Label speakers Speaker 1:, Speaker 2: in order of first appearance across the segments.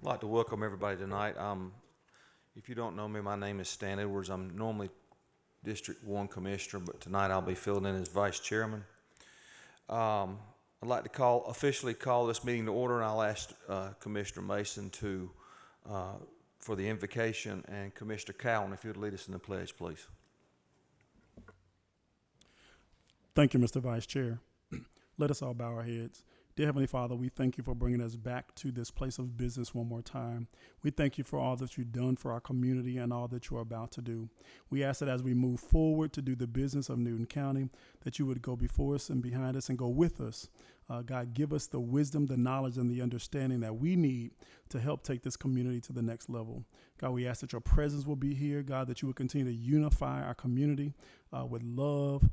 Speaker 1: I'd like to welcome everybody tonight. If you don't know me, my name is Stan Edwards. I'm normally District 1 Commissioner, but tonight I'll be filling in as Vice Chairman. I'd like to officially call this meeting to order, and I'll ask Commissioner Mason for the invocation, and Commissioner Cowan, if you'd lead us in the pledge, please.
Speaker 2: Thank you, Mr. Vice Chair. Let us all bow our heads. Dear Heavenly Father, we thank you for bringing us back to this place of business one more time. We thank you for all that you've done for our community and all that you're about to do. We ask that as we move forward to do the business of Newton County, that you would go before us and behind us and go with us. God, give us the wisdom, the knowledge, and the understanding that we need to help take this community to the next level. God, we ask that your presence will be here. God, that you would continue to unify our community with love,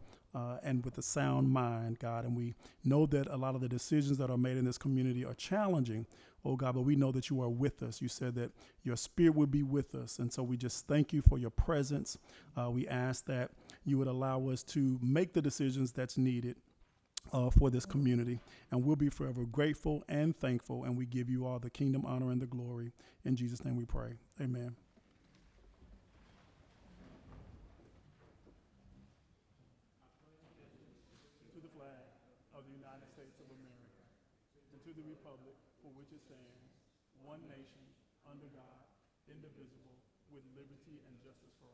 Speaker 2: and with a sound mind, God. And we know that a lot of the decisions that are made in this community are challenging, oh God, but we know that you are with us. You said that your spirit would be with us. And so we just thank you for your presence. We ask that you would allow us to make the decisions that's needed for this community. And we'll be forever grateful and thankful. And we give you all the kingdom, honor, and the glory. In Jesus' name we pray. Amen. Of the United States of America, and to the republic for which it stands, one nation, under God, indivisible, with liberty and justice for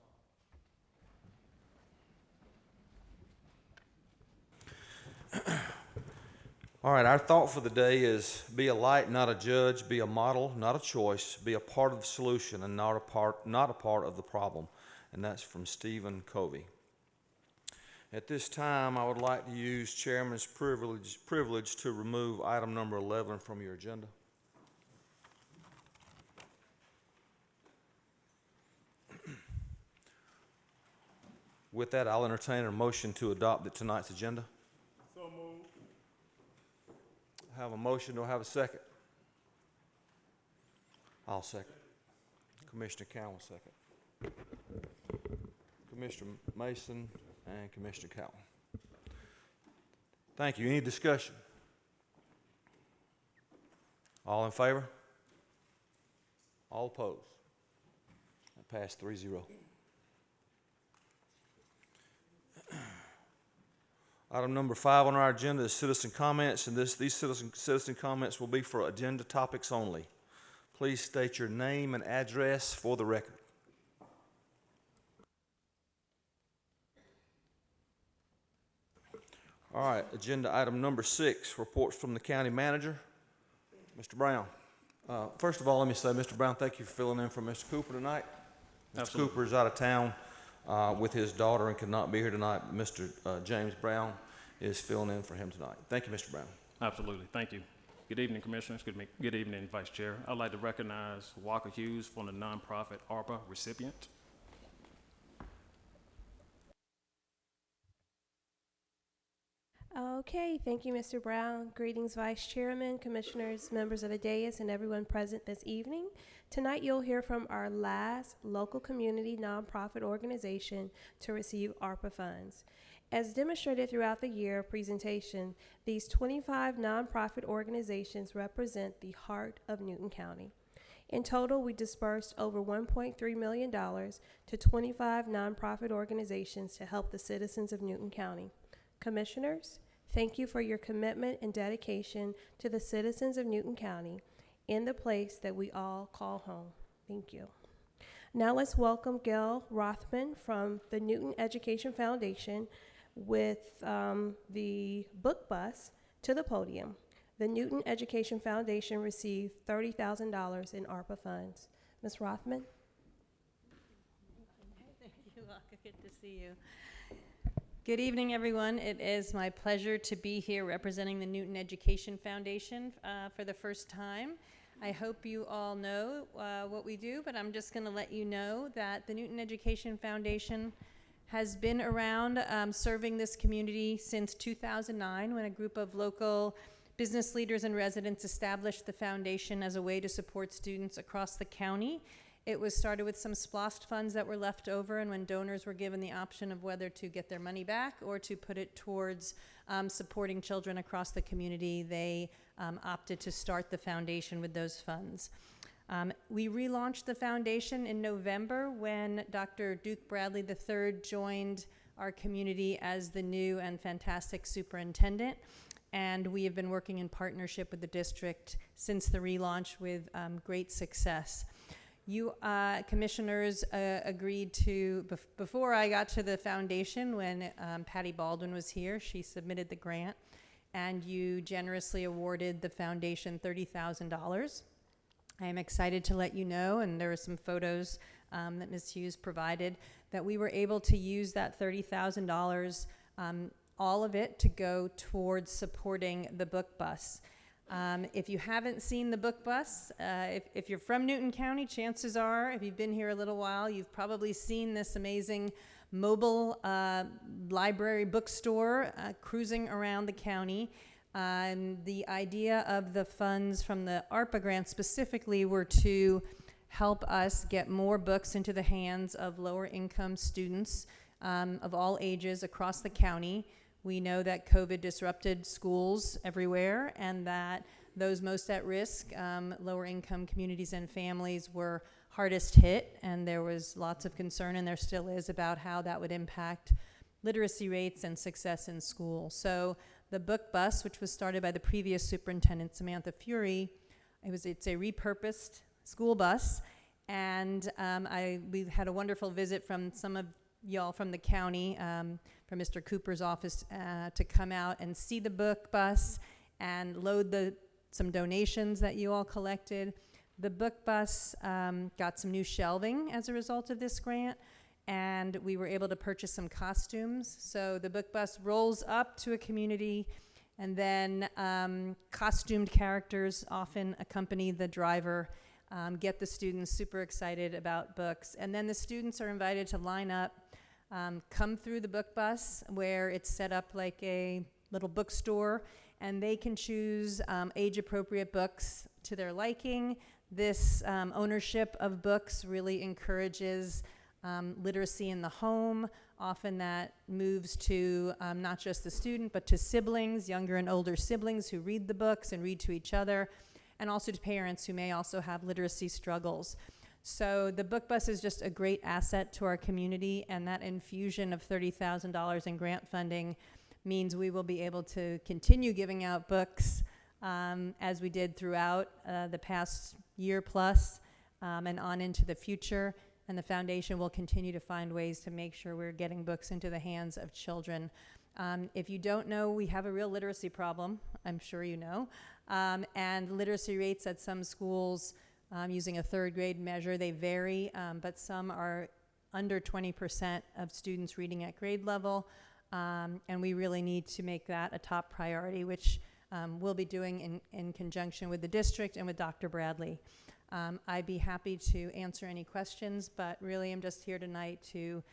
Speaker 2: all.
Speaker 1: All right, our thought for the day is be a light, not a judge, be a model, not a choice, be a part of the solution and not a part of the problem. And that's from Stephen Covey. At this time, I would like to use Chairman's privilege to remove item number 11 from your agenda. With that, I'll entertain a motion to adopt tonight's agenda.
Speaker 2: So moved.
Speaker 1: I have a motion. Do I have a second? I'll second. Commissioner Cowan will second. Commissioner Mason and Commissioner Cowan. Thank you. Any discussion? All in favor? All opposed? That passed 3-0. Item number 5 on our agenda is citizen comments, and these citizen comments will be for agenda topics only. Please state your name and address for the record. All right, agenda item number 6, reports from the county manager. Mr. Brown. First of all, let me say, Mr. Brown, thank you for filling in for Mr. Cooper tonight.
Speaker 3: Absolutely.
Speaker 1: Mr. Cooper is out of town with his daughter and could not be here tonight. Mr. James Brown is filling in for him tonight. Thank you, Mr. Brown.
Speaker 3: Absolutely. Thank you. Good evening, Commissioners. Good evening, Vice Chair. I'd like to recognize Walker Hughes from the nonprofit ARPA recipient.
Speaker 4: Okay, thank you, Mr. Brown. Greetings, Vice Chairman, Commissioners, members of the dais, and everyone present this evening. Tonight, you'll hear from our last local community nonprofit organization to receive ARPA funds. As demonstrated throughout the year presentation, these 25 nonprofit organizations represent the heart of Newton County. In total, we dispersed over $1.3 million to 25 nonprofit organizations to help the citizens of Newton County. Commissioners, thank you for your commitment and dedication to the citizens of Newton County in the place that we all call home. Thank you. Now let's welcome Gail Rothman from the Newton Education Foundation with the book bus to the podium. The Newton Education Foundation received $30,000 in ARPA funds. Ms. Rothman?
Speaker 5: Thank you, Walker. Good to see you. Good evening, everyone. It is my pleasure to be here representing the Newton Education Foundation for the first time. I hope you all know what we do, but I'm just going to let you know that the Newton Education Foundation has been around serving this community since 2009, when a group of local business leaders and residents established the foundation as a way to support students across the county. It was started with some SPLOST funds that were left over, and when donors were given the option of whether to get their money back or to put it towards supporting children across the community, they opted to start the foundation with those funds. We relaunched the foundation in November when Dr. Duke Bradley III joined our community as the new and fantastic superintendent. And we have been working in partnership with the district since the relaunch with great success. You commissioners agreed to, before I got to the foundation, when Patty Baldwin was here, she submitted the grant, and you generously awarded the foundation $30,000. I am excited to let you know, and there are some photos that Ms. Hughes provided, that we were able to use that $30,000, all of it, to go towards supporting the book bus. If you haven't seen the book bus, if you're from Newton County, chances are, if you've been here a little while, you've probably seen this amazing mobile library bookstore cruising around the county. The idea of the funds from the ARPA grant specifically were to help us get more books into the hands of lower income students of all ages across the county. We know that COVID disrupted schools everywhere, and that those most at risk, lower income communities and families, were hardest hit, and there was lots of concern, and there still is, about how that would impact literacy rates and success in school. So the book bus, which was started by the previous superintendent, Samantha Fury, it's a repurposed school bus, and we had a wonderful visit from some of y'all from the county, from Mr. Cooper's office, to come out and see the book bus and load some donations that you all collected. The book bus got some new shelving as a result of this grant, and we were able to purchase some costumes. So the book bus rolls up to a community, and then costumed characters often accompany the driver, get the students super excited about books. And then the students are invited to line up, come through the book bus, where it's set up like a little bookstore, and they can choose age-appropriate books to their liking. This ownership of books really encourages literacy in the home. Often that moves to not just the student, but to siblings, younger and older siblings who read the books and read to each other, and also to parents who may also have literacy struggles. So the book bus is just a great asset to our community, and that infusion of $30,000 in grant funding means we will be able to continue giving out books as we did throughout the past year plus, and on into the future. And the foundation will continue to find ways to make sure we're getting books into the hands of children. If you don't know, we have a real literacy problem, I'm sure you know. And literacy rates at some schools, using a third grade measure, they vary, but some are under 20% of students reading at grade level. And we really need to make that a top priority, which we'll be doing in conjunction with the district and with Dr. Bradley. I'd be happy to answer any questions, but really I'm just here tonight to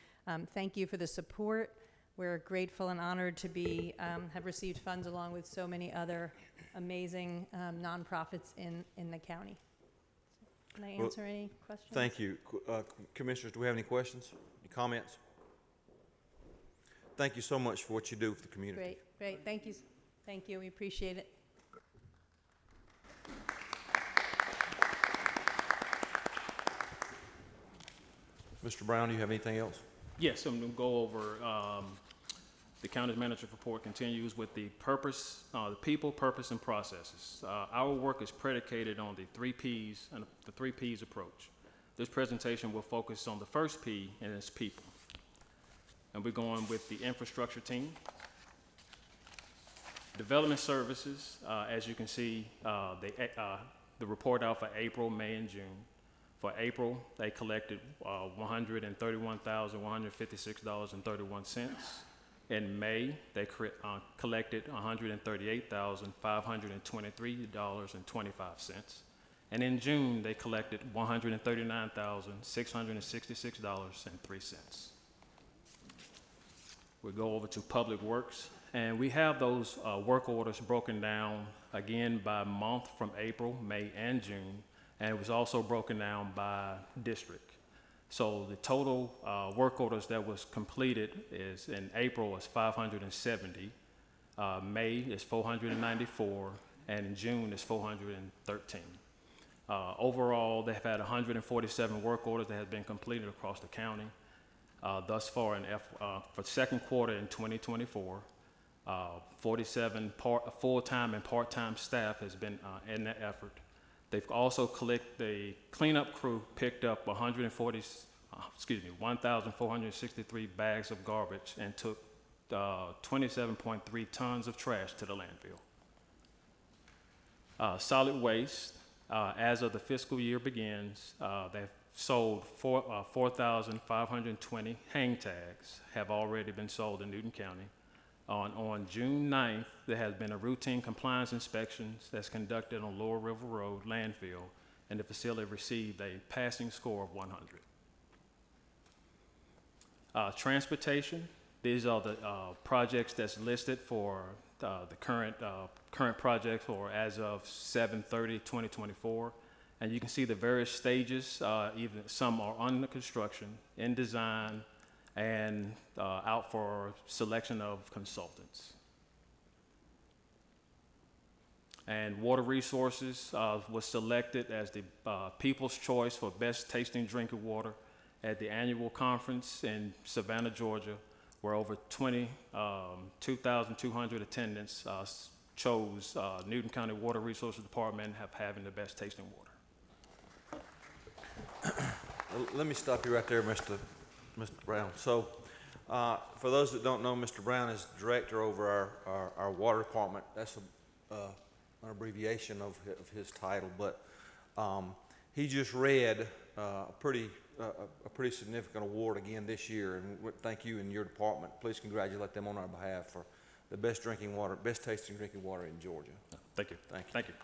Speaker 5: thank you for the support. We're grateful and honored to have received funds along with so many other amazing nonprofits in the county. Can I answer any questions?
Speaker 1: Thank you. Commissioners, do we have any questions, any comments? Thank you so much for what you do for the community.
Speaker 5: Great. Thank you. Thank you. We appreciate it.
Speaker 1: Mr. Brown, do you have anything else?
Speaker 3: Yes, I'm going to go over the county manager's report. Continues with the purpose, the people, purpose, and processes. Our work is predicated on the 3 Ps and the 3 Ps approach. This presentation will focus on the first P, and it's people. And we're going with the infrastructure team. Development services, as you can see, the report out for April, May, and June. For April, they collected $131,156.31. In May, they collected $138,523.25. And in June, they collected $139,666.03. We'll go over to Public Works, and we have those work orders broken down again by month from April, May, and June, and it was also broken down by district. So the total work orders that was completed is in April is 570, May is 494, and in June is 413. Overall, they've had 147 work orders that have been completed across the county. Thus far for second quarter in 2024, 47 full-time and part-time staff has been in that effort. They've also the cleanup crew picked up 1,463 bags of garbage and took 27.3 tons of trash to the landfill. Solid waste, as of the fiscal year begins, they've sold 4,520 hang tags have already been sold in Newton County. On June 9th, there has been a routine compliance inspections that's conducted on Lower River Road landfill, and the facility received a passing score of 100. Transportation, these are the projects that's listed for the current project for as of 7/30/2024. And you can see the various stages, even some are under construction, in design, and out for selection of consultants. And water resources was selected as the People's Choice for best tasting drinking water at the annual conference in Savannah, Georgia, where over 2,200 attendants chose Newton County Water Resources Department having the best tasting water.
Speaker 1: Let me stop you right there, Mr. Brown. So, for those that don't know, Mr. Brown is director over our water department. That's an abbreviation of his title, but he just read a pretty significant award again this year, and thank you and your department. Please congratulate them on our behalf for the best tasting drinking water in Georgia.
Speaker 3: Thank you.
Speaker 1: Thank you.
Speaker 3: Thank you.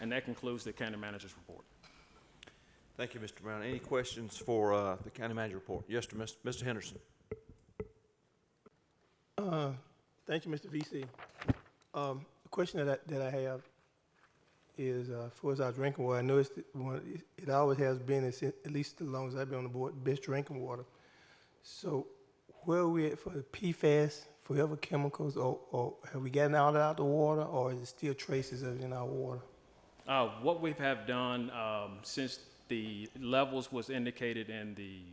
Speaker 3: And that concludes the county manager's report.
Speaker 1: Thank you, Mr. Brown. Any questions for the county manager report? Yes, sir, Mr. Henderson.
Speaker 6: Thank you, Mr. VC. The question that I have is, as far as our drinking water, I know it always has been, at least as long as I've been on the board, best drinking water. So where are we at for the PFAS, forever chemicals, or have we gotten all that out of the water, or is it still traces of it in our water?
Speaker 3: What we have done since the levels was indicated in the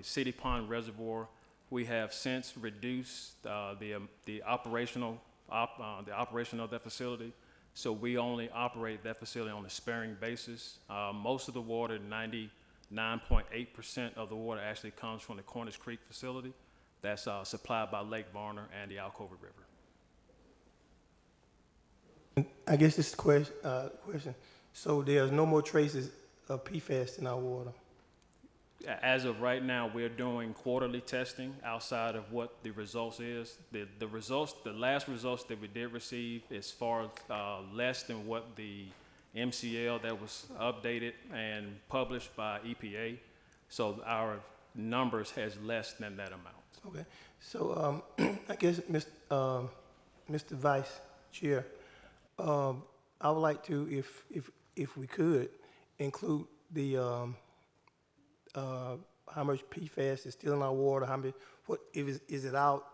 Speaker 3: City Pond Reservoir, we have since reduced the operation of that facility. So we only operate that facility on a sparing basis. Most of the water, 99.8% of the water actually comes from the Cornish Creek facility. That's supplied by Lake Varner and the Alcova River.
Speaker 6: I guess this is the question. So there's no more traces of PFAS in our water?
Speaker 3: As of right now, we're doing quarterly testing outside of what the results is. The last results that we did receive is far less than what the MCL that was updated and published by EPA. So our numbers has less than that amount.
Speaker 6: Okay. So I guess, Mr. Vice Chair, I would like to, if we could, include the how much PFAS is still in our water, is it out,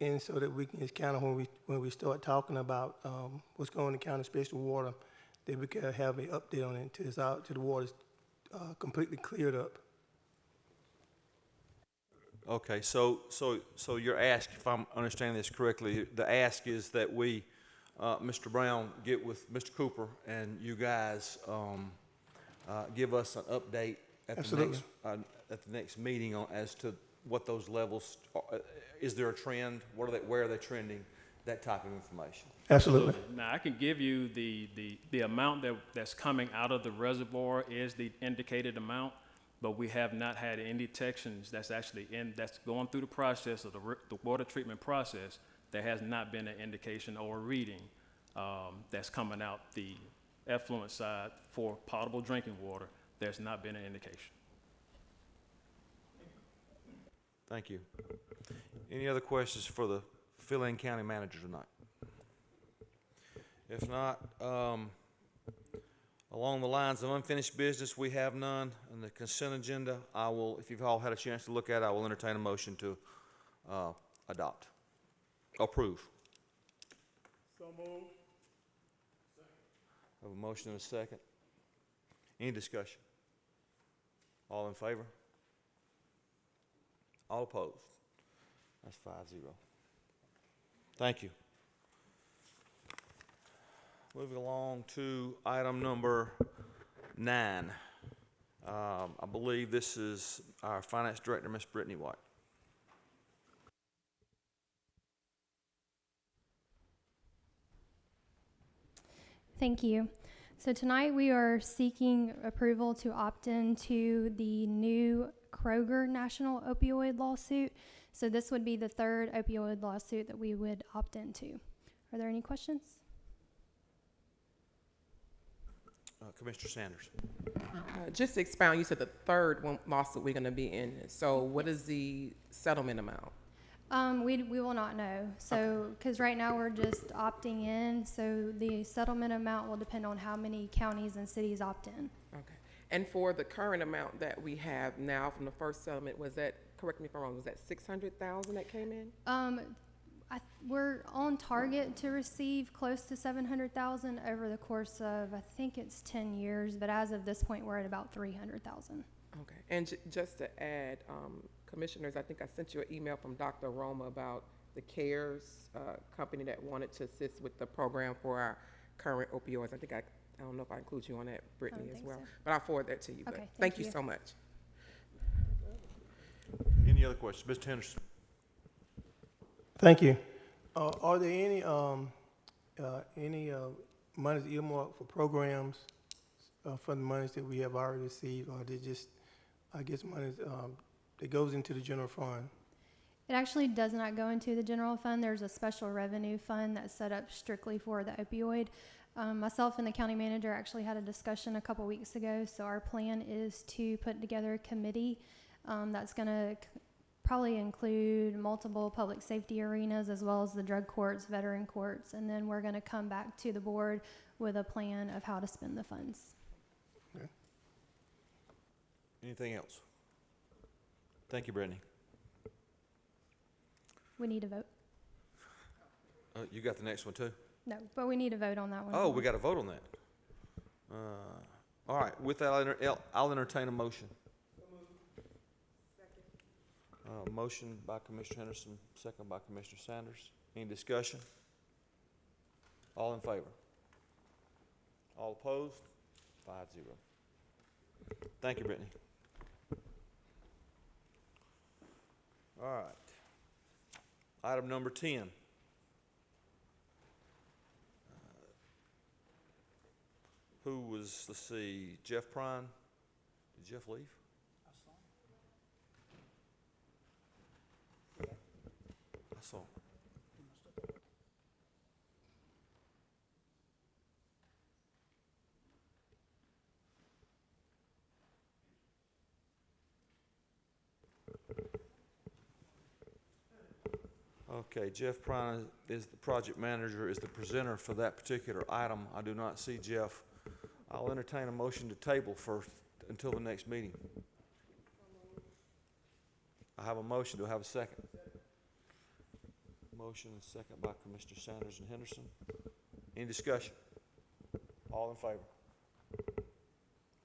Speaker 6: and so that we can just kind of when we start talking about what's going on in the county, especially water, that we can have an update on it until it's out, till the water's completely cleared up.
Speaker 1: Okay, so your ask, if I'm understanding this correctly, the ask is that we, Mr. Brown, get with Mr. Cooper and you guys give us an update at the next meeting on as to what those levels are. Is there a trend? Where are they trending? That type of information.
Speaker 6: Absolutely.
Speaker 3: Now I can give you the amount that's coming out of the reservoir is the indicated amount, but we have not had any detections that's going through the process of the water treatment process. There has not been an indication or a reading that's coming out the effluent side for potable drinking water. There's not been an indication.
Speaker 1: Thank you. Any other questions for the fill-in county manager tonight? If not, along the lines of unfinished business, we have none. On the consent agenda, I will, if you've all had a chance to look at it, I will entertain a motion to approve. Have a motion and a second. Any discussion? All in favor? All opposed? That's 5-0. Thank you. Moving along to item number 9. I believe this is our Finance Director, Ms. Brittany White.
Speaker 7: Thank you. So tonight we are seeking approval to opt into the new Kroger National Opioid lawsuit. So this would be the third opioid lawsuit that we would opt into. Are there any questions?
Speaker 1: Commissioner Sanders.
Speaker 8: Just to expound, you said the third one lawsuit we're going to be in. So what is the settlement amount?
Speaker 7: We will not know. So, because right now we're just opting in, so the settlement amount will depend on how many counties and cities opt in.
Speaker 8: Okay. And for the current amount that we have now from the first settlement, was that, correct me if I'm wrong, was that 600,000 that came in?
Speaker 7: We're on target to receive close to 700,000 over the course of, I think it's 10 years, but as of this point, we're at about 300,000.
Speaker 8: Okay. And just to add, commissioners, I think I sent you an email from Dr. Roma about the CARES company that wanted to assist with the program for our current opioids. I think I don't know if I include you on that, Brittany, as well.
Speaker 7: So.
Speaker 8: But I'll forward that to you.
Speaker 7: Okay,
Speaker 8: But
Speaker 7: thank
Speaker 8: thank you
Speaker 7: you
Speaker 8: so much.
Speaker 1: Any other questions? Mr. Henderson.
Speaker 6: Thank you. Are there any monies earmarked for programs from the monies that we have already received, or they just, I guess, monies that goes into the general fund?
Speaker 7: It actually does not go into the general fund. There's a special revenue fund that's set up strictly for the opioid. Myself and the county manager actually had a discussion a couple weeks ago, so our plan is to put together a committee that's going to probably include multiple public safety arenas as well as the drug courts, veteran courts, and then we're going to come back to the board with a plan of how to spend the funds.
Speaker 6: Okay.
Speaker 1: Anything else? Thank you, Brittany.
Speaker 7: We need a vote.
Speaker 1: You got the next one too?
Speaker 7: No, but we need a vote on that one.
Speaker 1: Oh, we got to vote on that. All right. With that, I'll entertain a motion. Motion by Commissioner Henderson, second by Commissioner Sanders. Any discussion? All in favor? All opposed? 5-0. Thank you, Brittany. All right. Item number 10. Who was, let's see, Jeff Prine? Did Jeff leave? I saw him. Okay, Jeff Prine is the project manager, is the presenter for that particular item. I do not see Jeff. I'll entertain a motion to table until the next meeting. I have a motion. Do I have a second? Motion and second by Commissioner Sanders and Henderson. Any discussion? All in favor?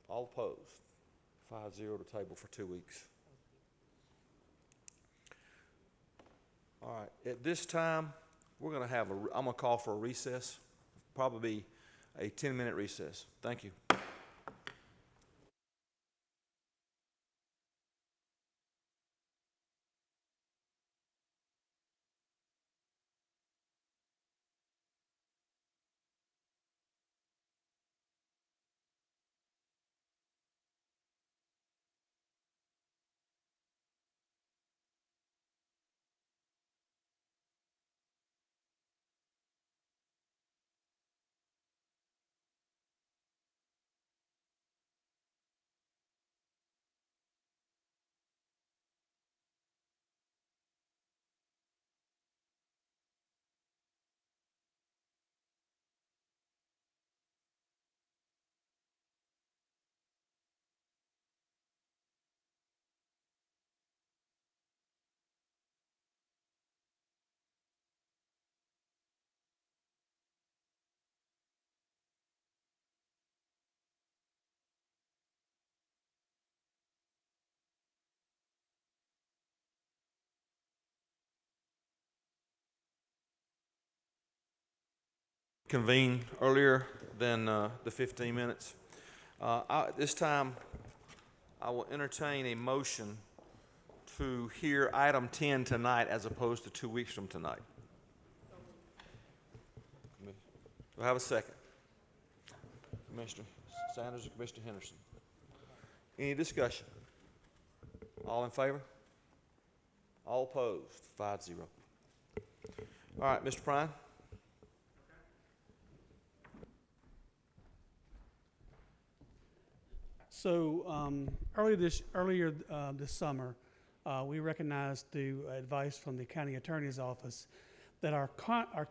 Speaker 1: All opposed? 5-0 to table for 2 weeks. All right, at this time, we're going to I'm going to call for a recess, probably a 10-minute recess. Thank you. convene earlier than the 15 minutes. At this time, I will entertain a motion to hear item 10 tonight as opposed to 2 weeks from tonight. Do I have a second? Commissioner Sanders or Commissioner Henderson? Any discussion? All in favor? All opposed? 5-0. All right, Mr. Prine.
Speaker 9: So earlier this summer, we recognized through advice from the county attorney's office that our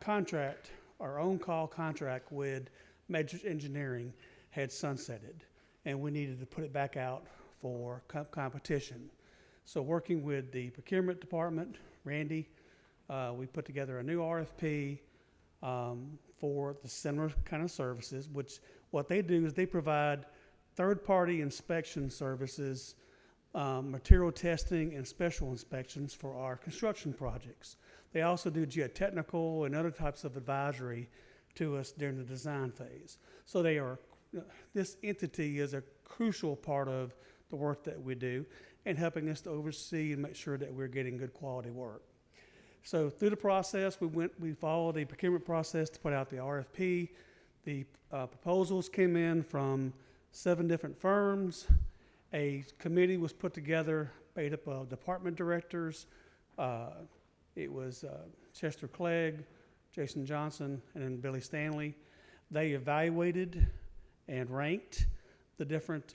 Speaker 9: contract, our on-call contract with Matrix Engineering had sunsetted, and we needed to put it back out for competition. So working with the procurement department, Randy, we put together a new RFP for the similar kind of services, which what they do is they provide third-party inspection services, material testing, and special inspections for our construction projects. They also do geotechnical and other types of advisory to us during the design phase. So this entity is a crucial part of the work that we do and helping us to oversee and make sure that we're getting good quality work. So through the process, we followed the procurement process to put out the RFP. The proposals came in from 7 different firms. A committee was put together made up of department directors. It was Chester Clegg, Jason Johnson, and then Billy Stanley. They evaluated and ranked the different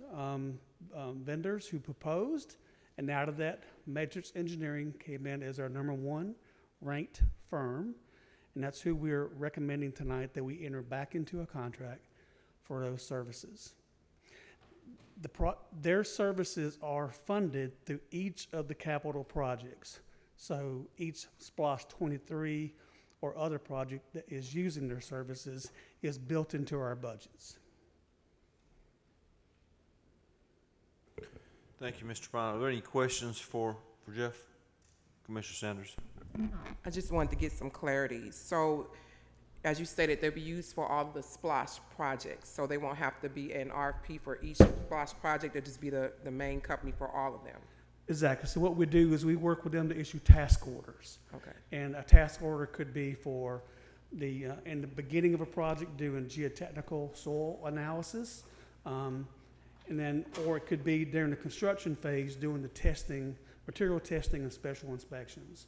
Speaker 9: vendors who proposed, and out of that, Matrix Engineering came in as our #1 ranked firm, and that's who we're recommending tonight that we enter back into a contract for those services. Their services are funded through each of the capital projects. So each SPLOST 23 or other project that is using their services is built into our budgets.
Speaker 1: Thank you, Mr. Prine. Are there any questions for Jeff? Commissioner Sanders?
Speaker 8: I just wanted to get some clarity. So, as you stated, they'll be used for all of the SPLOST projects, so they won't have to be an RFP for each SPLOST project. They'll just be the main company for all of them.
Speaker 9: Exactly. So what we do is we work with them to issue task orders.
Speaker 8: Okay.
Speaker 9: And a task order could be for the in the beginning of a project doing geotechnical soil analysis, and then or it could be during the construction phase doing the testing, material testing, and special inspections.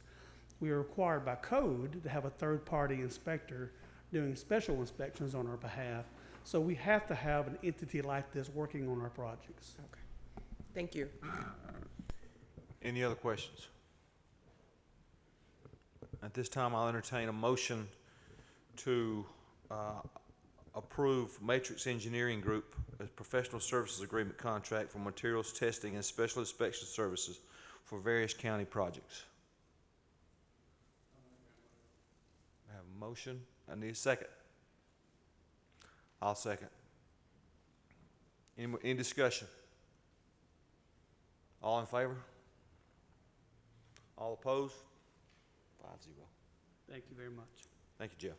Speaker 9: We are required by code to have a third-party inspector doing special inspections on our behalf. So we have to have an entity like this working on our projects.
Speaker 8: Okay. Thank you.
Speaker 1: Any other questions? At this time, I'll entertain a motion to approve Matrix Engineering Group as professional services agreement contract for materials testing and special inspection services for various county projects. I have a motion. I need a second. I'll second. Any discussion? All in favor? All opposed? 5-0.
Speaker 9: Thank you very much.
Speaker 1: Thank you, Jeff.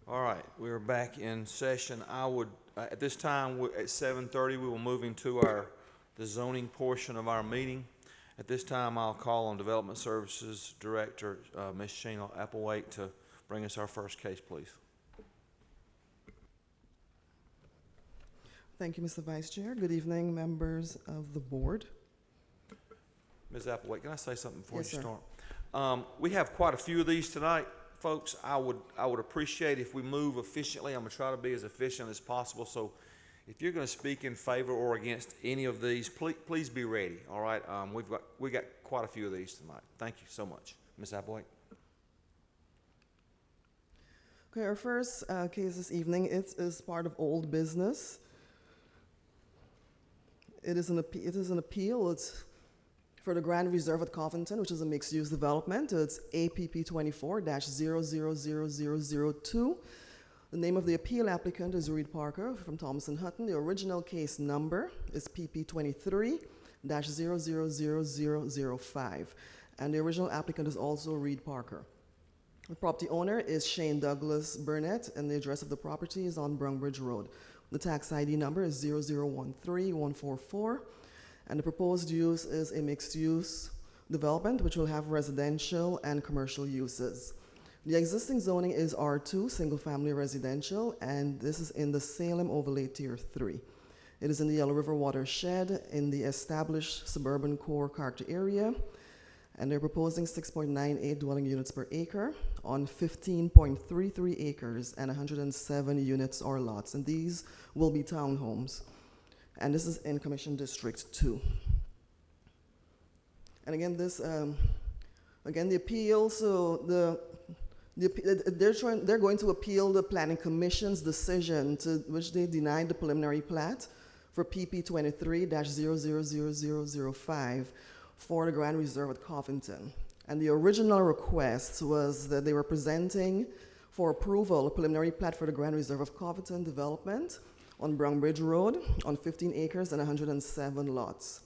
Speaker 1: All right, we are back in session. I would, at this time, at 7:30, we will move into the zoning portion of our meeting. At this time, I'll call on Development Services Director, Ms. Sheena Applewhite, to bring us our first case, please.
Speaker 10: Thank you, Mr. Vice Chair. Good evening, members of the board.
Speaker 1: Ms. Applewhite, can I say something before
Speaker 10: Yes,
Speaker 1: you
Speaker 10: sir.
Speaker 1: start? We have quite a few of these tonight, folks. I would appreciate if we move efficiently. I'm gonna try to be as efficient as possible. So, if you're gonna speak in favor or against any of these, please be ready. All right. We got quite a few of these tonight. Thank you so much, Ms. Applewhite.
Speaker 10: Okay, our first case this evening, it is part of old business. It is an appeal. It's for the Grand Reserve at Covington, which is a mixed-use development. It's APP 24-000002. The name of the appeal applicant is Reed Parker from Thomas & Hutton. The original case number is PP 23-000005. And the original applicant is also Reed Parker. The property owner is Shane Douglas Burnett, and the address of the property is on Brunbridge Road. The tax ID number is 0013144, and the proposed use is a mixed-use development which will have residential and commercial uses. The existing zoning is R2, single-family residential, and this is in the Salem Overlay Tier 3. It is in the Yellow River watershed in the established suburban core character area, and they're proposing 6.98 dwelling units per acre on 15.33 acres and 107 units or lots, and these will be townhomes. And this is in Commission District 2. And again, the appeal, so they're going to appeal the Planning Commission's decision to which they denied the preliminary plat for PP 23-000005 for the Grand Reserve at Covington. And the original request was that they were presenting for approval a preliminary plat for the Grand Reserve of Covington development on Brunbridge Road on 15 acres and 107 lots,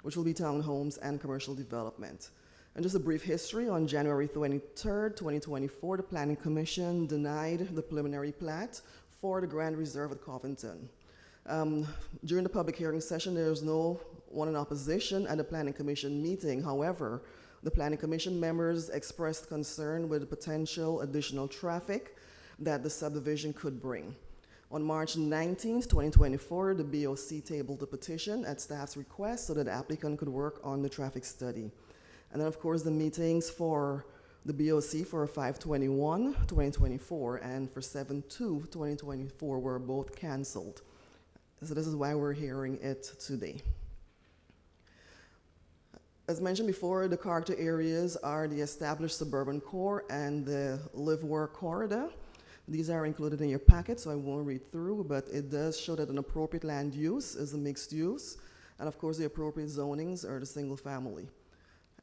Speaker 10: which will be townhomes and commercial development. And just a brief history, on January 23rd, 2024, the Planning Commission denied the preliminary plat for the Grand Reserve at Covington. During the public hearing session, there was no one in opposition at the Planning Commission meeting. However, the Planning Commission members expressed concern with the potential additional traffic that the subdivision could bring. On March 19th, 2024, the BOC tabled the petition at staff's request so that the applicant could work on the traffic study. And then, of course, the meetings for the BOC for 5/21/2024 and for 7/2/2024 were both canceled. So this is why we're hearing it today. As mentioned before, the character areas are the established suburban core and the live-work corridor. These are included in your packet, so I won't read through, but it does show that an appropriate land use is a mixed use, and of course the appropriate zonings are the single family.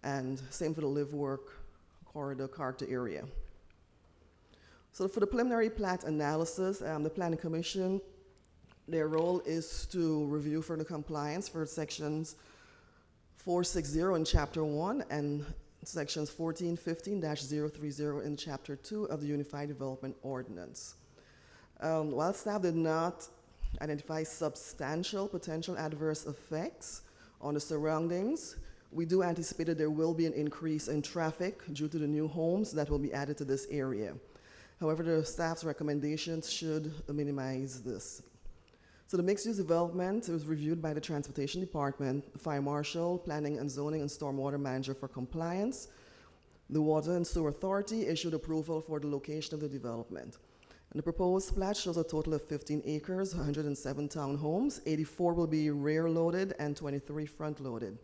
Speaker 10: And same for the live-work corridor character area. So for the preliminary plat analysis, the Planning Commission, their role is to review for the compliance for sections 460 in Chapter 1 and sections 1415-030 in Chapter 2 of the Unified Development Ordinance. While staff did not identify substantial potential adverse effects on the surroundings, we do anticipate that there will be an increase in traffic due to the new homes that will be added to this area. However, the staff's recommendations should minimize this. So the mixed-use development was reviewed by the Transportation Department, the Fire Marshal, Planning and Zoning, and Stormwater Manager for compliance. The Water and Sewer Authority issued approval for the location of the development. And the proposed plat shows a total of 15 acres, 107 townhomes, 84 will be rear-loaded and 23 front-loaded.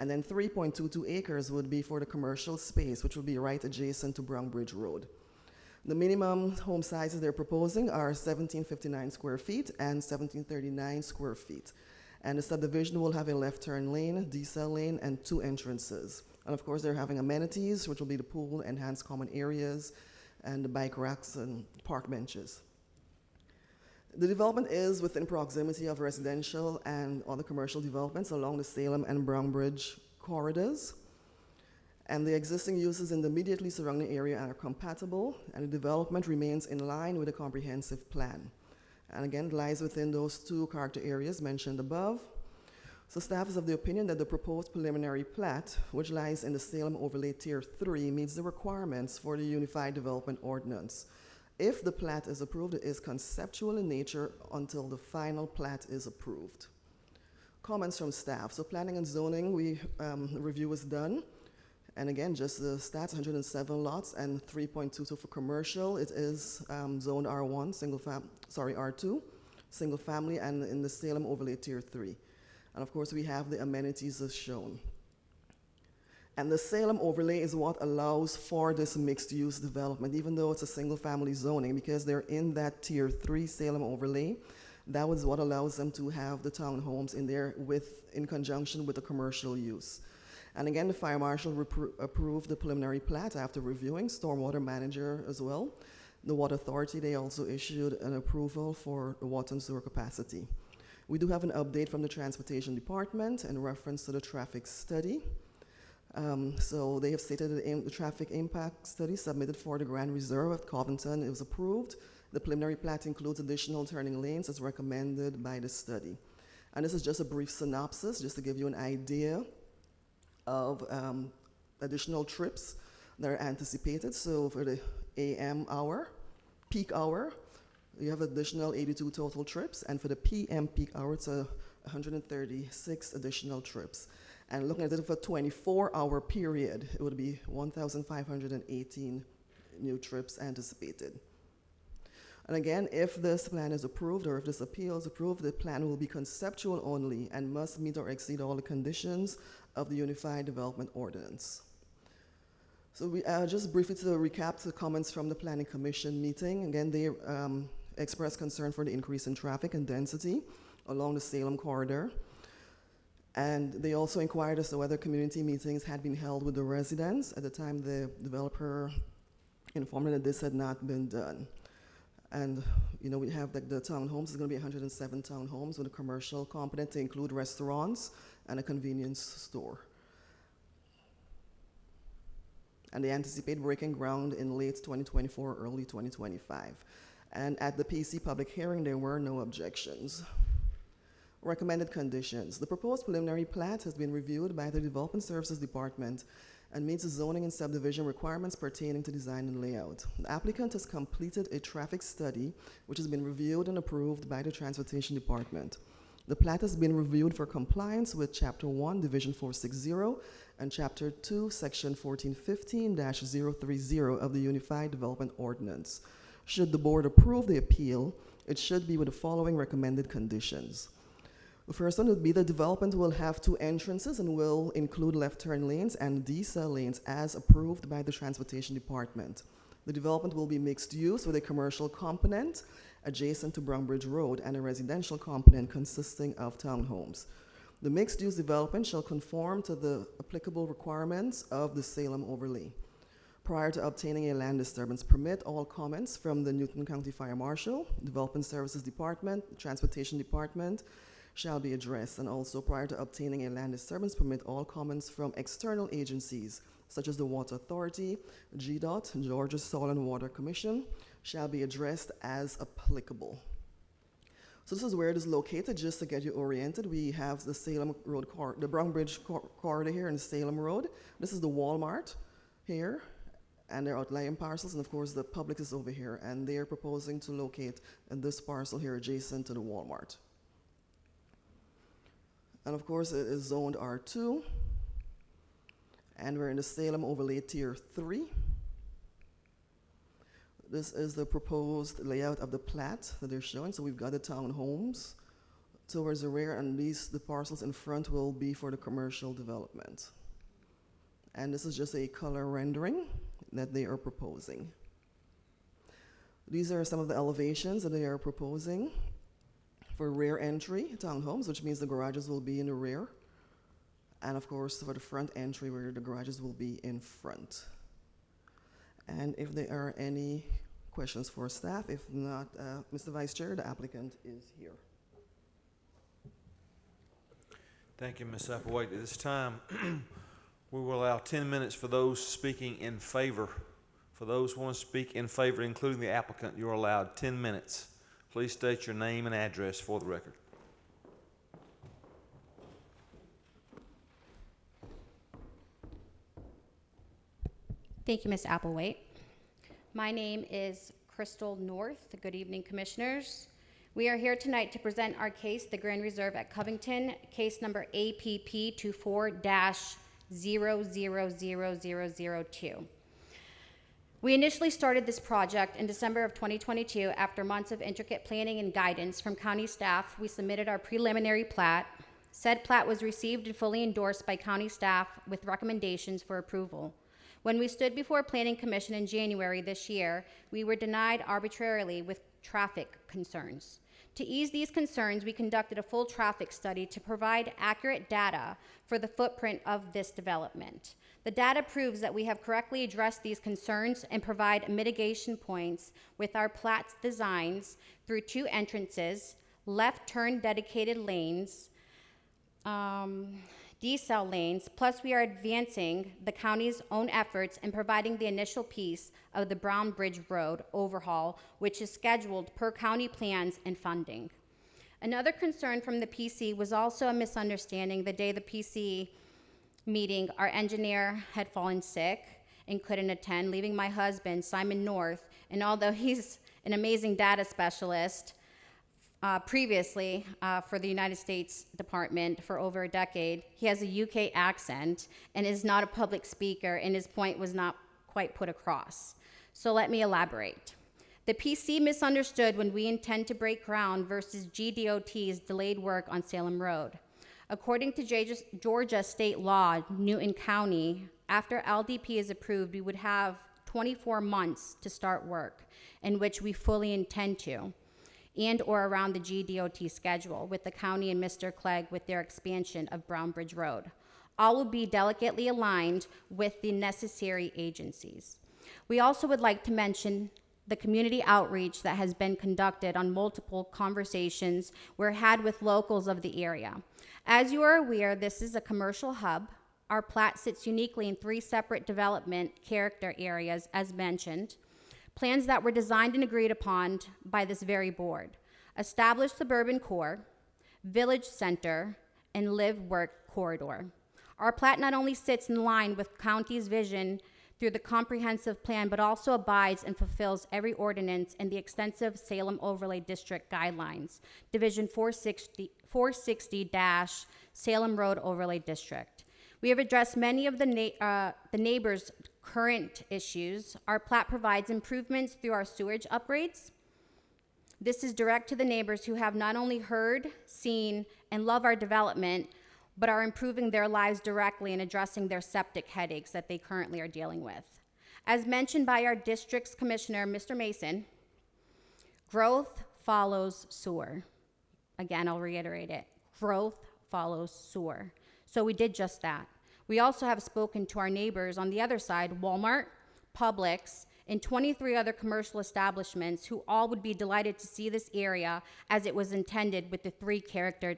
Speaker 10: And then 3.22 acres would be for the commercial space, which will be right adjacent to Brunbridge Road. The minimum home sizes they're proposing are 1759 square feet and 1739 square feet. And the subdivision will have a left turn lane, decel lane, and 2 entrances. And of course, they're having amenities, which will be the pool, enhanced common areas, and the bike racks and park benches. The development is within proximity of residential and other commercial developments along the Salem and Brunbridge corridors. And the existing uses in the immediately surrounding area are compatible, and the development remains in line with a comprehensive plan. And again, it lies within those 2 character areas mentioned above. So staff is of the opinion that the proposed preliminary plat, which lies in the Salem Overlay Tier 3, meets the requirements for the Unified Development Ordinance. If the plat is approved, it is conceptual in nature until the final plat is approved. Comments from staff. So planning and zoning, review was done. And again, just the stats, 107 lots and 3.22 for commercial. It is zoned R1, R2, single family, and in the Salem Overlay Tier 3. And of course, we have the amenities as shown. And the Salem overlay is what allows for this mixed-use development, even though it's a single-family zoning, because they're in that Tier 3 Salem overlay. That was what allows them to have the townhomes in there in conjunction with the commercial use. And again, the fire marshal approved the preliminary plat after reviewing, stormwater manager as well. The water authority, they also issued an approval for the water and sewer capacity. We do have an update from the transportation department in reference to the traffic study. So they have stated that the traffic impact study submitted for the Grand Reserve at Covington, it was approved. The preliminary plat includes additional turning lanes as recommended by the study. And this is just a brief synopsis, just to give you an idea of additional trips that are anticipated. So for the AM hour, peak hour, you have additional 82 total trips, and for the PM peak hour, it's 136 additional trips. And looking at it for a 24-hour period, it would be 1,518 new trips anticipated. And again, if this plan is approved or if this appeal is approved, the plan will be conceptual only and must meet or exceed all the conditions of the Unified Development Ordinance. So we just briefly to recap the comments from the Planning Commission meeting. Again, they expressed concern for the increase in traffic and density along the Salem corridor. And they also inquired as to whether community meetings had been held with the residents. At the time, the developer informed them that this had not been done. And we have the townhomes. It's going to be 107 townhomes with a commercial component to include restaurants and a convenience store. And they anticipate breaking ground in late 2024, early 2025. And at the PC public hearing, there were no objections. Recommended conditions. The proposed preliminary plat has been reviewed by the Development Services Department and meets the zoning and subdivision requirements pertaining to design and layout. The applicant has completed a traffic study, which has been reviewed and approved by the Transportation Department. The plat has been reviewed for compliance with Chapter 1, Division 460, and Chapter 2, Section 1415-030 of the Unified Development Ordinance. Should the board approve the appeal, it should be with the following recommended conditions. The first one would be the development will have 2 entrances and will include left turn lanes and decel lanes as approved by the Transportation Department. The development will be mixed use with a commercial component adjacent to Brownbridge Road and a residential component consisting of townhomes. The mixed use development shall conform to the applicable requirements of the Salem overlay. Prior to obtaining a land disturbance permit, all comments from the Newton County Fire Marshal, Development Services Department, Transportation Department shall be addressed. And also prior to obtaining a land disturbance permit, all comments from external agencies such as the Water Authority, GDOT, Georgia Soil and Water Commission shall be addressed as applicable. So this is where it is located, just to get you oriented. We have the Salem Road, the Brownbridge corridor here in Salem Road. This is the Walmart here, and their outlying parcels, and of course the public is over here, and they are proposing to locate in this parcel here adjacent to the Walmart. And of course it is zoned R2, and we're in the Salem Overlay Tier 3. This is the proposed layout of the plat that they're showing. So we've got the townhomes towards the rear, and the parcels in front will be for the commercial development. And this is just a color rendering that they are proposing. These are some of the elevations that they are proposing for rear entry townhomes, which means the garages will be in the rear. And of course, for the front entry, where the garages will be in front. And if there are any questions for staff, if not, Mr. Vice Chair, the applicant is here.
Speaker 1: Thank you, Ms. Applewhite. At this time, we will allow 10 minutes for those speaking in favor. For those who want to speak in favor, including the applicant, you are allowed 10 minutes. Please state your name and address for the record.
Speaker 11: Thank you, Ms. Applewhite. My name is Crystal North. Good evening, Commissioners. We are here tonight to present our case, the Grand Reserve at Covington, case number APP 24-000002. We initially started this project in December of 2022. After months of intricate planning and guidance from county staff, we submitted our preliminary plat. Said plat was received and fully endorsed by county staff with recommendations for approval. When we stood before Planning Commission in January this year, we were denied arbitrarily with traffic concerns. To ease these concerns, we conducted a full traffic study to provide accurate data for the footprint of this development. The data proves that we have correctly addressed these concerns and provide mitigation points with our plat's designs through 2 entrances, left turn dedicated lanes, decel lanes, plus we are advancing the county's own efforts in providing the initial piece of the Brown Bridge Road overhaul, which is scheduled per county plans and funding. Another concern from the PC was also a misunderstanding. The day the PC meeting, our engineer had fallen sick and couldn't attend, leaving my husband, Simon North, and although he's an amazing data specialist, previously for the United States Department for over a decade, he has a UK accent and is not a public speaker, and his point was not quite put across. So let me elaborate. The PC misunderstood when we intend to break ground versus GDOT's delayed work on Salem Road. According to Georgia state law, Newton County, after LDP is approved, we would have 24 months to start work, in which we fully intend to, and or around the GDOT schedule with the county and Mr. Clegg with their expansion of Brown Bridge Road. All will be delicately aligned with the necessary agencies. We also would like to mention the community outreach that has been conducted on multiple conversations we're had with locals of the area. As you are aware, this is a commercial hub. Our plat sits uniquely in 3 separate development character areas, as mentioned. Plans that were designed and agreed upon by this very board. Established suburban core, village center, and live-work corridor. Our plat not only sits in line with county's vision through the comprehensive plan, but also abides and fulfills every ordinance in the extensive Salem Overlay District guidelines, Division 460-Salem Road Overlay District. We have addressed many of the neighbors' current issues. Our plat provides improvements through our sewage upgrades. This is direct to the neighbors who have not only heard, seen, and love our development, but are improving their lives directly and addressing their septic headaches that they currently are dealing with. As mentioned by our district's commissioner, Mr. Mason, growth follows sewer. Again, I'll reiterate it. Growth follows sewer. So we did just that. We also have spoken to our neighbors on the other side, Walmart, Publix, and 23 other commercial establishments who all would be delighted to see this area as it was intended with the 3 character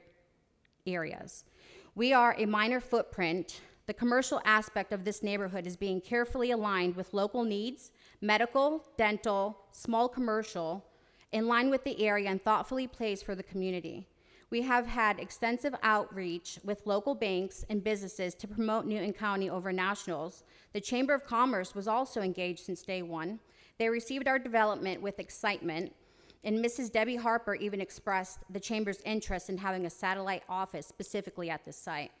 Speaker 11: areas. We are a minor footprint. The commercial aspect of this neighborhood is being carefully aligned with local needs, medical, dental, small commercial, in line with the area and thoughtfully placed for the community. We have had extensive outreach with local banks and businesses to promote Newton County over nationals. The Chamber of Commerce was also engaged since day one. They received our development with excitement, and Mrs. Debbie Harper even expressed the Chamber's interest in having a satellite office specifically at this site.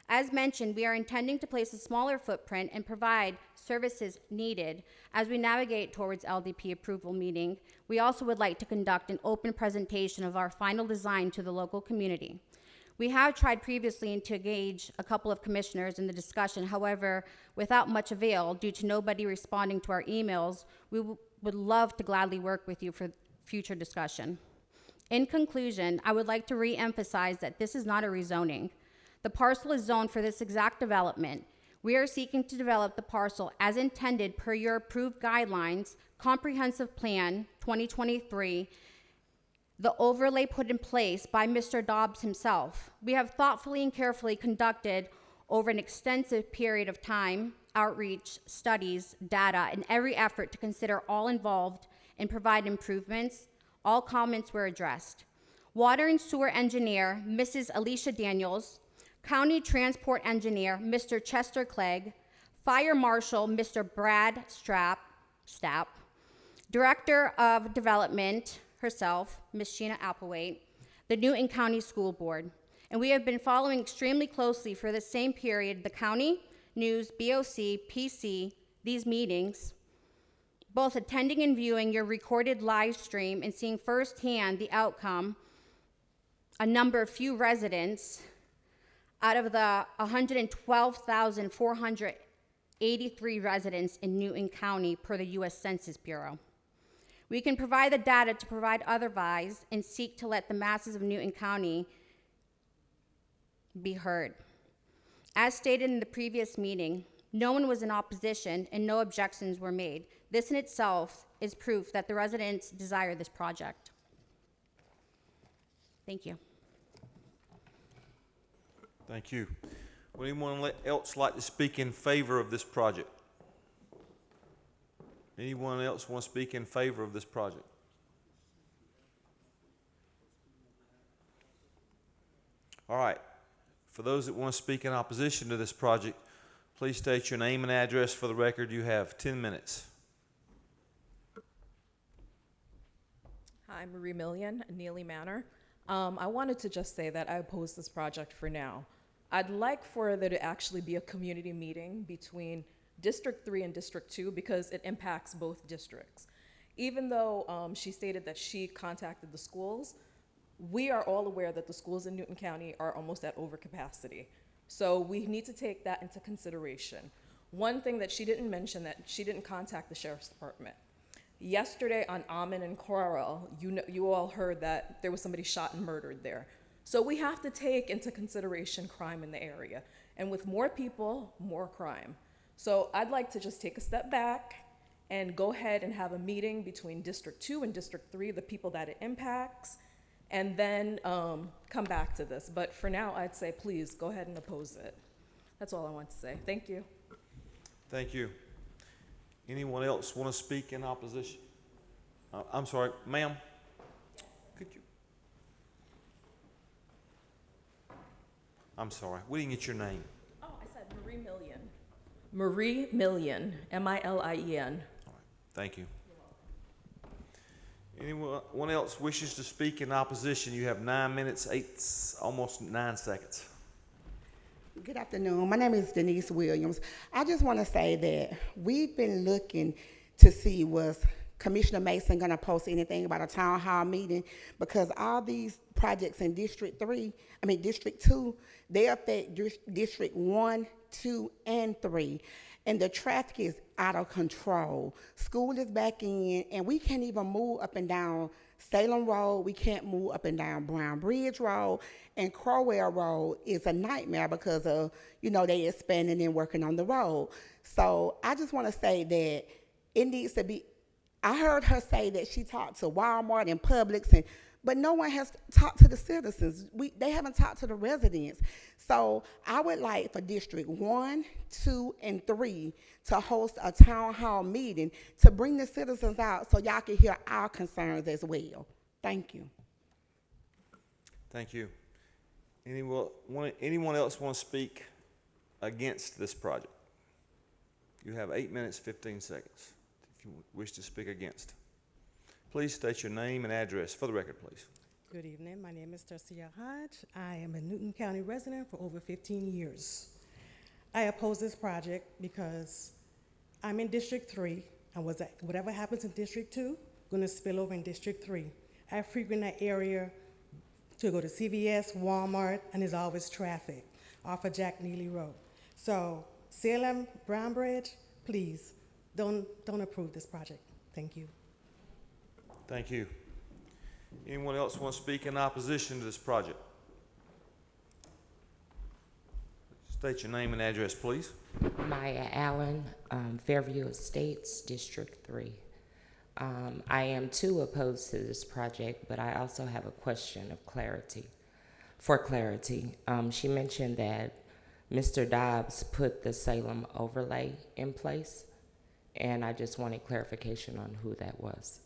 Speaker 11: As mentioned, we are intending to place a smaller footprint and provide services needed as we navigate towards LDP approval meeting. We also would like to conduct an open presentation of our final design to the local community. We have tried previously to engage a couple of commissioners in the discussion. However, without much avail due to nobody responding to our emails, we would love to gladly work with you for future discussion. In conclusion, I would like to re-emphasize that this is not a rezoning. The parcel is zoned for this exact development. We are seeking to develop the parcel as intended per your approved guidelines, Comprehensive Plan 2023, the overlay put in place by Mr. Dobbs himself. We have thoughtfully and carefully conducted over an extensive period of time, outreach, studies, data, and every effort to consider all involved and provide improvements. All comments were addressed. Water and Sewer Engineer, Mrs. Alicia Daniels, County Transport Engineer, Mr. Chester Clegg, Fire Marshal Mr. Brad Stapp, Director of Development herself, Ms. Sheena Applewaite, the Newton County School Board. And we have been following extremely closely for the same period the county, news, BOC, PC, these meetings, both attending and viewing your recorded live stream and seeing firsthand the outcome, a number of few residents out of the 112,483 residents in Newton County per the U.S. Census Bureau. We can provide the data to provide otherwise and seek to let the masses of Newton County be heard. As stated in the previous meeting, no one was in opposition and no objections were made. This in itself is proof that the residents desire this project. Thank you.
Speaker 1: Thank you. Would anyone else like to speak in favor of this project? Anyone else want to speak in favor of this project? All right. For those that want to speak in opposition to this project, please state your name and address for the record. You have 10 minutes.
Speaker 12: Hi, I'm Marie Million, Neely Manor. I wanted to just say that I oppose this project for now. I'd like for there to actually be a community meeting between District 3 and District 2 because it impacts both districts. Even though she stated that she contacted the schools, we are all aware that the schools in Newton County are almost at overcapacity. So we need to take that into consideration. One thing that she didn't mention, that she didn't contact the Sheriff's Department. Yesterday on Amin and Coral, you all heard that there was somebody shot and murdered there. So we have to take into consideration crime in the area. And with more people, more crime. So I'd like to just take a step back and go ahead and have a meeting between District 2 and District 3, the people that it impacts, and then come back to this. But for now, I'd say please go ahead and oppose it. That's all I want to say. Thank you.
Speaker 1: Thank you. Anyone else want to speak in opposition? I'm sorry, ma'am. Could you? I'm sorry. We didn't get your name.
Speaker 12: Oh, I said Marie Million. Marie Million, M-I-L-I-E-N.
Speaker 1: All right. Thank you. Anyone else wishes to speak in opposition? You have 9 minutes, almost 9 seconds.
Speaker 13: Good afternoon. My name is Denise Williams. I just want to say that we've been looking to see was Commissioner Mason going to post anything about a town hall meeting, because all these projects in District 2, they affect District 1, 2, and 3. And the traffic is out of control. School is back in, and we can't even move up and down Salem Road. We can't move up and down Brown Bridge Road. And Crowell Road is a nightmare because of, they expanding and working on the road. So I just want to say that it needs to be, I heard her say that she talked to Walmart and Publix, but no one has talked to the citizens. They haven't talked to the residents. So I would like for District 1, 2, and 3 to host a town hall meeting to bring the citizens out so y'all can hear our concerns as well. Thank you.
Speaker 1: Thank you. Anyone else want to speak against this project? You have 8 minutes, 15 seconds if you wish to speak against. Please state your name and address for the record, please.
Speaker 14: Good evening. My name is Tercia Hodge. I am a Newton County resident for over 15 years. I oppose this project because I'm in District 3, and whatever happens in District 2, going to spill over in District 3. I frequent that area to go to CVS, Walmart, and there's always traffic off of Jack Neely Road. So Salem, Brown Bridge, please don't approve this project. Thank you.
Speaker 1: Thank you. Anyone else want to speak in opposition to this project? State your name and address, please.
Speaker 15: Maya Allen, Fairview Estates, District 3. I am too opposed to this project, but I also have a question of clarity. For clarity, she mentioned that Mr. Dobbs put the Salem overlay in place, and I just wanted clarification on who that was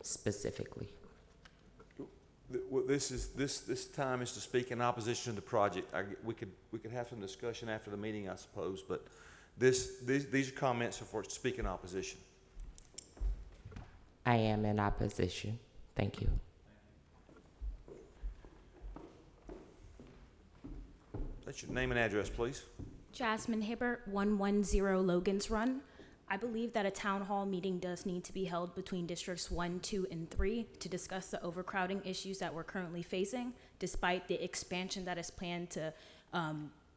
Speaker 15: specifically.
Speaker 1: This time is to speak in opposition to the project. We could have some discussion after the meeting, I suppose, but These comments are for speaking opposition.
Speaker 15: I am in opposition. Thank you.
Speaker 1: That's your name and address, please.
Speaker 16: Jasmine Hibbert, 110 Logan's Run. I believe that a town hall meeting does need to be held between districts 1, 2, and 3 to discuss the overcrowding issues that we're currently facing, despite the expansion that is planned to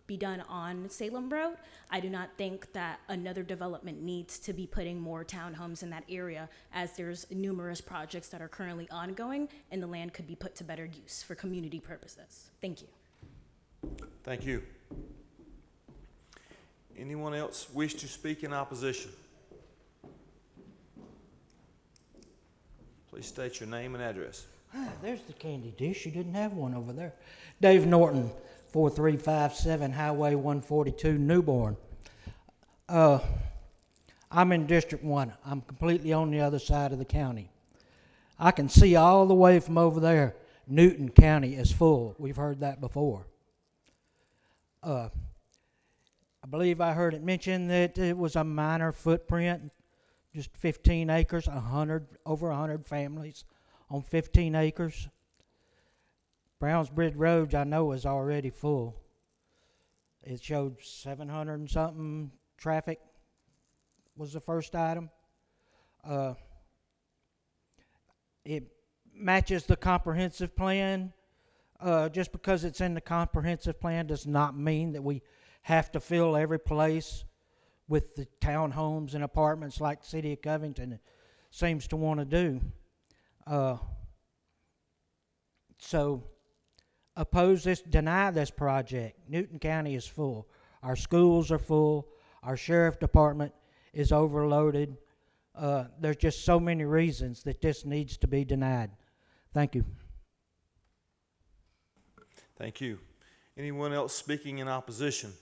Speaker 16: be done on Salem Road. I do not think that another development needs to be putting more townhomes in that area, as there's numerous projects that are currently ongoing and the land could be put to better use for community purposes. Thank you.
Speaker 1: Thank you. Anyone else wish to speak in opposition? Please state your name and address.
Speaker 17: There's the candy dish. You didn't have one over there. Dave Norton, 4357 Highway 142, Newborn. I'm in District 1. I'm completely on the other side of the county. I can see all the way from over there. Newton County is full. We've heard that before. I believe I heard it mentioned that it was a minor footprint, just 15 acres, over 100 families on 15 acres. Brownsbridge Road, I know, is already full. It showed 700 and something traffic was the first item. It matches the comprehensive plan. Just because it's in the comprehensive plan does not mean that we have to fill every place with the townhomes and apartments like the city of Covington seems to want to do. So deny this project. Newton County is full. Our schools are full. Our sheriff department is overloaded. There's just so many reasons that this needs to be denied. Thank you.
Speaker 1: Thank you. Anyone else speaking in opposition?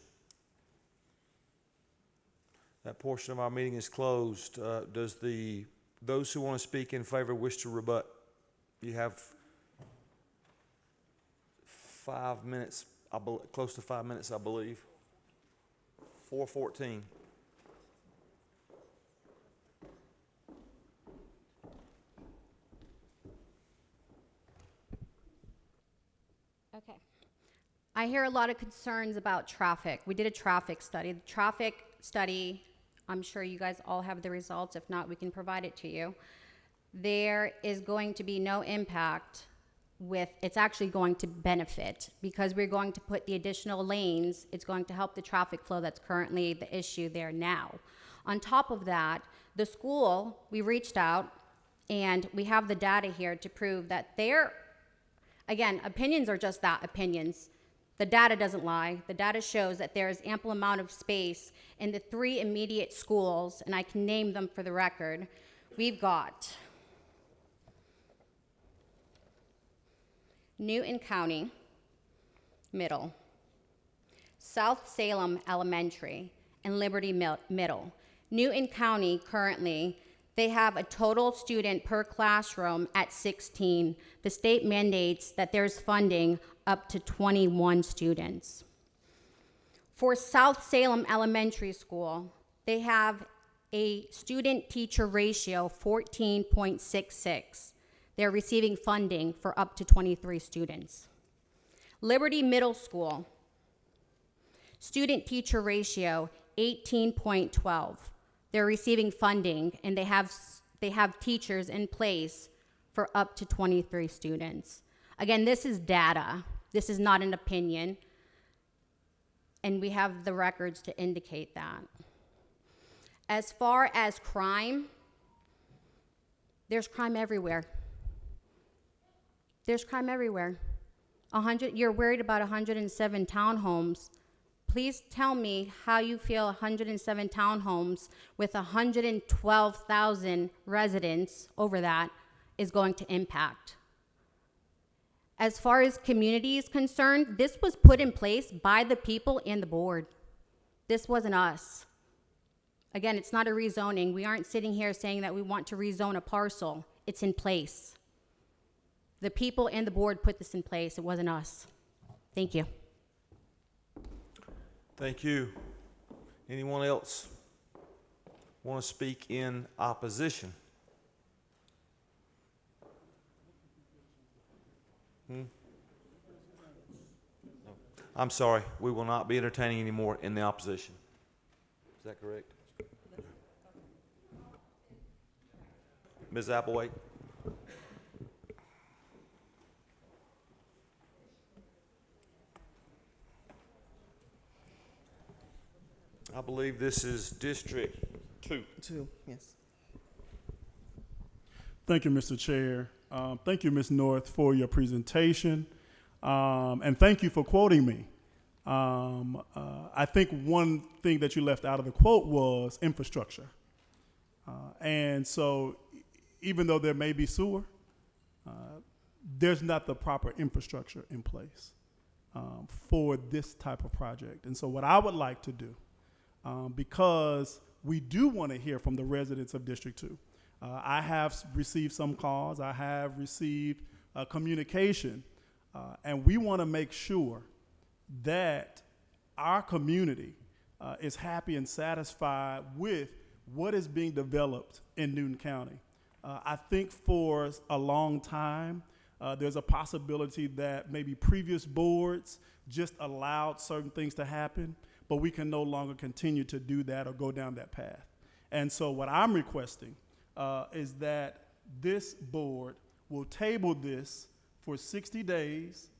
Speaker 1: That portion of our meeting is closed. Does those who want to speak in favor wish to rebut? You have 5 minutes, close to 5 minutes, I believe. 4:14.
Speaker 11: Okay. I hear a lot of concerns about traffic. We did a traffic study. The traffic study, I'm sure you guys all have the results. If not, we can provide it to you. There is going to be no impact it's actually going to benefit because we're going to put the additional lanes. It's going to help the traffic flow that's currently the issue there now. On top of that, the school, we reached out and we have the data here to prove that again, opinions are just that, opinions. The data doesn't lie. The data shows that there is ample amount of space in the 3 immediate schools, and I can name them for the record. We've got Newton County Middle, South Salem Elementary, and Liberty Middle. Newton County currently, they have a total student per classroom at 16. The state mandates that there's funding up to 21 students. For South Salem Elementary School, they have a student-teacher ratio 14.66. They're receiving funding for up to 23 students. Liberty Middle School, student-teacher ratio 18.12. They're receiving funding, and they have teachers in place for up to 23 students. Again, this is data. This is not an opinion, and we have the records to indicate that. As far as crime, there's crime everywhere. There's crime everywhere. You're worried about 107 townhomes. Please tell me how you feel 107 townhomes with 112,000 residents over that is going to impact. As far as community is concerned, this was put in place by the people and the board. This wasn't us. Again, it's not a rezoning. We aren't sitting here saying that we want to rezone a parcel. It's in place. The people and the board put this in place. It wasn't us. Thank you.
Speaker 1: Thank you. Anyone else want to speak in opposition? I'm sorry, we will not be entertaining any more in the opposition. Is that correct? Ms. Applewhite? I believe this is District 2.
Speaker 10: 2, yes.
Speaker 2: Thank you, Mr. Chair. Thank you, Ms. North, for your presentation. And thank you for quoting me. I think one thing that you left out of the quote was infrastructure. And so even though there may be sewer, there's not the proper infrastructure in place for this type of project. And so what I would like to do, because we do want to hear from the residents of District 2. I have received some calls, I have received communication, and we want to make sure that our community is happy and satisfied with what is being developed in Newton County. I think for a long time, there's a possibility that maybe previous boards just allowed certain things to happen, but we can no longer continue to do that or go down that path. And so what I'm requesting is that this board will table this for 60 days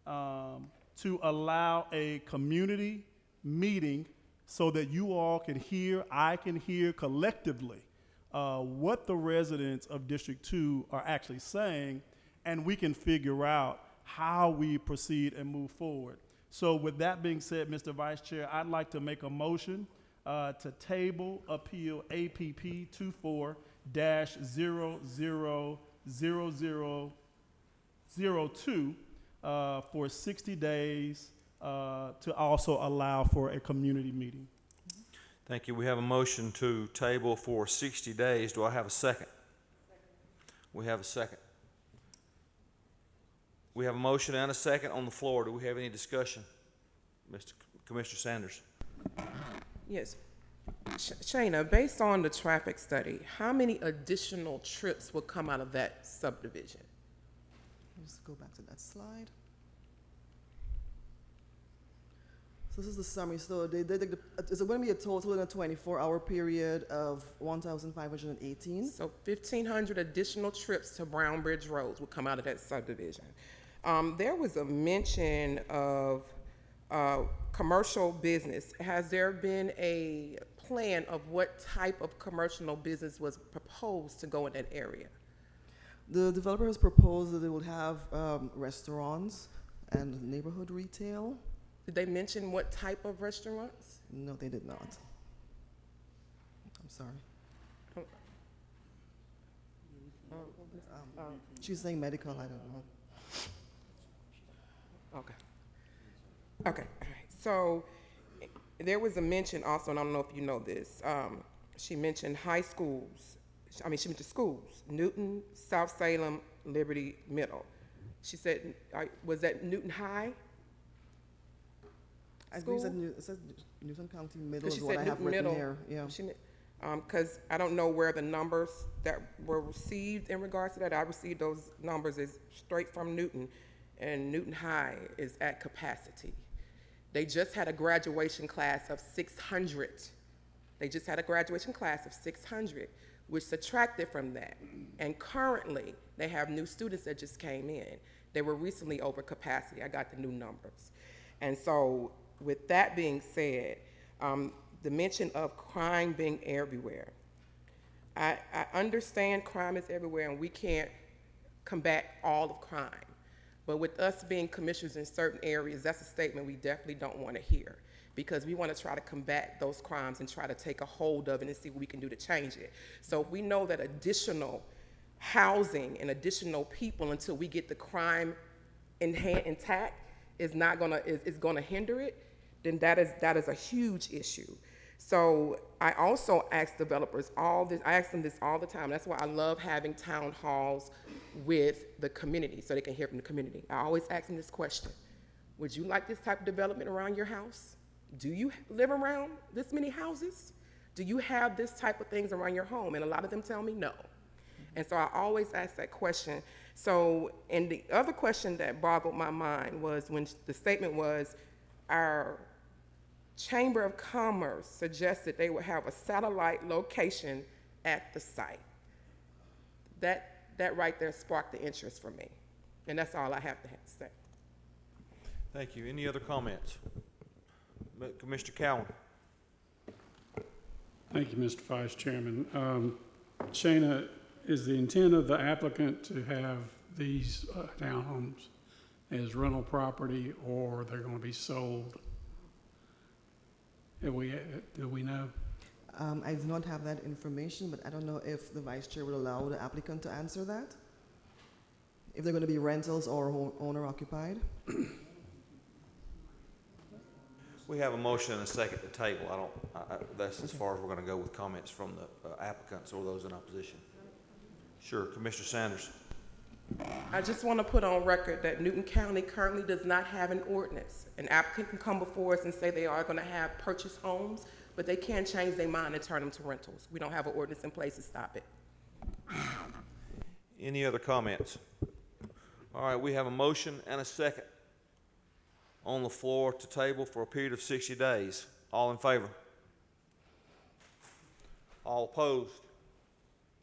Speaker 2: to allow a community meeting so that you all can hear, I can hear collectively what the residents of District 2 are actually saying, and we can figure out how we proceed and move forward. So with that being said, Mr. Vice Chair, I'd like to make a motion to table appeal APP 24-000002 for 60 days to also allow for a community meeting.
Speaker 1: Thank you. We have a motion to table for 60 days. Do I have a second? We have a second. We have a motion and a second on the floor. Do we have any discussion? Mr. Commissioner Sanders.
Speaker 8: Yes. Shayna, based on the traffic study, how many additional trips will come out of that subdivision?
Speaker 10: Just go back to that slide. So this is the summary. So it's going to be a total in a 24-hour period of 1,518.
Speaker 8: So 1,500 additional trips to Brown Bridge Road will come out of that subdivision. There was a mention of commercial business. Has there been a plan of what type of commercial business was proposed to go in that area?
Speaker 10: The developer has proposed that they would have restaurants and neighborhood retail.
Speaker 8: Did they mention what type of restaurants?
Speaker 10: No, they did not. I'm sorry. She's saying medical, I don't know.
Speaker 8: Okay. Okay. So there was a mention also, and I don't know if you know this. She mentioned high schools. She mentioned schools: Newton, South Salem, Liberty, Middle. She said, was that Newton High?
Speaker 10: I think it said Newton County Middle is
Speaker 8: she
Speaker 10: what
Speaker 8: said
Speaker 10: I have
Speaker 8: Newton
Speaker 10: written
Speaker 8: Middle.
Speaker 10: here. Yeah.
Speaker 8: Because I don't know where the numbers that were received in regards to that. I received those numbers as straight from Newton, and Newton High is at capacity. They just had a graduation class of 600. They just had a graduation class of 600, which subtracted from that. And currently, they have new students that just came in. They were recently over capacity. I got the new numbers. And so with that being said, the mention of crime being everywhere. I understand crime is everywhere and we can't combat all of crime. But with us being commissioners in certain areas, that's a statement we definitely don't want to hear, because we want to try to combat those crimes and try to take a hold of it and see what we can do to change it. So if we know that additional housing and additional people until we get the crime intact is going to hinder it, then that is a huge issue. So I also ask developers I ask them this all the time. That's why I love having town halls with the community so they can hear from the community. I always ask them this question: would you like this type of development around your house? do you live around this many houses? Do you have this type of things around your home? And a lot of them tell me no. And so I always ask that question. So, and the other question that boggled my mind was when the statement was, our Chamber of Commerce suggested they would have a satellite location at the site. That right there sparked the interest for me. And that's all I have to say.
Speaker 1: Thank you. Any other comments? Commissioner Cowan.
Speaker 18: Thank you, Mr. Vice Chairman. Shana, is the intent of the applicant to have these townhomes as rental property, or they're going to be sold? Do we know?
Speaker 10: I do not have that information, but I don't know if the Vice Chair would allow the applicant to answer that. If they're going to be rentals or owner-occupied.
Speaker 1: We have a motion and a second to table. That's as far as we're going to go with comments from the applicants or those in opposition. Sure, Commissioner Sanders.
Speaker 8: I just want to put on record that Newton County currently does not have an ordinance. An applicant can come before us and say they are going to have purchased homes, but they can change their mind and turn them to rentals. We don't have an ordinance in place to stop it.
Speaker 1: Any other comments? All right, we have a motion and a second on the floor to table for a period of 60 days. All in favor? All opposed?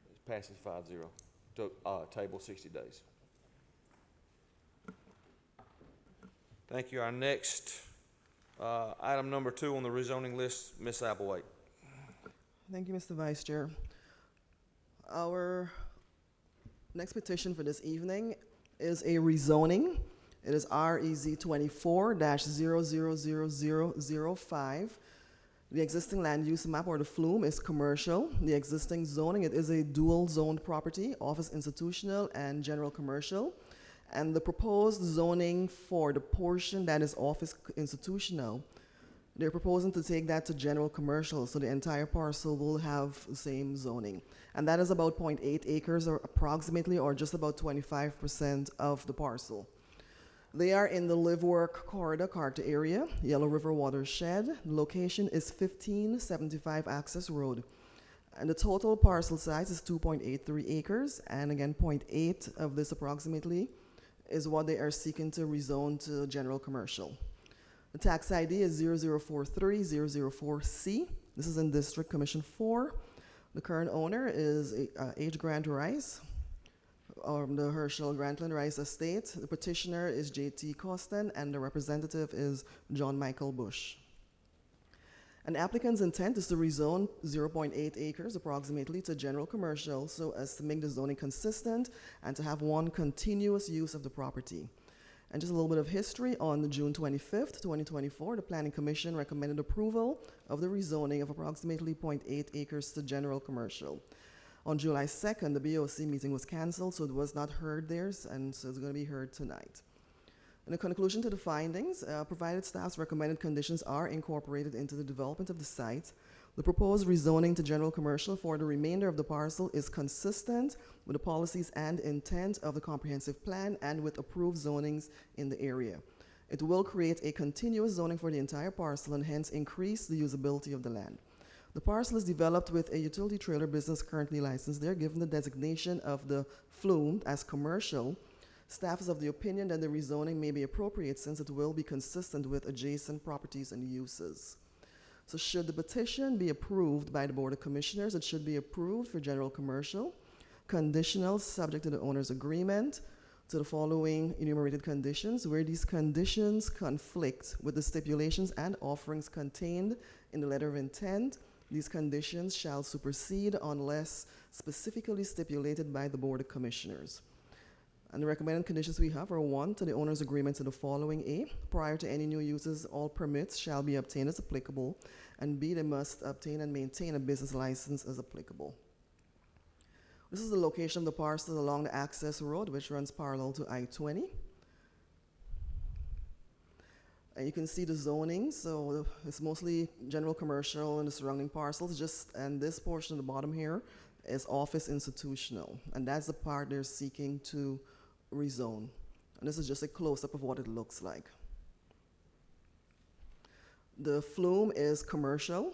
Speaker 1: It passes 5-0 to table 60 days. Thank you. Our next item number 2 on the rezoning list, Ms. Applewhite.
Speaker 10: Thank you, Mr. Vice Chair. Our next petition for this evening is a rezoning. It is REZ 24-000005. The existing land use map, or the flume, is commercial. The existing zoning, it is a dual zoned property, office institutional and general commercial. And the proposed zoning for the portion that is office institutional, they're proposing to take that to general commercial, so the entire parcel will have the same zoning. And that is about 0.8 acres, or approximately, or just about 25% of the parcel. They are in the live-work corridor Carter area, Yellow River watershed. The location is 1575 Access Road. And the total parcel size is 2.83 acres. And again, 0.8 of this approximately is what they are seeking to rezone to general commercial. The tax ID is 0043004C. This is in District Commission 4. The current owner is H. Grant Rice, the Herschel Grantland Rice Estate. The petitioner is J.T. Costin, and the representative is John Michael Bush. An applicant's intent is to rezone 0.8 acres approximately to general commercial, so as to make the zoning consistent and to have one continuous use of the property. And just a little bit of history, on June 25th, 2024, the Planning Commission recommended approval of the rezoning of approximately 0.8 acres to general commercial. On July 2nd, the BOC meeting was canceled, so it was not heard there, and so it's going to be heard tonight. In the conclusion to the findings, provided staff's recommended conditions are incorporated into the development of the site, the proposed rezoning to general commercial for the remainder of the parcel is consistent with the policies and intent of the comprehensive plan and with approved zonings in the area. It will create a continuous zoning for the entire parcel and hence increase the usability of the land. The parcel is developed with a utility trailer business currently licensed there. Given the designation of the flume as commercial, staff is of the opinion that the rezoning may be appropriate since it will be consistent with adjacent properties and uses. So should the petition be approved by the Board of Commissioners, it should be approved for general commercial, conditional, subject to the owner's agreement, to the following enumerated conditions. Where these conditions conflict with the stipulations and offerings contained in the letter of intent, these conditions shall supersede unless specifically stipulated by the Board of Commissioners. And the recommended conditions we have are 1, to the owner's agreement to the following. A, prior to any new uses, all permits shall be obtained as applicable. And B, they must obtain and maintain a business license as applicable. This is the location of the parcel along the access road, which runs parallel to I-20. And you can see the zoning, so it's mostly general commercial and the surrounding parcels, and this portion at the bottom here is office institutional. And that's the part they're seeking to rezone. And this is just a close-up of what it looks like. The flume is commercial,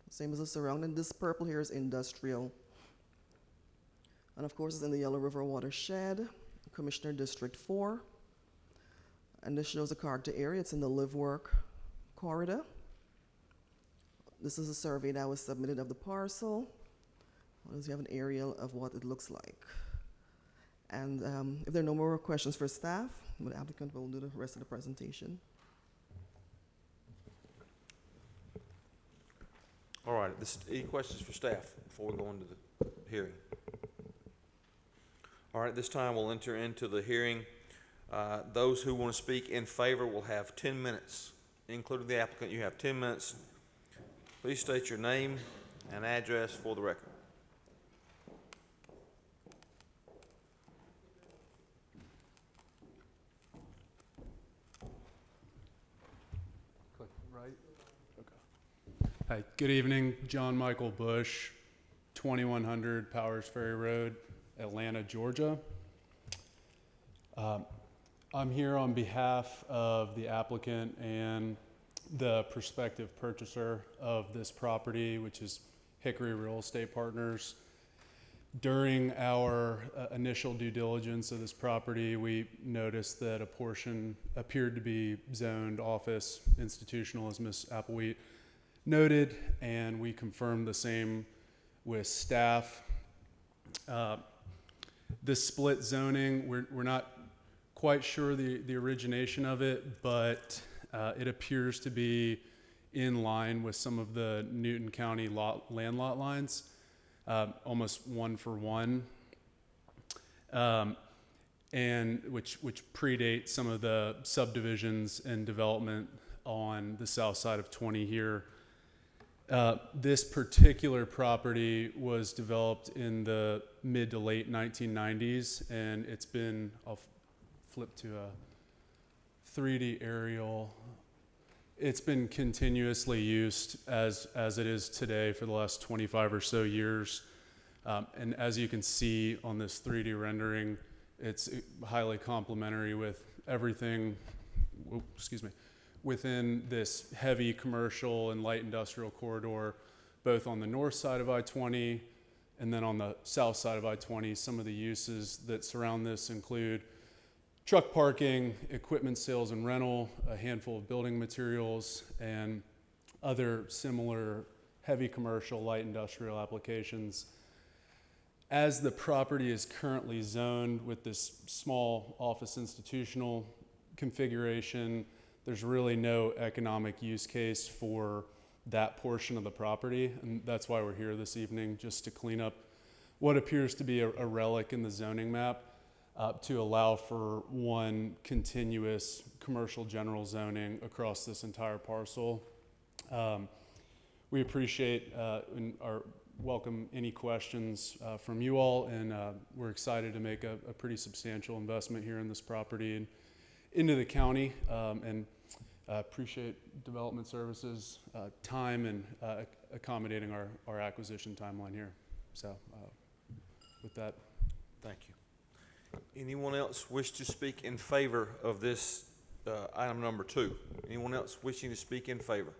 Speaker 10: same as the surrounding. This purple here is industrial. And of course, it's in the Yellow River watershed, Commissioner District 4. And this shows the character area. It's in the live work corridor. This is a survey that was submitted of the parcel. You have an aerial of what it looks like. And if there are no more questions for staff, the applicant will do the rest of the presentation.
Speaker 1: All right, any questions for staff before we go into the hearing? All right, this time we'll enter into the hearing. Those who want to speak in favor will have 10 minutes, including the applicant. You have 10 minutes. Please state your name and address for the record.
Speaker 19: Click right. Okay. Hi, good evening. John Michael Bush, 2100 Powers Ferry Road, Atlanta, Georgia. I'm here on behalf of the applicant and the prospective purchaser of this property, which is Hickory Real Estate Partners. During our initial due diligence of this property, we noticed that a portion appeared to be zoned office institutional, as Ms. Applewheat noted, and we confirmed the same with staff. This split zoning, we're not quite sure the origination of it, but it appears to be in line with some of the Newton County land lot lines, almost 1-for-1, and which predate some of the subdivisions and development on the south side of 20 here. This particular property was developed in the mid to late 1990s, and it's been, I'll flip to a 3D aerial. It's been continuously used as it is today for the last 25 or so years. And as you can see on this 3D rendering, it's highly complementary with everything, within this heavy commercial and light industrial corridor, both on the north side of I-20 and then on the south side of I-20. Some of the uses that surround this include truck parking, equipment sales and rental, a handful of building materials, and other similar heavy commercial, light industrial applications. As the property is currently zoned with this small office institutional configuration, there's really no economic use case for that portion of the property, and that's why we're here this evening, just to clean up what appears to be a relic in the zoning map, to allow for one continuous commercial general zoning across this entire parcel. We appreciate and welcome any questions from you all, and we're excited to make a pretty substantial investment here in this property and into the county, and appreciate Development Services' time and accommodating our acquisition timeline here. So with that,
Speaker 1: thank you. Anyone else wish to speak in favor of this item number 2? Anyone else wishing to speak in favor?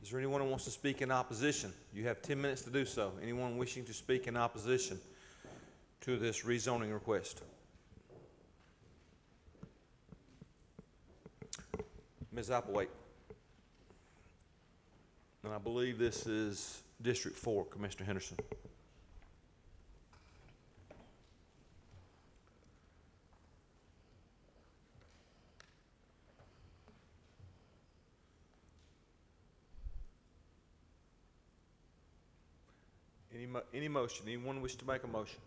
Speaker 1: Is there anyone who wants to speak in opposition? You have 10 minutes to do so. Anyone wishing to speak in opposition to this rezoning request? Ms. Applewhite. And I believe this is District 4, Commissioner Henderson. Any motion? Anyone wish to make a motion?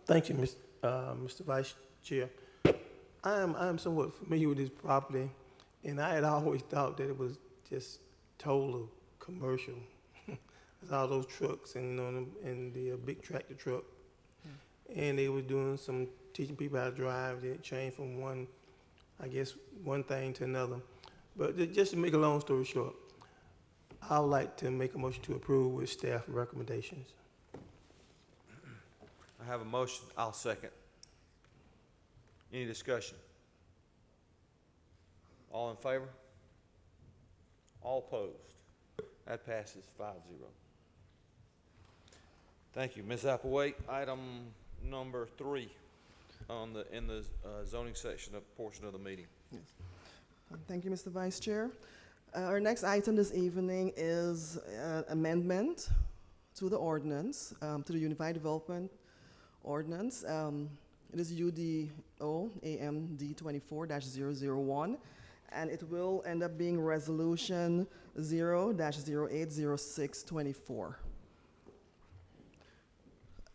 Speaker 6: Thank you, Mr. Vice Chair. I am somewhat familiar with this property, and I had always thought that it was just total commercial. There's all those trucks and the big tractor truck, and they were doing some teaching people how to drive. They changed from one thing to another. But just to make a long story short, I would like to make a motion to approve with staff recommendations.
Speaker 1: I I have a motion. I'll second. Any discussion? All in favor? All opposed? That passes 5-0. Thank you. Ms. Applewhite, item number 3 in the zoning section portion of the meeting.
Speaker 10: Yes. Thank you, Mr. Vice Chair. Our next item this evening is amendment to the ordinance, to the Unified Development Ordinance. It is UDO AMD 24-001, and it will end up being Resolution 0-080624.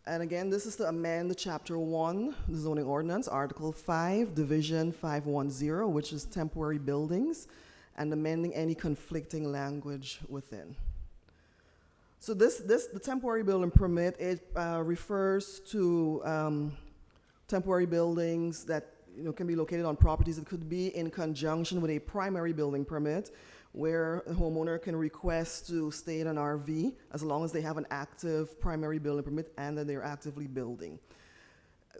Speaker 10: And again, this is to amend Chapter 1, the zoning ordinance, Article 5, Division 510, which is temporary buildings, and amending any conflicting language within. So the temporary building permit, it refers to temporary buildings that can be located on properties. It could be in conjunction with a primary building permit, where a homeowner can request to stay in an RV as long as they have an active primary building permit and that they're actively building.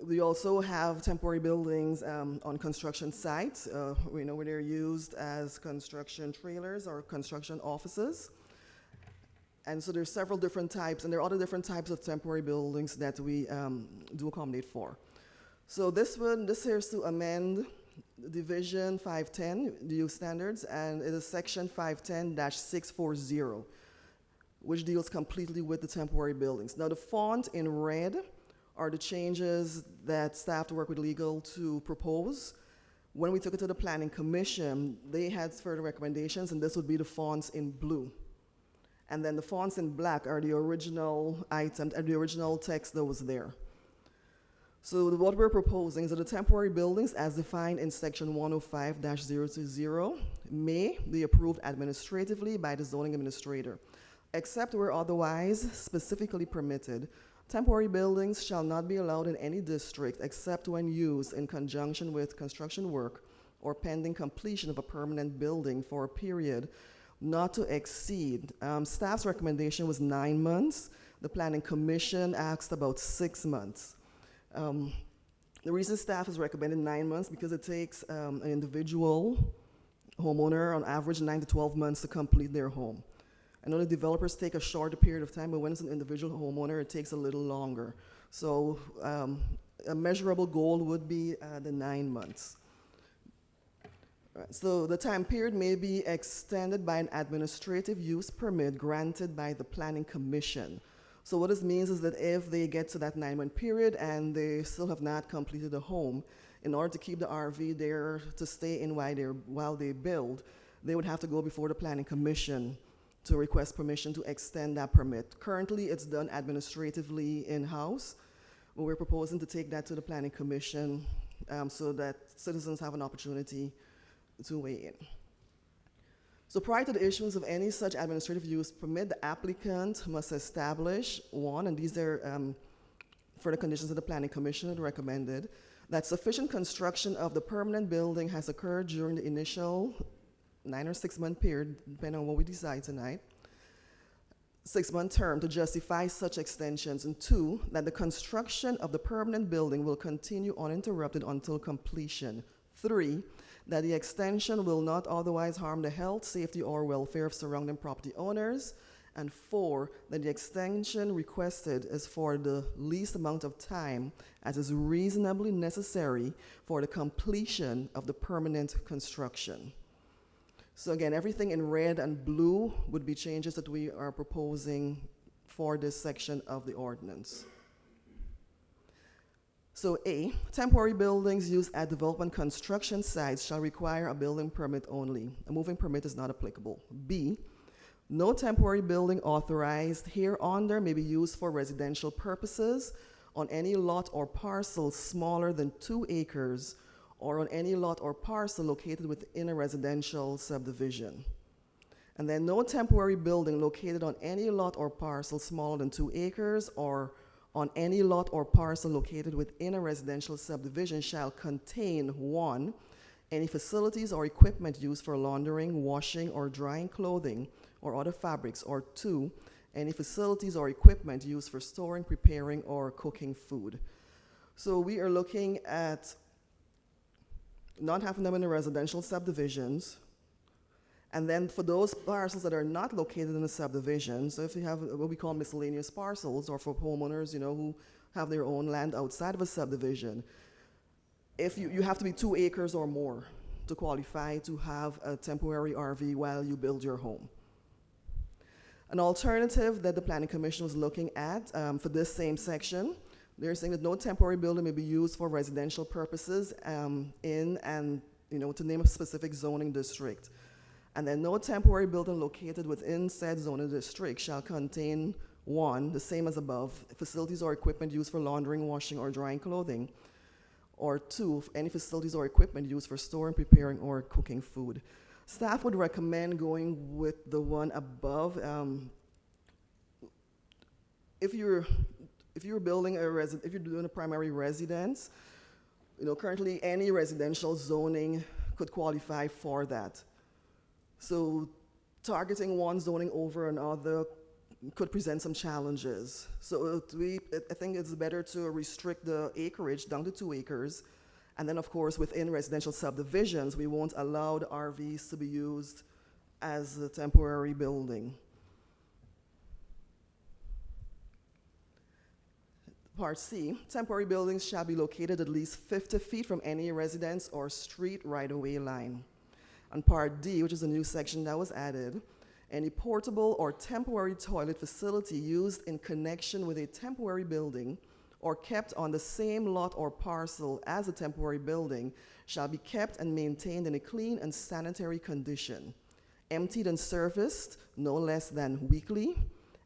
Speaker 10: We also have temporary buildings on construction sites, where they're used as construction trailers or construction offices. And so there's several different types, and there are other different types of temporary buildings that we do accommodate for. So this here is to amend Division 510, the use standards, and it is Section 510-640, which deals completely with the temporary buildings. Now, the font in red are the changes that staff work with legal to propose. When we took it to the Planning Commission, they had further recommendations, and this would be the fonts in blue. And then the fonts in black are the original item, the original text that was there. So what we're proposing is that the temporary buildings as defined in Section 105-020 may be approved administratively by the zoning administrator, except where otherwise specifically permitted. Temporary buildings shall not be allowed in any district except when used in conjunction with construction work or pending completion of a permanent building for a period not to exceed. Staff's recommendation was 9 months. The Planning Commission asked about 6 months. The reason staff has recommended 9 months because it takes an individual homeowner on average 9 to 12 months to complete their home. I know the developers take a shorter period of time, but when it's an individual homeowner, it takes a little longer. So a measurable goal would be the 9 months. Right, so the time period may be extended by an administrative use permit granted by the Planning Commission. So what this means is that if they get to that 9-month period and they still have not completed a home, in order to keep the RV there to stay in while they build, they would have to go before the Planning Commission to request permission to extend that permit. Currently, it's done administratively in-house, but we're proposing to take that to the Planning Commission so that citizens have an opportunity to weigh in. So prior to the issuance of any such administrative use permit, the applicant must establish, one, and these are for the conditions that the Planning Commission had recommended, that sufficient construction of the permanent building has occurred during the initial 9 or 6 month period, depending on what we decide tonight, 6-month term to justify such extensions, and 2, that the construction of the permanent building will continue uninterrupted until completion. 3, that the extension will not otherwise harm the health, safety, or welfare of surrounding property owners. And 4, that the extension requested is for the least amount of time as is reasonably necessary for the completion of the permanent construction. So again, everything in red and blue would be changes that we are proposing for this section of the ordinance. So A, temporary buildings used at development construction sites shall require a building permit only. A moving permit is not applicable. B, no temporary building authorized hereunder may be used for residential purposes on any lot or parcel smaller than 2 acres or on any lot or parcel located within a residential subdivision. And then no temporary building located on any lot or parcel smaller than 2 acres or on any lot or parcel located within a residential subdivision shall contain 1, any facilities or equipment used for laundering, washing, or drying clothing or other fabrics, or 2, any facilities or equipment used for storing, preparing, or cooking food. So we are looking at not having them in the residential subdivisions. And then for those parcels that are not located in the subdivision, so if you have what we call miscellaneous parcels, or for homeowners, who have their own land outside of a subdivision, if you have to be 2 acres or more to qualify to have a temporary RV while you build your home. An alternative that the Planning Commission was looking at for this same section, they're saying that no temporary building may be used for residential purposes in and, to name a specific zoning district. And then no temporary building located within said zoning district shall contain, 1, the same as above, facilities or equipment used for laundering, washing, or drying clothing, or 2, any facilities or equipment used for storing, preparing, or cooking food. Staff would recommend going with the one above. If you're building if you're doing a primary residence, currently any residential zoning could qualify for that. So targeting one zoning over another could present some challenges. So I think it's better to restrict the acreage down to 2 acres. And then, of course, within residential subdivisions, we won't allow the RVs to be used as a temporary building. Part C, temporary buildings shall be located at least 50 feet from any residence or street right-of-way line. And Part D, which is a new section that was added, any portable or temporary toilet facility used in connection with a temporary building or kept on the same lot or parcel as a temporary building shall be kept and maintained in a clean and sanitary condition, emptied and serviced no less than weekly,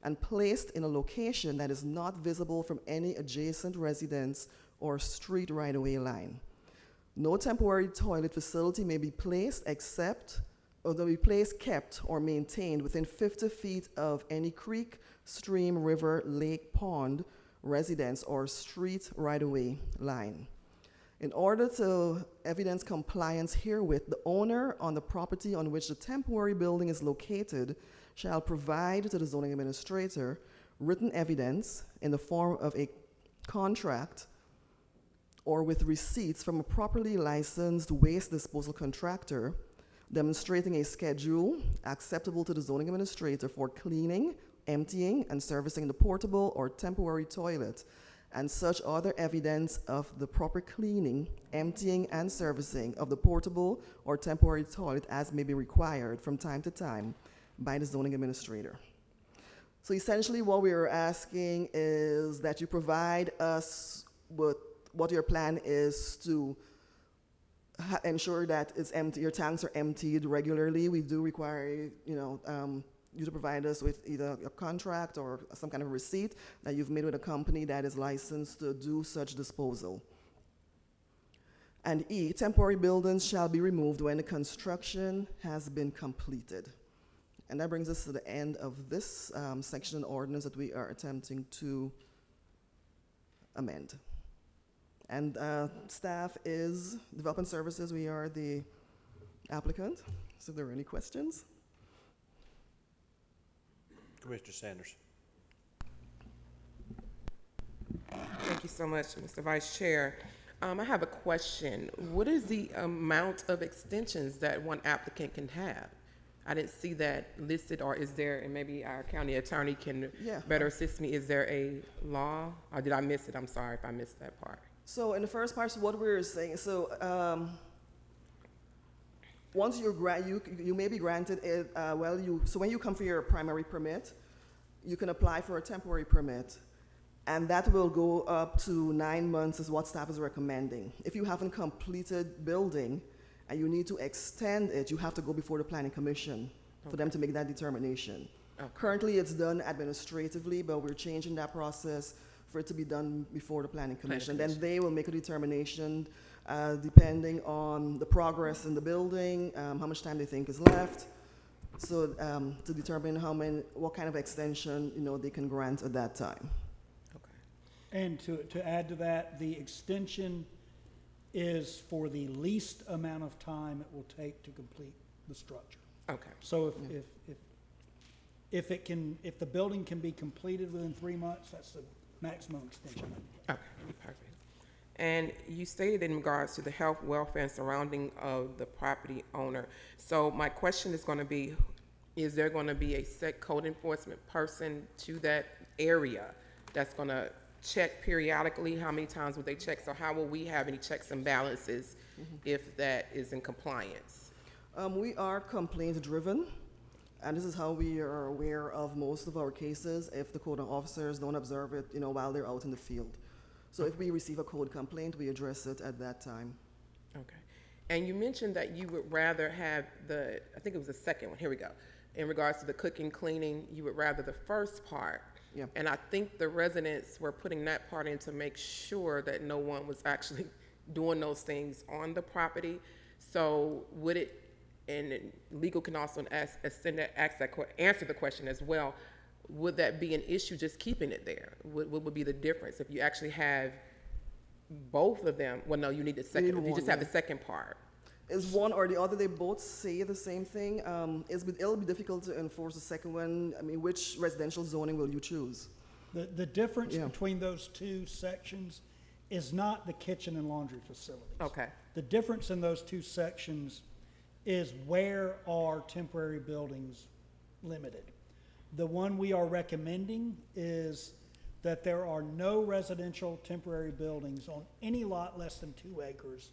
Speaker 10: and placed in a location that is not visible from any adjacent residence or street right-of-way line. No temporary toilet facility may be placed kept, or maintained within 50 feet of any creek, stream, river, lake, pond, residence, or street right-of-way line. In order to evidence compliance herewith, the owner on the property on which the temporary building is located shall provide to the zoning administrator written evidence in the form of a contract or with receipts from a properly licensed waste disposal contractor demonstrating a schedule acceptable to the zoning administrator for cleaning, emptying, and servicing the portable or temporary toilet, and such other evidence of the proper cleaning, emptying, and servicing of the portable or temporary toilet as may be required from time to time by the zoning administrator. So essentially what we are asking is that you provide us with what your plan is to ensure that it's empty, your tanks are emptied regularly. We do require, you to provide us with either a contract or some kind of receipt that you've made with a company that is licensed to do such disposal. And E, temporary buildings shall be removed when the construction has been completed. And that brings us to the end of this section of ordinance that we are attempting to amend. And staff is Development Services. We are the applicant. So if there are any questions?
Speaker 1: Commissioner Sanders.
Speaker 8: Thank you so much, Mr. Vice Chair. I have a question. What is the amount of extensions that one applicant can have? I didn't see that listed, or is there, and maybe our county attorney can better assist me, is there a law, or did I miss it? I'm sorry if I missed that part.
Speaker 10: So in the first part, so what we're saying, so once you may be granted it, so when you come for your primary permit, you can apply for a temporary permit, and that will go up to 9 months is what staff is recommending. If you haven't completed building and you need to extend it, you have to go before the Planning Commission for them to make that determination. Currently, it's done administratively, but we're changing that process for it to be done before the Planning Commission. Then they will make a determination depending on the progress in the building, how much time they think is left, so to determine what kind of extension they can grant at that time.
Speaker 17: And to add to that, the extension is for the least amount of time it will take to complete the structure.
Speaker 8: Okay.
Speaker 17: So
Speaker 9: If the building can be completed within 3 months, that's the maximum extension.
Speaker 8: Okay, perfect. And you stated in regards to the health, welfare, and surrounding of the property owner. So my question is going to be, is there going to be a set code enforcement person to that area that's going to check periodically? How many times would they check? So how will we have any checks and balances if that is in compliance?
Speaker 10: We are complaint driven, and this is how we are aware of most of our cases if the code officers don't observe it, while they're out in the field. So if we receive a code complaint, we address it at that time.
Speaker 8: Okay. And you mentioned that you would rather have I think it was the second one, here we go. In regards to the cooking, cleaning, you would rather the first part.
Speaker 10: Yeah.
Speaker 8: And I think the residents were putting that part in to make sure that no one was actually doing those things on the property. So would it, and legal can also answer the question as well, would that be an issue just keeping it there? What would be the difference if you actually have both of them? Well, no, you need the second. You just have the second part.
Speaker 10: Is one or the other, they both say the same thing. It'll be difficult to enforce the second one. I mean, which residential zoning will you choose?
Speaker 9: The difference between those two sections is not the kitchen and laundry facilities.
Speaker 8: Okay.
Speaker 9: The difference in those two sections is where are temporary buildings limited. The one we are recommending is that there are no residential temporary buildings on any lot less than 2 acres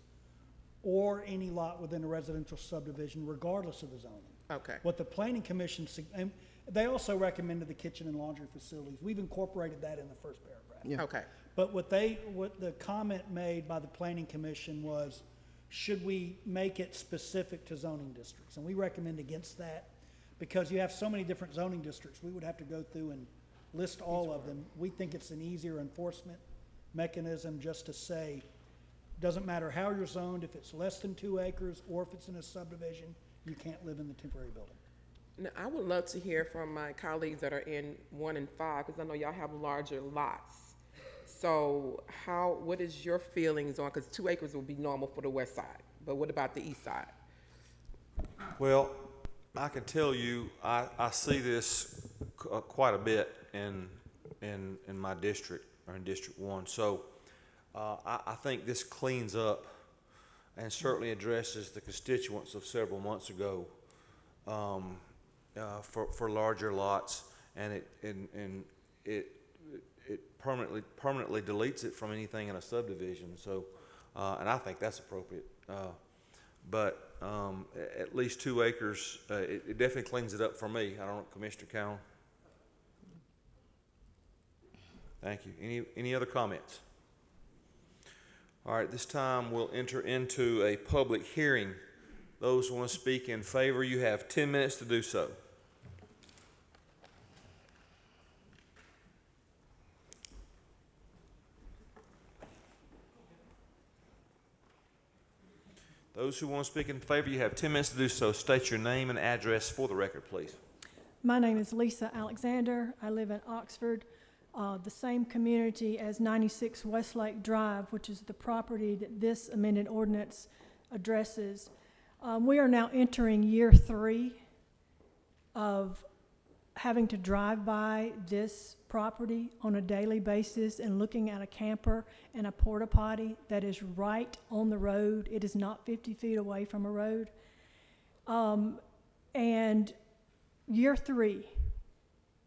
Speaker 9: or any lot within a residential subdivision, regardless of the zoning.
Speaker 8: Okay.
Speaker 9: What the Planning Commission, and they also recommended the kitchen and laundry facilities. We've incorporated that in the first paragraph.
Speaker 10: Yeah.
Speaker 8: Okay.
Speaker 9: But what the comment made by the Planning Commission was, should we make it specific to zoning districts? And we recommend against that because you have so many different zoning districts. We would have to go through and list all of them. We think it's an easier enforcement mechanism just to say, doesn't matter how you're zoned, if it's less than 2 acres or if it's in a subdivision, you can't live in the temporary building.
Speaker 8: Now, I would love to hear from my colleagues that are in 1 and 5, because I know y'all have larger lots. So what is your feelings on, because 2 acres will be normal for the west side, but what about the east side?
Speaker 1: Well, I can tell you, I see this quite a bit in my district, or in District 1. So I think this cleans up and certainly addresses the constituents of several months ago for larger lots, and it permanently deletes it from anything in a subdivision. So, and I think that's appropriate. But at least 2 acres, it definitely cleans it up for me. I don't know, Commissioner Cowan. Thank you. Any other comments? All right, this time we'll enter into a public hearing. Those who want to speak in favor, you have 10 minutes to do so. Those who want to speak in favor, you have 10 minutes to do so. State your name and address for the record, please.
Speaker 20: My name is Lisa Alexander. I live in Oxford, the same community as 96 Westlake Drive, which is the property that this amended ordinance addresses. We are now entering year 3 of having to drive by this property on a daily basis and looking at a camper and a porta potty that is right on the road. It is not 50 feet away from a road. And year 3,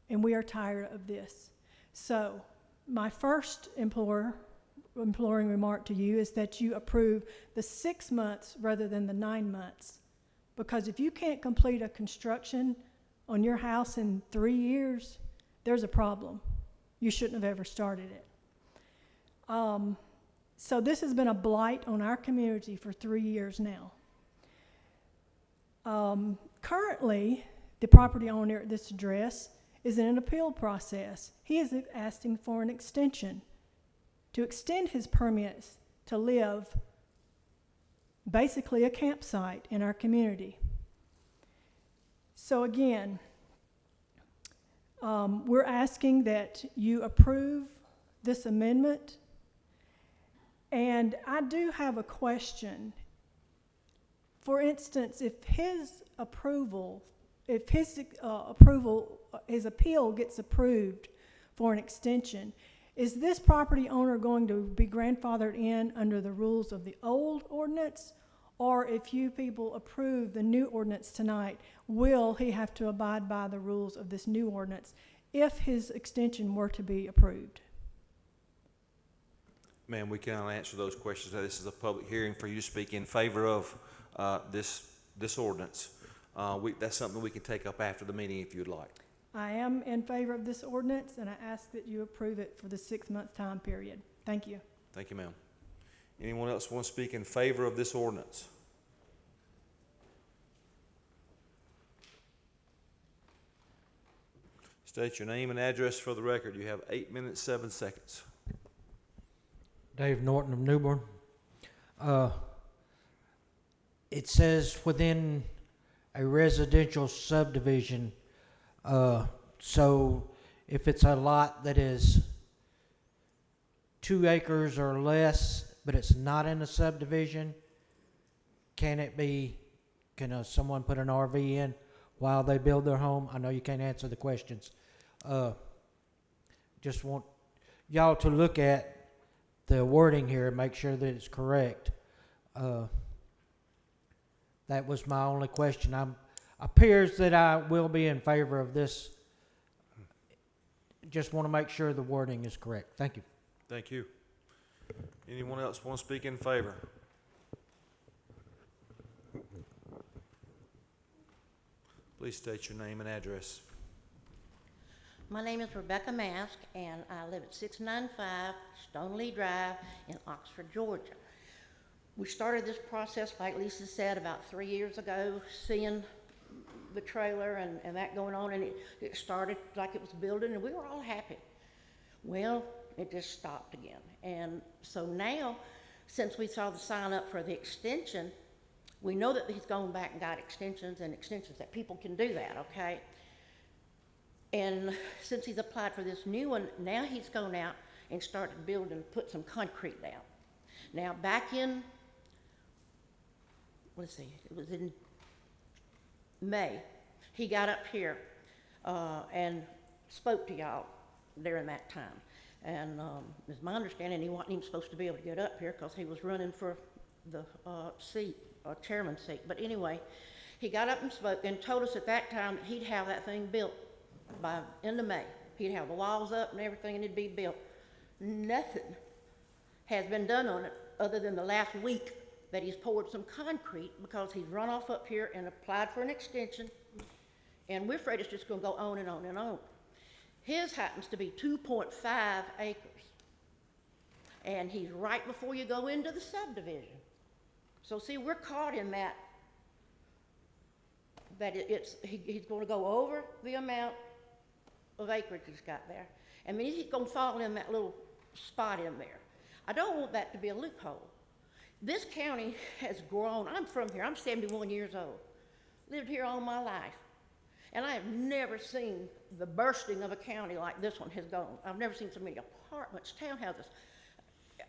Speaker 20: and we are tired of this. So my first imploring remark to you is that you approve the 6 months rather than the 9 months. Because if you can't complete a construction on your house in 3 years, there's a problem. You shouldn't have ever started it. So this has been a blight on our community for 3 years now. Currently, the property owner at this address is in an appeal process. He is asking for an extension to extend his permits to live basically a campsite in our community. So again, we're asking that you approve this amendment. And I do have a question. For instance, if his approval his appeal gets approved for an extension, is this property owner going to be grandfathered in under the rules of the old ordinance? Or if you people approve the new ordinance tonight, will he have to abide by the rules of this new ordinance if his extension were to be approved?
Speaker 1: Ma'am, we cannot answer those questions. This is a public hearing for you to speak in favor of this ordinance. That's something we can take up after the meeting if you'd like.
Speaker 20: I am in favor of this ordinance, and I ask that you approve it for the 6-month time period. Thank you.
Speaker 1: Thank you, ma'am. Anyone else want to speak in favor of this ordinance? State your name and address for the record. You have 8 minutes, 7 seconds.
Speaker 17: Dave Norton of Newbern. It says within a residential subdivision, so if it's a lot that is 2 acres or less, but it's not in a subdivision, can someone put an RV in while they build their home? I know you can't answer the questions. Just want y'all to look at the wording here and make sure that it's correct. That was my only question. Appears that I will be in favor of this. Just want to make sure the wording is correct. Thank you.
Speaker 1: Thank you. Anyone else want to speak in favor? Please state your name and address.
Speaker 21: My name is Rebecca Mask, and I live at 695 Stoneleigh Drive in Oxford, Georgia. We started this process, like Lisa said, about 3 years ago, seeing the trailer and that going on, and it started like it was building, and we were all happy. Well, it just stopped again. And so now, since we saw the sign up for the extension, we know that he's gone back and got extensions, that people can do that, okay? And since he's applied for this new one, now he's gone out and started building, put some concrete down. Now, back in, let's see, it was in May, he got up here and spoke to y'all during that time. And it's my understanding he wasn't even supposed to be able to get up here because he was running for the chairman's seat. But anyway, he got up and spoke and told us at that time that he'd have that thing built by end of May. He'd have the walls up and everything, and it'd be built. Nothing has been done on it other than the last week that he's poured some concrete because he's run off up here and applied for an extension, and we're afraid it's just going to go on and on and on. His happens to be 2.5 acres, and he's right before you go into the subdivision. So see, we're caught in that he's going to go over the amount of acreage he's got there, and then he's going to fall in that little spot in there. I don't want that to be a loophole. This county has grown. I'm from here. I'm 71 years old. Lived here all my life. And I have never seen the bursting of a county like this one has gone. I've never seen so many apartments, townhouses.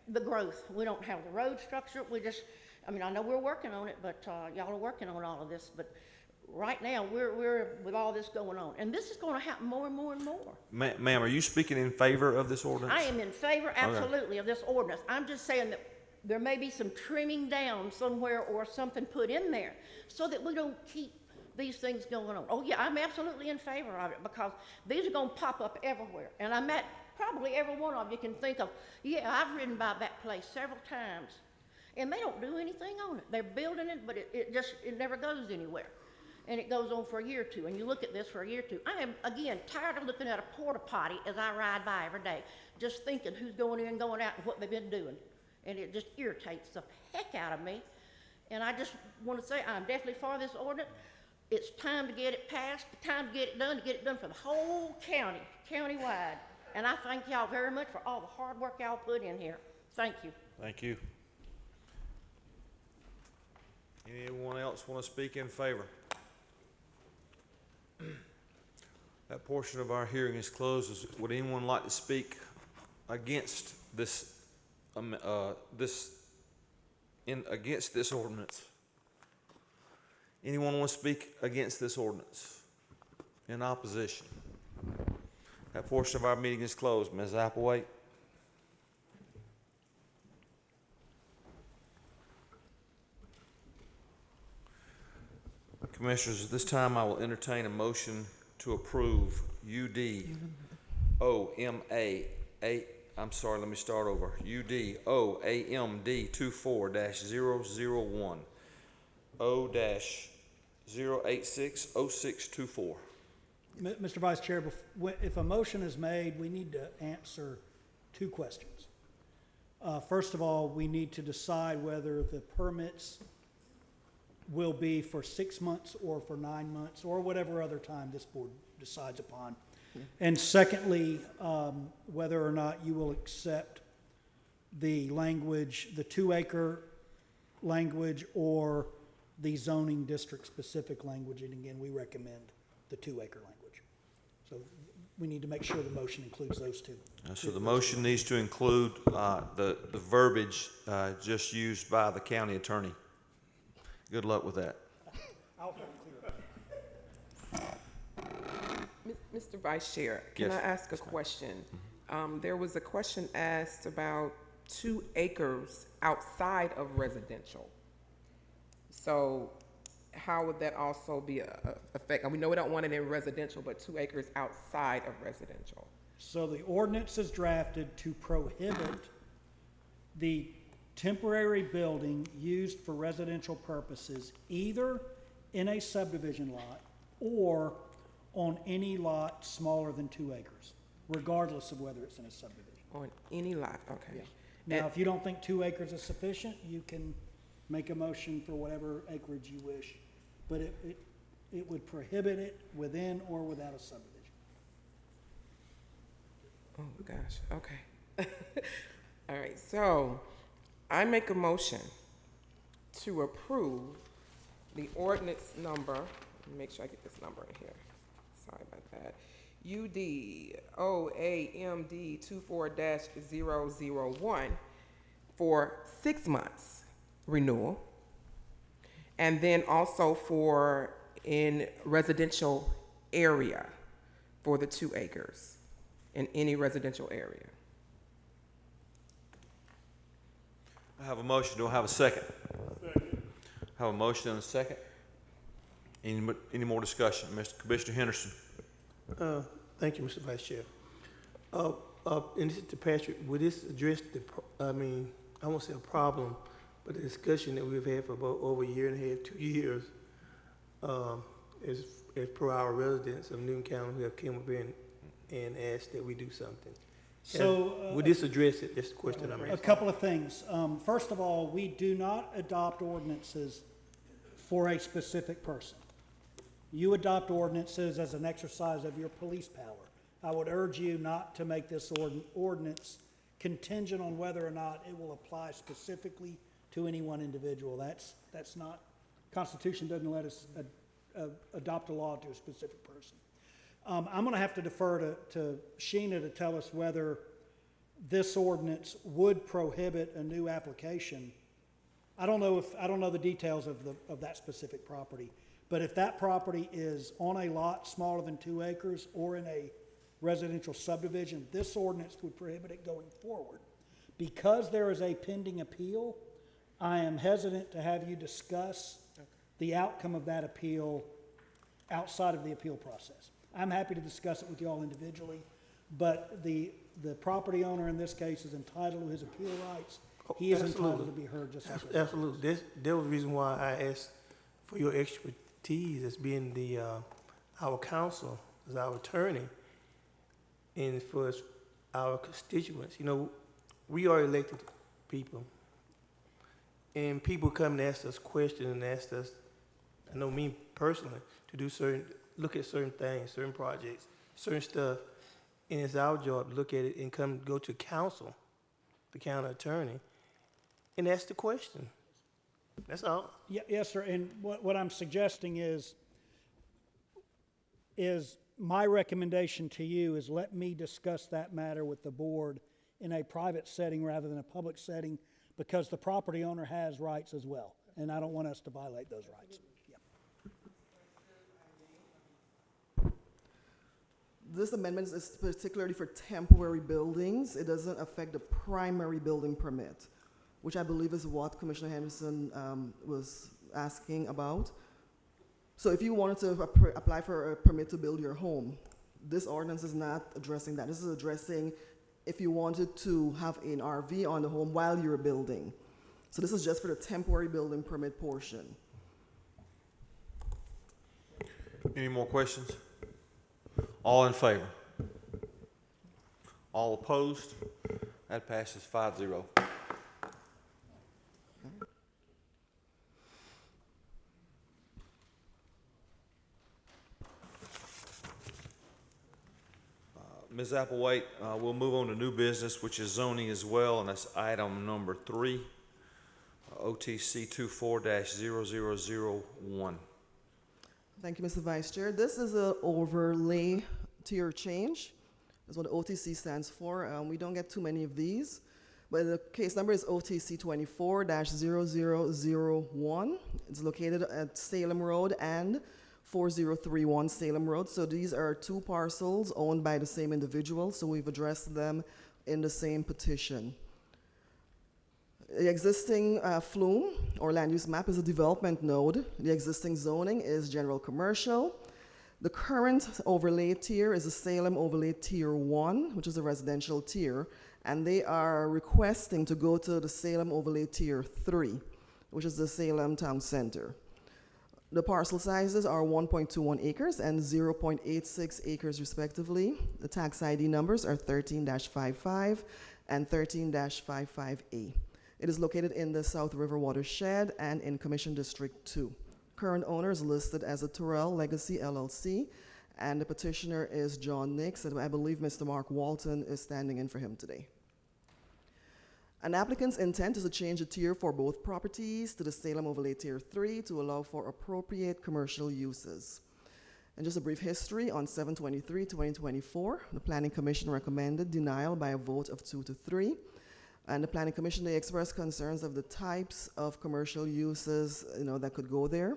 Speaker 21: The growth. We don't have the road structure. I know we're working on it, but y'all are working on all of this. But right now, we're with all this going on. And this is going to happen more and more and more.
Speaker 1: Ma'am, are you speaking in favor of this ordinance?
Speaker 21: I am in favor, absolutely, of this ordinance. I'm just saying that there may be some trimming down somewhere or something put in there so that we don't keep these things going on. Oh yeah, I'm absolutely in favor of it because these are going to pop up everywhere. And I met probably every one of you can think of, yeah, I've ridden by that place several times. And they don't do anything on it. They're building it, but it never goes anywhere. And it goes on for a year or two. And you look at this for a year or two. I am, again, tired of looking at a porta potty as I ride by every day, just thinking who's going in and going out and what they've been doing. And it just irritates the heck out of me. And I just want to say I'm definitely for this ordinance. It's time to get it passed, time to get it done for the whole county, countywide. And I thank y'all very much for all the hard work y'all put in here. Thank you.
Speaker 1: Thank you. Anyone else want to speak in favor? That portion of our hearing is closed. Would anyone like to speak against this against this ordinance? Anyone want to speak against this ordinance? In opposition? That portion of our meeting is closed. Ms. Applewhite? Commissioners, at this time I will entertain a motion to approve UDOAMD 24-001 O-0860624.
Speaker 17: Mr. Vice Chair, if a motion is made, we need to answer two questions. First of all, we need to decide whether the permits will be for 6 months or for 9 months or whatever other time this board decides upon. And secondly, whether or not you will accept the language, the 2-acre language or the zoning district specific language. And again, we recommend the 2-acre language. So we need to make sure the motion includes those two.
Speaker 1: So the motion needs to include the verbiage just used by the county attorney. Good luck with that.
Speaker 17: I'll clear it.
Speaker 8: Mr. Vice Chair, can
Speaker 1: Yes.
Speaker 8: I ask a question? There was a question asked about 2 acres outside of residential. So how would that also be a effect? And we know we don't want it in residential, but 2 acres outside of residential.
Speaker 17: So the ordinance is drafted to prohibit the temporary building used for residential purposes either in a subdivision lot or on any lot smaller than 2 acres, regardless of whether it's in a subdivision.
Speaker 8: On any lot, okay.
Speaker 17: Yeah. Now, if you don't think 2 acres is sufficient, you can make a motion for whatever acreage you wish, but it would prohibit it within or without a subdivision.
Speaker 8: Oh, gosh, okay. All right, so I make a motion to approve the ordinance number, let me make sure I get this number in here. Sorry about that. UDOAMD 24-001 for 6 months renewal. And then also for in residential area for the 2 acres in any residential area.
Speaker 1: I have a motion. Do I have a second? Second. I have a motion and a second. Any more discussion? Mr. Commissioner Henderson.
Speaker 6: Thank you, Mr. Vice Chair. And this is to Patrick. Would this address I won't say a problem, but the discussion that we've had for about over a year and a half, 2 years, as per our residents of Newton County who have come up here and asked that we do something.
Speaker 17: So,
Speaker 6: would this address it? That's the question I'm asking.
Speaker 17: A couple of things. First of all, we do not adopt ordinances for a specific person. You adopt ordinances as an exercise of your police power. I would urge you not to make this ordinance contingent on whether or not it will apply specifically to any one individual. That's not, Constitution doesn't let us adopt a law to a specific person. I'm going to have to defer to Sheena to tell us whether this ordinance would prohibit a new application. I don't know the details of that specific property, but if that property is on a lot smaller than 2 acres or in a residential subdivision, this ordinance would prohibit it going forward. Because there is a pending appeal, I am hesitant to have you discuss the outcome of that appeal outside of the appeal process. I'm happy to discuss it with you all individually, but the property owner in this case is entitled to his appeal rights. He is entitled to be heard just like that.
Speaker 6: Absolutely. That was the reason why I asked for your expertise as being our counsel, as our attorney, and for our constituents. You know, we are elected people, and people come and ask us questions and ask us, I know me personally, to do look at certain things, certain projects, certain stuff, and it's our job to look at it and go to counsel, the county attorney, and ask the question. That's all.
Speaker 17: Yeah, yes, sir. And what I'm suggesting is my recommendation to you is let me discuss that matter with the board in a private setting rather than a public setting, because the property owner has rights as well, and I don't want us to violate those rights.
Speaker 10: This amendment is particularly for temporary buildings. It doesn't affect the primary building permit, which I believe is what Commissioner Henderson was asking about. So if you wanted to apply for a permit to build your home, this ordinance is not addressing that. This is addressing if you wanted to have an RV on the home while you're building. So this is just for the temporary building permit portion.
Speaker 1: Any more questions? All in favor? All opposed? That passes 5-0. Ms. Applewhite, we'll move on to new business, which is zoning as well, and that's item number 3, OTC 24-0001.
Speaker 10: Thank you, Mr. Vice Chair. This is an overlay tier change. That's what the OTC stands for. We don't get too many of these, but the case number is OTC 24-0001. It's located at Salem Road and 4031 Salem Road. So these are 2 parcels owned by the same individual, so we've addressed them in the same petition. The existing flume, or land use map, is a development node. The existing zoning is general commercial. The current overlay tier is a Salem Overlay Tier 1, which is a residential tier, and they are requesting to go to the Salem Overlay Tier 3, which is the Salem Town Center. The parcel sizes are 1.21 acres and 0.86 acres respectively. The tax ID numbers are 13-55 and 13-55A. It is located in the South River watershed and in Commission District 2. Current owner is listed as a Terrell Legacy LLC, and the petitioner is John Nix, and I believe Mr. Mark Walton is standing in for him today. An applicant's intent is to change the tier for both properties to the Salem Overlay Tier 3 to allow for appropriate commercial uses. And just a brief history, on 7/23/2024, the Planning Commission recommended denial by a vote of 2-3. And the Planning Commission, they expressed concerns of the types of commercial uses, that could go there.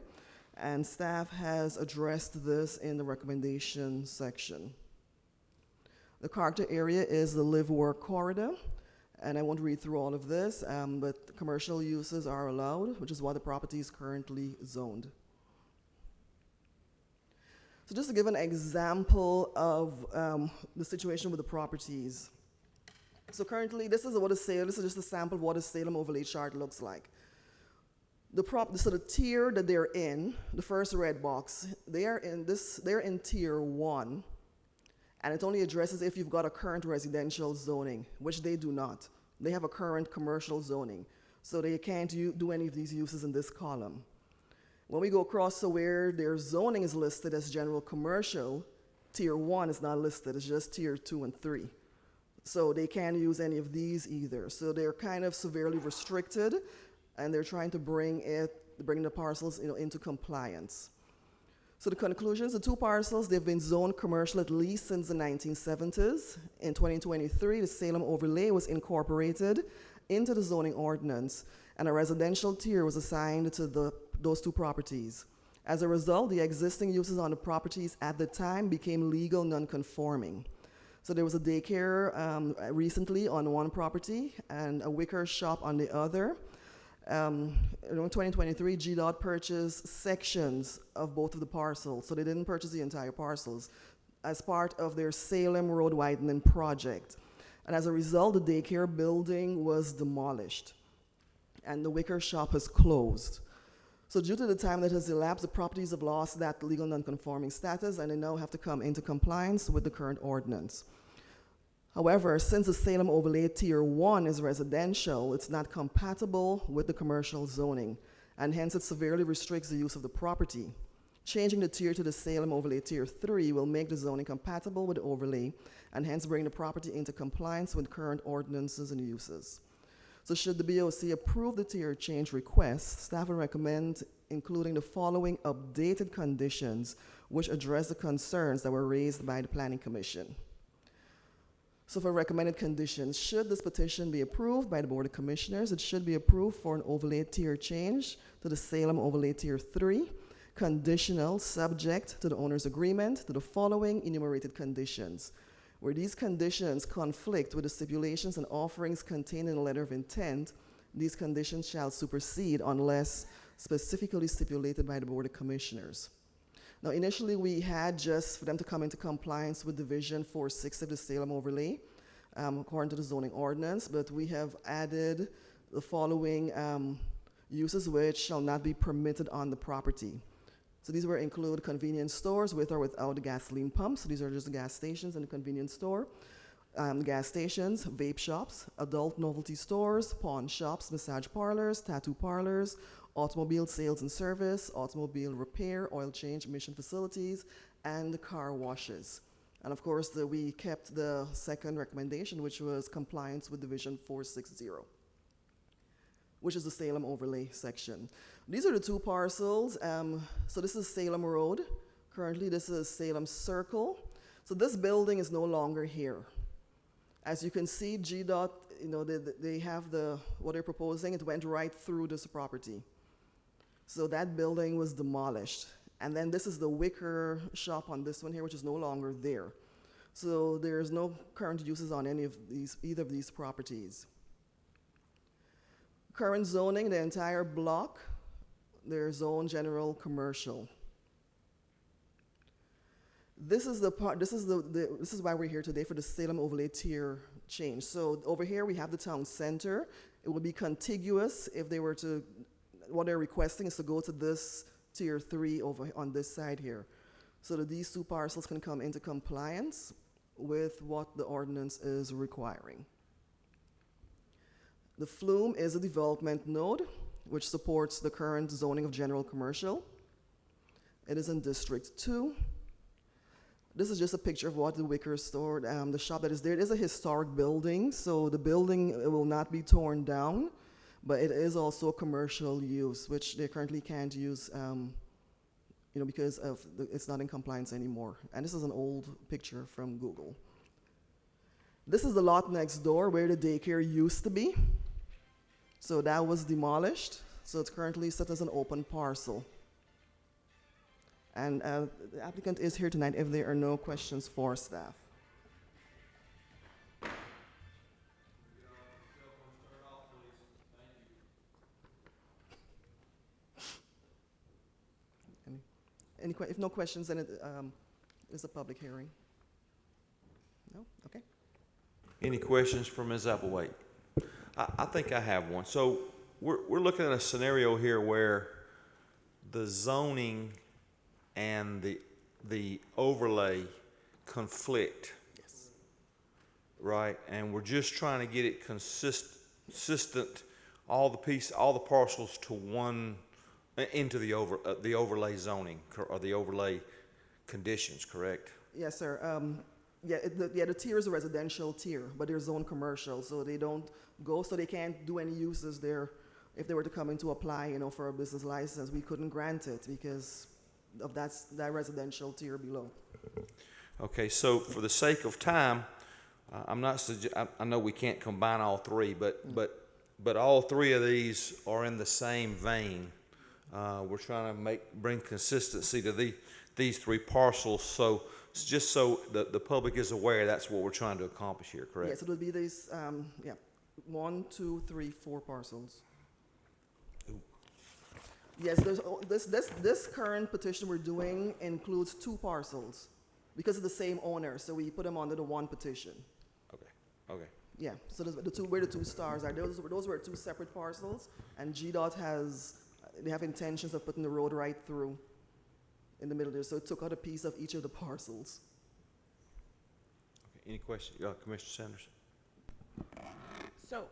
Speaker 10: And staff has addressed this in the recommendation section. The character area is the live-work corridor. And I won't read through all of this, but commercial uses are allowed, which is what the property is currently zoned. So just to give an example of the situation with the properties. So currently, this is just a sample of what a Salem overlay chart looks like. So the tier that they're in, the first red box, they're in tier 1. And it only addresses if you've got a current residential zoning, which they do not. They have a current commercial zoning, so they can't do any of these uses in this column. When we go across to where their zoning is listed as general commercial, tier 1 is not listed, it's just tier 2 and 3. So they can't use any of these either. So they're kind of severely restricted, and they're trying to bring the parcels into compliance. So the conclusions, the 2 parcels, they've been zoned commercial at least since the 1970s. In 2023, the Salem overlay was incorporated into the zoning ordinance, and a residential tier was assigned to those 2 properties. As a result, the existing uses on the properties at the time became legal non-conforming. So there was a daycare recently on one property and a wicker shop on the other. In 2023, GDOT purchased sections of both of the parcels, so they didn't purchase the entire parcels, as part of their Salem Road widening project. And as a result, the daycare building was demolished, and the wicker shop has closed. So due to the time that has elapsed, the properties have lost that legal non-conforming status, and they now have to come into compliance with the current ordinance. However, since the Salem Overlay Tier 1 is residential, it's not compatible with the commercial zoning, and hence it severely restricts the use of the property. Changing the tier to the Salem Overlay Tier 3 will make the zoning compatible with the overlay, and hence bring the property into compliance with current ordinances and uses. So should the BOC approve the tier change request, staff will recommend including the following updated conditions which address the concerns that were raised by the Planning Commission. So for recommended conditions, should this petition be approved by the Board of Commissioners, it should be approved for an overlay tier change to the Salem Overlay Tier 3, conditional, subject to the owner's agreement to the following enumerated conditions. Where these conditions conflict with the stipulations and offerings contained in the letter of intent, these conditions shall supersede unless specifically stipulated by the Board of Commissioners. Now, initially, we had just for them to come into compliance with Division 460 of the Salem overlay, according to the zoning ordinance, but we have added the following uses which shall not be permitted on the property. So these will include convenience stores with or without the gasoline pumps. So these are just the gas stations and the convenience store. Gas stations, vape shops, adult novelty stores, pawn shops, massage parlors, tattoo parlors, automobile sales and service, automobile repair, oil change, mission facilities, and car washes. And of course, we kept the second recommendation, which was compliance with Division 460, which is the Salem overlay section. These are the two parcels. So this is Salem Road. Currently, this is Salem Circle. So this building is no longer here. As you can see, GDOT, they have what they're proposing. It went right through this property. So that building was demolished. And then this is the Wicker shop on this one here, which is no longer there. So there's no current uses on either of these properties. Current zoning, the entire block, they're zoned general commercial. This is the part. This is why we're here today for the Salem overlay tier change. So over here we have the town center. It would be contiguous if they were to. What they're requesting is to go to this tier 3 over on this side here, so that these two parcels can come into compliance with what the ordinance is requiring. The Flume is a development node which supports the current zoning of general commercial. It is in District 2. This is just a picture of what the Wicker store, the shop that is there. It is a historic building, so the building will not be torn down, but it is also a commercial use, which they currently can't use, because it's not in compliance anymore. And this is an old picture from Google. This is the lot next door where the daycare used to be. So that was demolished, so it's currently set as an open parcel. And the applicant is here tonight if there are no questions for staff. If no questions, then it is a public hearing. No? Okay.
Speaker 1: Any questions for Ms. Applewhite? I think I have one. So we're looking at a scenario here where the zoning and the overlay conflict.
Speaker 8: Yes.
Speaker 1: Right? And we're just trying to get it consistent, all the parcels to one, into the overlay zoning, or the overlay conditions, correct?
Speaker 10: Yes, sir. The tier is a residential tier, but they're zoned commercial, so they don't go, so they can't do any uses there. If they were to come in to apply, for a business license, we couldn't grant it because of that residential tier below.
Speaker 1: Okay, so for the sake of time, I know we can't combine all three, but all three of these are in the same vein. We're trying to bring consistency to these three parcels, so just so the public is aware, that's what we're trying to accomplish here, correct?
Speaker 10: Yes, it would be these, 1, 2, 3, 4 parcels. Yes, this current petition we're doing includes 2 parcels because of the same owner, so we put them under the one petition.
Speaker 1: Okay.
Speaker 10: Yeah, so where the 2 stars are, those were 2 separate parcels, and GDOT they have intentions of putting the road right through in the middle there, so it took out a piece of each of the parcels.
Speaker 1: Okay, any questions? Commissioner Sanders?
Speaker 8: So,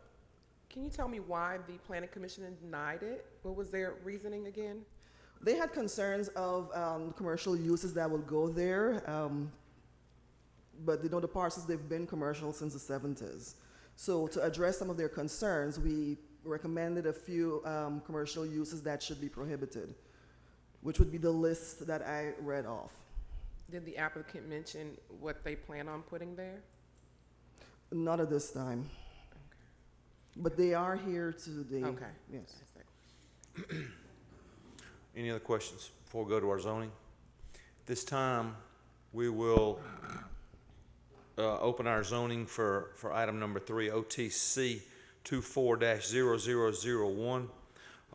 Speaker 8: can you tell me why the Planning Commission denied it? What was their reasoning again?
Speaker 10: They had concerns of commercial uses that will go there, but the parcels, they've been commercial since the 70s. So to address some of their concerns, we recommended a few commercial uses that should be prohibited, which would be the list that I read off.
Speaker 8: Did the applicant mention what they plan on putting there?
Speaker 10: Not at this time. Okay. But they are here today.
Speaker 8: Okay.
Speaker 10: Yes.
Speaker 1: Any other questions? before we go to our zoning. This time, we will open our zoning for item number 3, OTC 24-0001,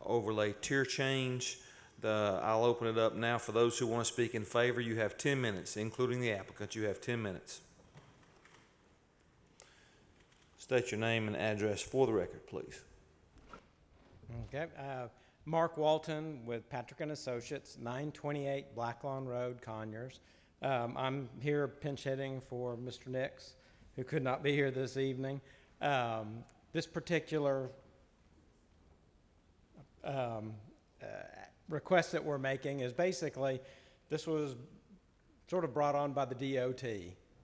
Speaker 1: overlay tier change. I'll open it up now for those who want to speak in favor. You have 10 minutes, including the applicant. You have 10 minutes. State your name and address for the record, please.
Speaker 4: Okay. Mark Walton with Patrick and Associates, 928 Blacklawn Road, Conyers. I'm here pinch hitting for Mr. Nix, who could not be here this evening. This particular request that we're making is basically, this was sort of brought on by the DOT.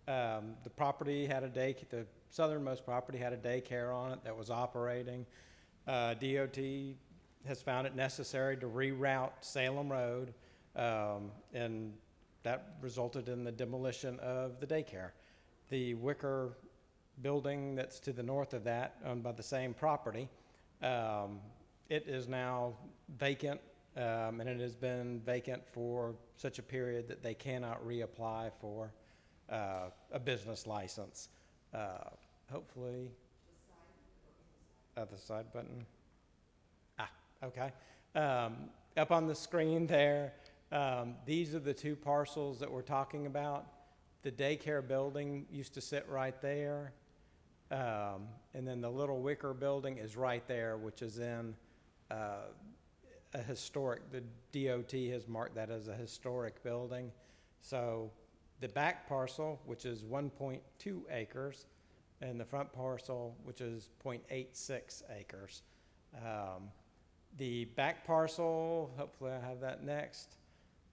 Speaker 4: The property had the southernmost property had a daycare on it that was operating. DOT has found it necessary to reroute Salem Road, and that resulted in the demolition of the daycare. The Wicker building that's to the north of that, owned by the same property, it is now vacant, and it has been vacant for such a period that they cannot reapply for a business license. Hopefully, the side button. Okay. Up on the screen there, these are the two parcels that we're talking about. The daycare building used to sit right there, and then the little Wicker building is right there, which is in a historic, the DOT has marked that as a historic building. So the back parcel, which is 1.2 acres, and the front parcel, which is 0.86 acres. The back parcel, hopefully I have that next.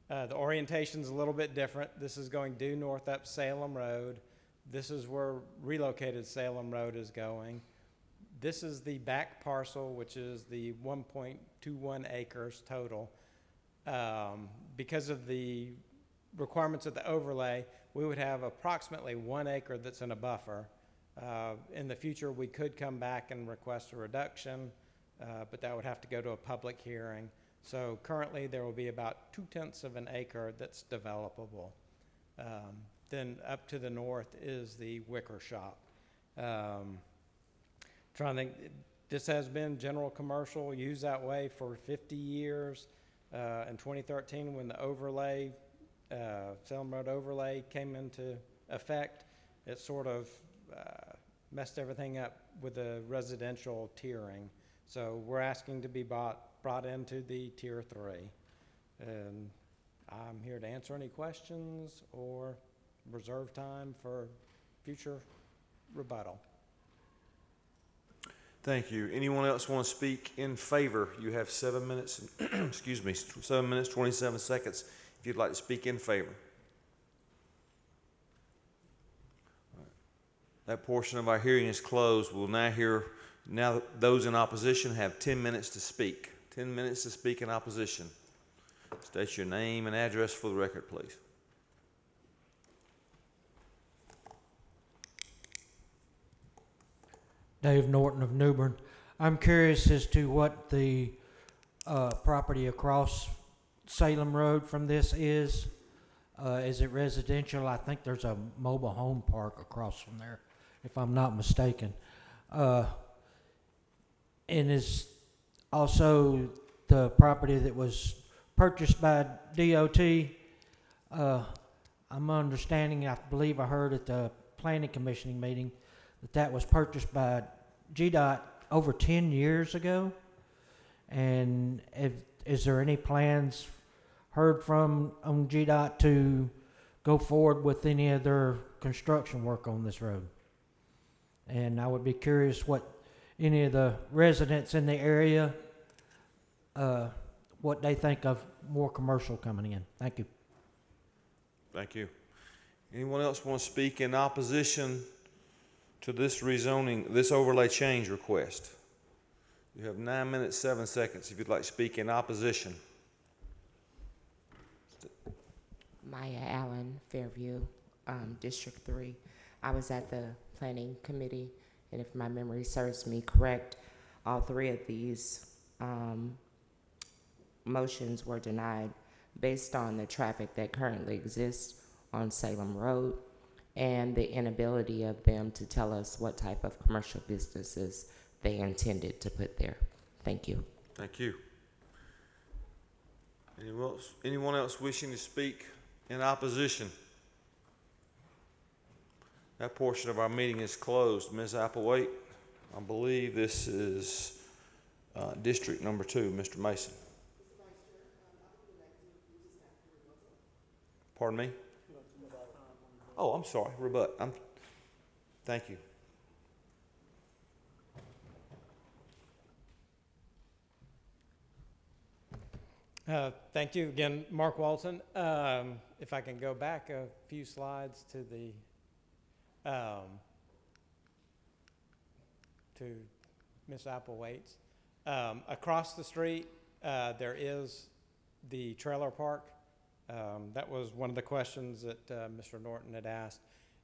Speaker 4: The orientation's a little bit different. This is going due north up Salem Road. This is where relocated Salem Road is going. This is the back parcel, which is the 1.21 acres total. Because of the requirements of the overlay, we would have approximately 1 acre that's in a buffer. In the future, we could come back and request a reduction, but that would have to go to a public hearing. So currently, there will be about 2/10 of an acre that's developable. Then up to the north is the Wicker shop. Trying to think, this has been general commercial, used that way for 50 years. In 2013, when the overlay, Salem Road overlay came into effect, it sort of messed everything up with the residential tiering. So we're asking to be brought into the tier 3. And I'm here to answer any questions or reserve time for future rebuttal.
Speaker 1: Thank you. Anyone else want to speak in favor? You have 7 minutes, excuse me, 7 minutes, 27 seconds if you'd like to speak in favor. That portion of our hearing is closed. We'll now hear, now those in opposition have 10 minutes to speak. 10 minutes to speak in opposition. State your name and address for the record, please.
Speaker 17: Dave Norton of New Bern. I'm curious as to what the property across Salem Road from this is. Is it residential? I think there's a mobile home park across from there, if I'm not mistaken. And is also the property that was purchased by DOT. I'm understanding, I believe I heard at the planning commissioning meeting, that was purchased by GDOT over 10 years ago. And is there any plans heard from on GDOT to go forward with any of their construction work on this road? And I would be curious what any of the residents in the area, what they think of more commercial coming in. Thank you.
Speaker 1: Thank you. Anyone else want to speak in opposition to this rezoning, this overlay change request? You have 9 minutes, 7 seconds if you'd like to speak in opposition.
Speaker 15: Maya Allen, Fairview, District 3. I was at the planning committee, and if my memory serves me correct, all 3 of these motions were denied based on the traffic that currently exists on Salem Road and the inability of them to tell us what type of commercial businesses they intended to put there. Thank you.
Speaker 1: Thank you. Anyone else wishing to speak in opposition? That portion of our meeting is closed. Ms. Applewhite, I believe this is District Number 2, Mr. Mason. Pardon me? Oh, I'm sorry, rebut. Thank you.
Speaker 4: Thank you again, Mark Walton. If I can go back a few slides to the to Ms. Applewhite's. Across the street, there is the trailer park. That was one of the questions that Mr. Norton had asked.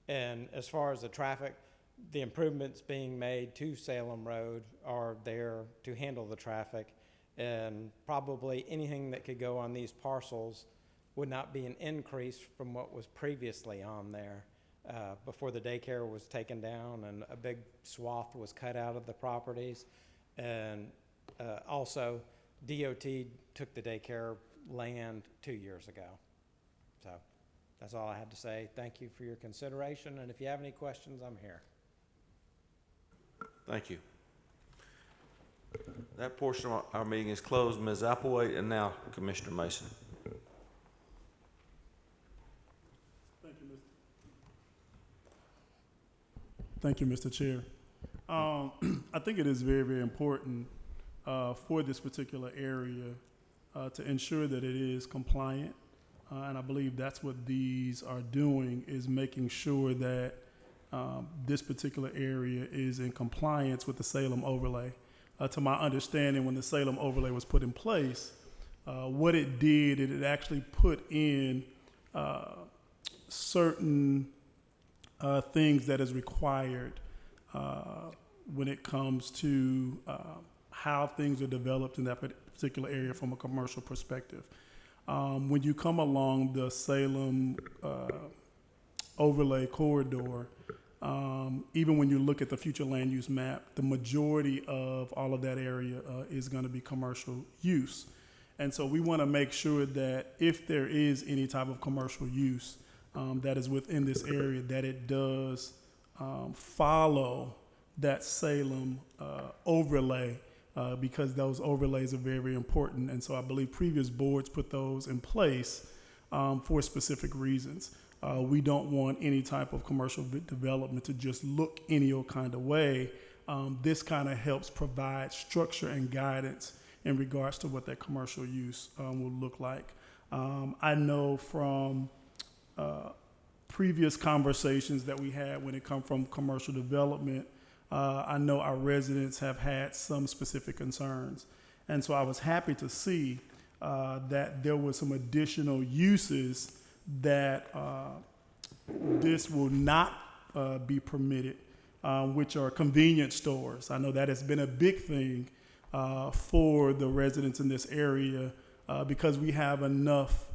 Speaker 4: And as far as the traffic, the improvements being made to Salem Road are there to handle the traffic. And probably anything that could go on these parcels would not be an increase from what was previously on there before the daycare was taken down and a big swath was cut out of the properties. And also, DOT took the daycare land 2 years ago. So that's all I had to say. Thank you for your consideration, and if you have any questions, I'm here.
Speaker 1: Thank you. That portion of our meeting is closed. Ms. Applewhite, and now Commissioner Mason.
Speaker 2: Thank you, Mr. Chair. I think it is very, very important for this particular area to ensure that it is compliant. And I believe that's what these are doing, is making sure that this particular area is in compliance with the Salem overlay. To my understanding, when the Salem overlay was put in place, what it did, it actually put in certain things that is required when it comes to how things are developed in that particular area from a commercial perspective. When you come along the Salem overlay corridor, even when you look at the future land use map, the majority of all of that area is going to be commercial use. And so we want to make sure that if there is any type of commercial use that is within this area, that it does follow that Salem overlay, because those overlays are very, very important. And so I believe previous boards put those in place for specific reasons. We don't want any type of commercial development to just look any old kind of way. This kind of helps provide structure and guidance in regards to what that commercial use will look like. I know from previous conversations that we had when it comes from commercial development, I know our residents have had some specific concerns. And so I was happy to see that there were some additional uses that this will not be permitted, which are convenience stores. I know that has been a big thing for the residents in this area because we have enough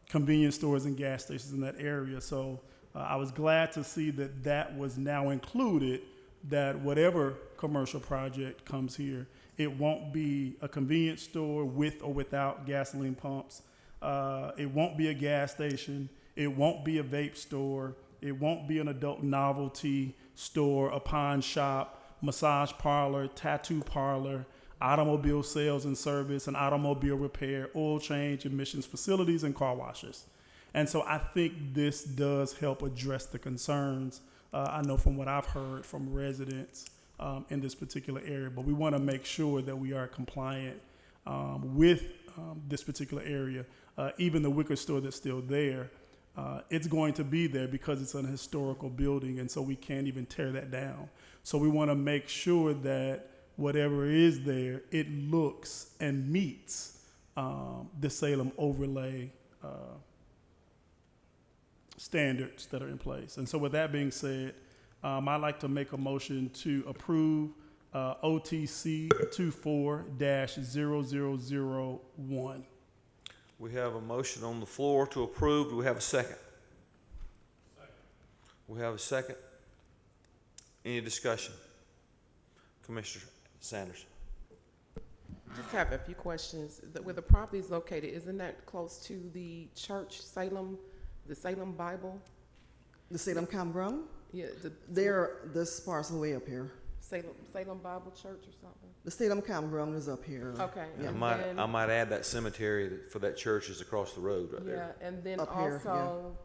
Speaker 2: convenience stores and gas stations in that area. So I was glad to see that that was now included, that whatever commercial project comes here, it won't be a convenience store with or without gasoline pumps. It won't be a gas station. It won't be a vape store. It won't be an adult novelty store, a pawn shop, massage parlor, tattoo parlor, automobile sales and service, and automobile repair, oil change, emissions facilities, and car washes. And so I think this does help address the concerns, I know from what I've heard from residents in this particular area. But we want to make sure that we are compliant with this particular area. Even the Wicker store that's still there, it's going to be there because it's an historical building, and so we can't even tear that down. So we want to make sure that whatever is there, it looks and meets the Salem overlay standards that are in place. And so with that being said, I'd like to make a motion to approve OTC 24-0001.
Speaker 1: We have a motion on the floor to approve. Do we have a second? We have a second. Any discussion? Commissioner Sanders.
Speaker 8: Just have a few questions. Where the property is located, isn't that close to the church, Salem, the Salem Bible?
Speaker 10: The Salem Campground?
Speaker 8: Yeah,
Speaker 10: this parcel way up here.
Speaker 8: Salem Bible Church or something?
Speaker 10: The Salem Campground is up here.
Speaker 8: Okay.
Speaker 10: Yeah.
Speaker 1: I might add that cemetery for that church is across the road right there.
Speaker 8: Yeah, and then
Speaker 10: Up here,
Speaker 8: also,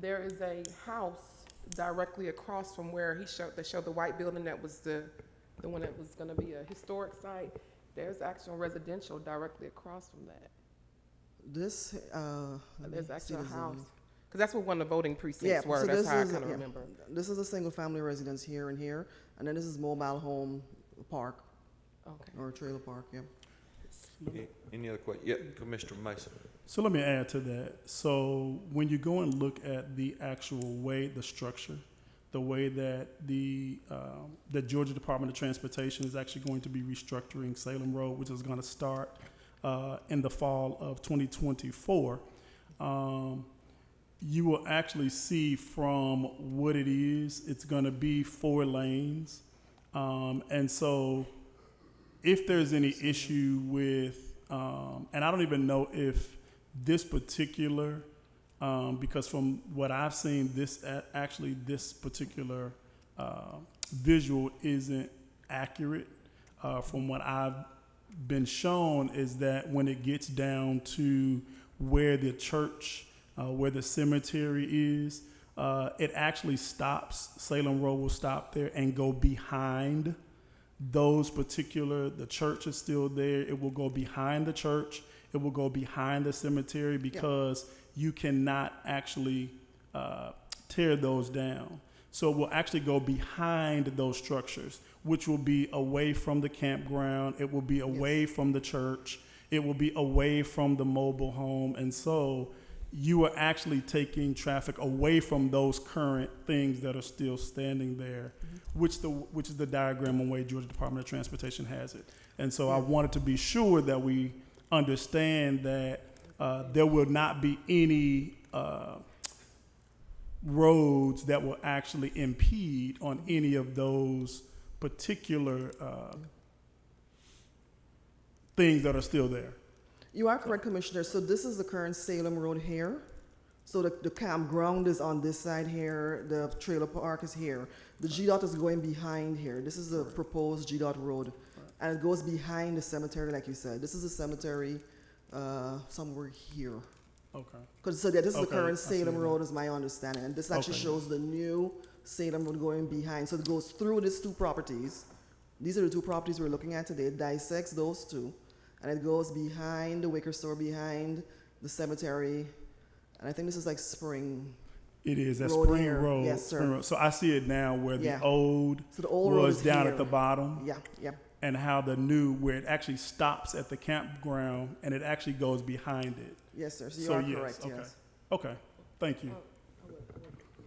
Speaker 8: there is a house directly across from where they showed the white building that was the one that was gonna be a historic site. There's actual residential directly across from that.
Speaker 10: This,
Speaker 8: There's actually a house. Because that's what one of the voting precincts were.
Speaker 10: So
Speaker 8: That's how I
Speaker 10: is,
Speaker 8: kind of remember.
Speaker 10: This is a single-family residence here and here, and then this is mobile home park.
Speaker 8: Okay.
Speaker 10: Or a trailer park, yeah.
Speaker 1: Any other questions? Yeah, Commissioner Mason.
Speaker 2: So let me add to that. So when you go and look at the actual way, the structure, the way that the Georgia Department of Transportation is actually going to be restructuring Salem Road, which is going to start in the fall of 2024, you will actually see from what it is, it's going to be 4 lanes. And so if there's any issue with, and I don't even know if this particular, because from what I've seen, this particular visual isn't accurate. From what I've been shown is that when it gets down to where the church, where the cemetery is, it actually stops. Salem Road will stop there and go behind those particular, the church is still there. It will go behind the church. It will go behind the cemetery because you cannot actually tear those down. So it will actually go behind those structures, which will be away from the campground. It will be away from the church. It will be away from the mobile home. And so you are actually taking traffic away from those current things that are still standing there, which is the diagram on way Georgia Department of Transportation has it. And so I wanted to be sure that we understand that there will not be any roads that will actually impede on any of those particular things that are still there.
Speaker 10: You are correct, Commissioner. So this is the current Salem Road here. So the campground is on this side here. The trailer park is here. The GDOT is going behind here. This is the proposed GDOT road. And it goes behind the cemetery, like you said. This is the cemetery somewhere here.
Speaker 2: Okay.
Speaker 10: So this is the current Salem Road, is my understanding. And this actually shows the new Salem Road going behind. So it goes through these 2 properties. These are the 2 properties we're looking at today. It dissects those 2. And it goes behind the Wicker store, behind the cemetery. And I think this is like Spring.
Speaker 2: It is, that's
Speaker 10: Road
Speaker 2: Spring
Speaker 10: here.
Speaker 2: Road.
Speaker 10: Yes, sir.
Speaker 2: Spring Road. So I see it now where
Speaker 10: Yeah.
Speaker 2: the old,
Speaker 10: So the old road
Speaker 2: was
Speaker 10: is
Speaker 2: down
Speaker 10: here.
Speaker 2: at the bottom.
Speaker 10: Yeah, yeah.
Speaker 2: And how the new, where it actually stops at the campground and it actually goes behind it.
Speaker 10: Yes, sir. So you are correct,
Speaker 2: okay.
Speaker 10: yes.
Speaker 2: Okay, thank you.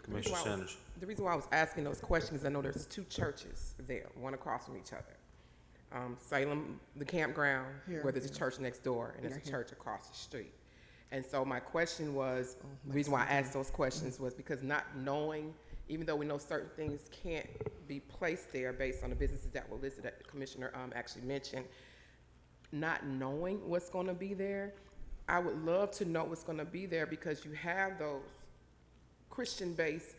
Speaker 1: Commissioner Sanders.
Speaker 8: The reason why I was asking those questions is I know there's 2 churches there, one across from each other. Salem, the campground, where there's a church next door, and there's a church across the street. And so my question was, the reason why I asked those questions was because not knowing, even though we know certain things can't be placed there based on the businesses that were listed that the commissioner actually mentioned, not knowing what's going to be there, I would love to know what's going to be there because you have those Christian-based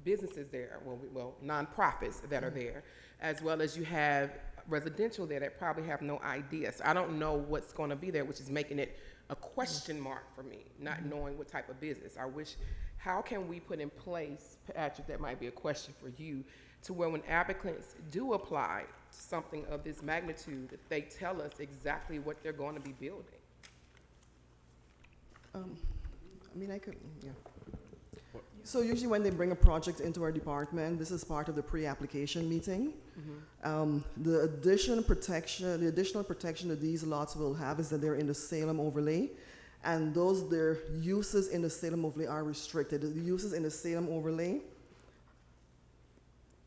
Speaker 8: businesses there, well, nonprofits that are there, as well as you have residential there that probably have no idea. So I don't know what's going to be there, which is making it a question mark for me, not knowing what type of business. How can we put in place, Patrick, that might be a question for you, to where when applicants do apply to something of this magnitude, that they tell us exactly what they're going to be building?
Speaker 10: I could, yeah. So usually when they bring a project into our department, this is part of the pre-application meeting. The additional protection that these lots will have is that they're in the Salem overlay, and their uses in the Salem overlay are restricted. The uses in the Salem overlay,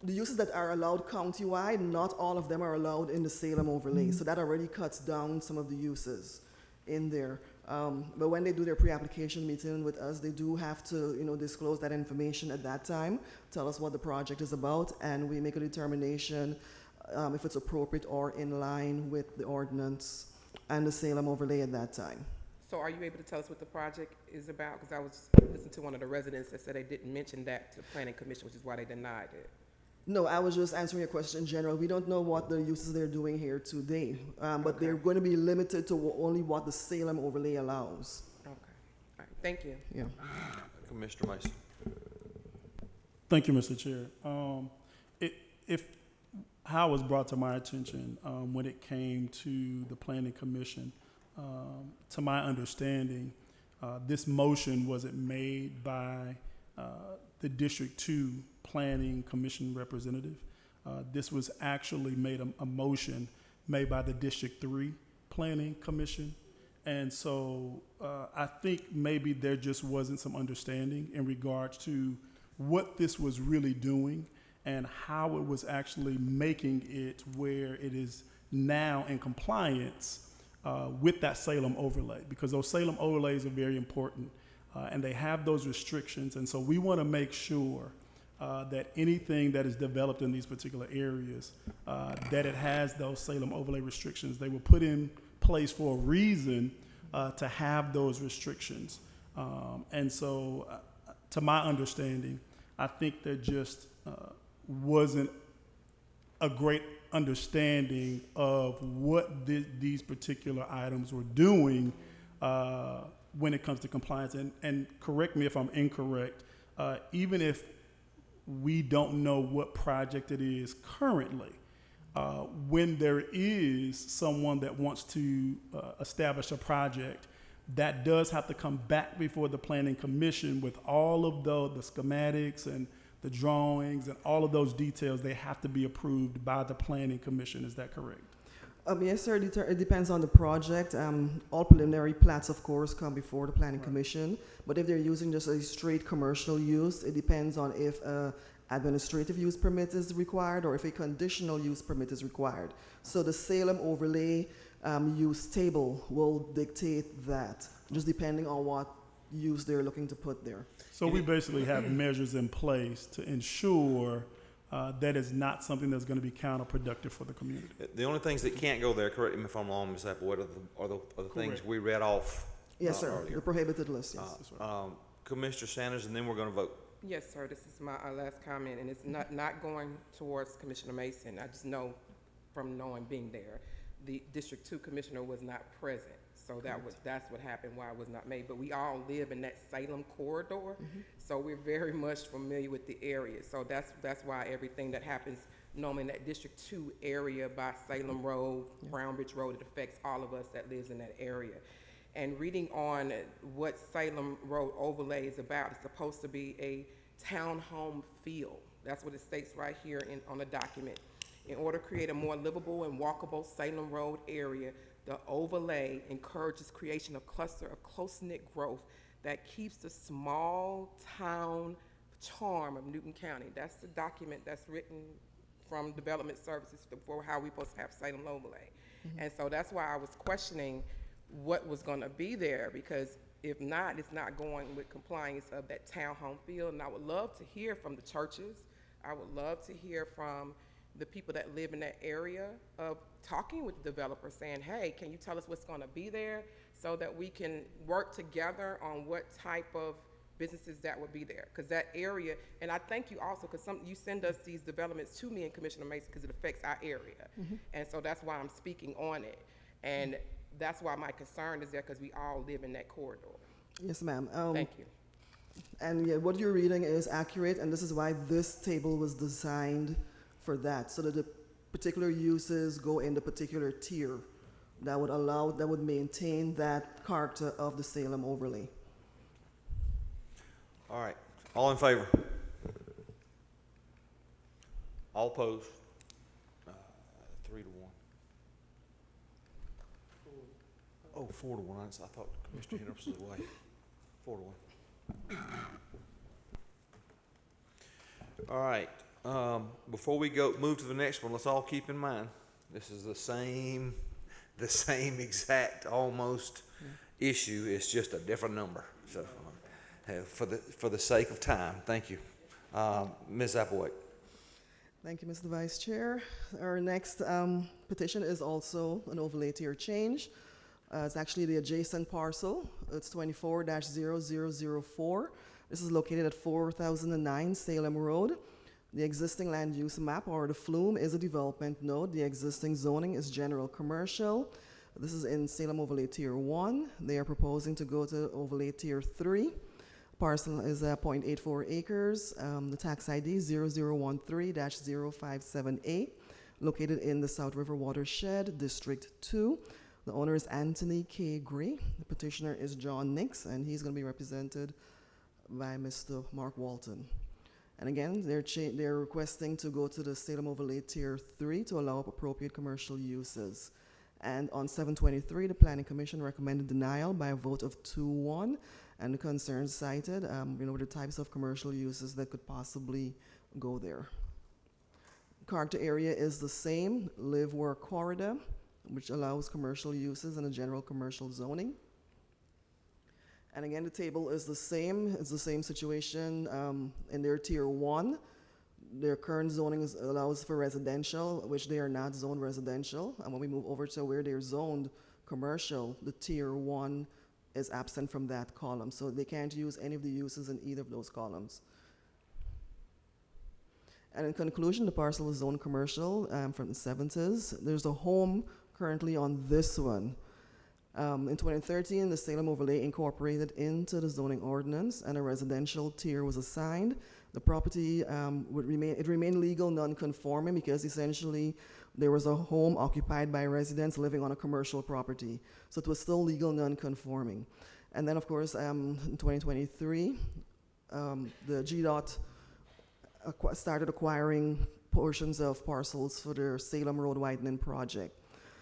Speaker 10: the uses that are allowed countywide, not all of them are allowed in the Salem overlay. So that already cuts down some of the uses in there. But when they do their pre-application meeting with us, they do have to, disclose that information at that time, tell us what the project is about, and we make a determination if it's appropriate or in line with the ordinance and the Salem overlay at that time.
Speaker 8: So are you able to tell us what the project is about? Because I was listening to one of the residents that said they didn't mention that to the planning commission, which is why they denied it.
Speaker 10: No, I was just answering your question in general. We don't know what the uses they're doing here today, but they're going to be limited to only what the Salem overlay allows.
Speaker 8: Okay. All right. Thank you.
Speaker 10: Yeah.
Speaker 1: Commissioner Mason.
Speaker 2: Thank you, Mr. Chair. How it was brought to my attention when it came to the Planning Commission, to my understanding, this motion wasn't made by the District 2 Planning Commission representative. This was actually made a motion made by the District 3 Planning Commission. And so I think maybe there just wasn't some understanding in regards to what this was really doing and how it was actually making it where it is now in compliance with that Salem overlay, because those Salem overlays are very important and they have those restrictions. And so we want to make sure that anything that is developed in these particular areas, that it has those Salem overlay restrictions. They were put in place for a reason to have those restrictions. And so to my understanding, I think there just wasn't a great understanding of what these particular items were doing when it comes to compliance. And correct me if I'm incorrect, even if we don't know what project it is currently, when there is someone that wants to establish a project, that does have to come back before the Planning Commission with all of the schematics and the drawings and all of those details. They have to be approved by the Planning Commission. Is that correct?
Speaker 10: Yes, sir. It depends on the project. All preliminary plats, of course, come before the Planning Commission. But if they're using just a straight commercial use, it depends on if administrative use permit is required or if a conditional use permit is required. So the Salem overlay use table will dictate that, just depending on what use they're looking to put there.
Speaker 2: So we basically have measures in place to ensure that is not something that's going to be counterproductive for the community.
Speaker 1: The only things that can't go there, correct me if I'm wrong, Ms. Applewood, are the things we read off
Speaker 10: Yes, sir.
Speaker 1: earlier.
Speaker 10: The prohibited list, yes.
Speaker 1: Commissioner Sanders, and then we're going to vote.
Speaker 8: Yes, sir. This is my last comment, and it's not going towards Commissioner Mason. I just know from being there, the District 2 Commissioner was not present. So that's what happened, why it was not made. But we all live in that Salem corridor, so we're very much familiar with the area. So that's why everything that happens normally in that District 2 area by Salem Road, Brown Ridge Road, it affects all of us that lives in that area. And reading on what Salem Road overlay is about, it's supposed to be a townhome feel. That's what it states right here on the document. In order to create a more livable and walkable Salem Road area, the overlay encourages creation of cluster of close-knit growth that keeps the small town charm of Newton County. That's the document that's written from Development Services for how we're supposed to have Salem overlay. And so that's why I was questioning what was going to be there, because if not, it's not going with compliance of that townhome feel. And I would love to hear from the churches. I would love to hear from the people that live in that area of talking with the developer saying, hey, can you tell us what's going to be there so that we can work together on what type of businesses that would be there? Because that area, and I thank you also because you send us these developments to me and Commissioner Mason because it affects our area. And so that's why I'm speaking on it. And that's why my concern is there, because we all live in that corridor.
Speaker 10: Yes, ma'am.
Speaker 8: Thank you.
Speaker 10: And yeah, what you're reading is accurate, and this is why this table was designed for that, so that the particular uses go in the particular tier that would maintain that character of the Salem overlay.
Speaker 1: All right. All in favor? All opposed? 3-1. Oh, 4-1. I thought Commissioner Henderson was away. 4-1. All right. Before we move to the next one, let's all keep in mind this is the same exact almost issue. It's just a different number. So, for the sake of time, thank you. Ms. Applewhite.
Speaker 10: Thank you, Mr. Vice Chair. Our next petition is also an overlay tier change. It's actually the adjacent parcel. It's 24-0004. This is located at 4009 Salem Road. The existing land use map, or the flume, is a development node. The existing zoning is general commercial. This is in Salem Overlay Tier 1. They are proposing to go to Overlay Tier 3. Parcel is 0.84 acres. The tax ID 0013-0578, located in the South River Watershed, District 2. The owner is Anthony K. Gray. The petitioner is John Nix, and he's going to be represented by Mr. Mark Walton. And again, they're requesting to go to the Salem Overlay Tier 3 to allow appropriate commercial uses. And on 7/23, the Planning Commission recommended denial by a vote of 2-1, and the concerns cited, the types of commercial uses that could possibly go there. Character area is the same, live-work corridor, which allows commercial uses in a general commercial zoning. And again, the table is the same. It's the same situation in their Tier 1. Their current zoning allows for residential, which they are not zoned residential. And when we move over to where they're zoned commercial, the Tier 1 is absent from that column. So they can't use any of the uses in either of those columns. And in conclusion, the parcel is zoned commercial from the 70s. There's a home currently on this one. In 2013, the Salem Overlay incorporated into the zoning ordinance, and a residential tier was assigned. The property remained legal non-conforming because essentially there was a home occupied by residents living on a commercial property. So it was still legal non-conforming. And then, of course, in 2023, the GDOT started acquiring portions of parcels for their Salem Road widening project.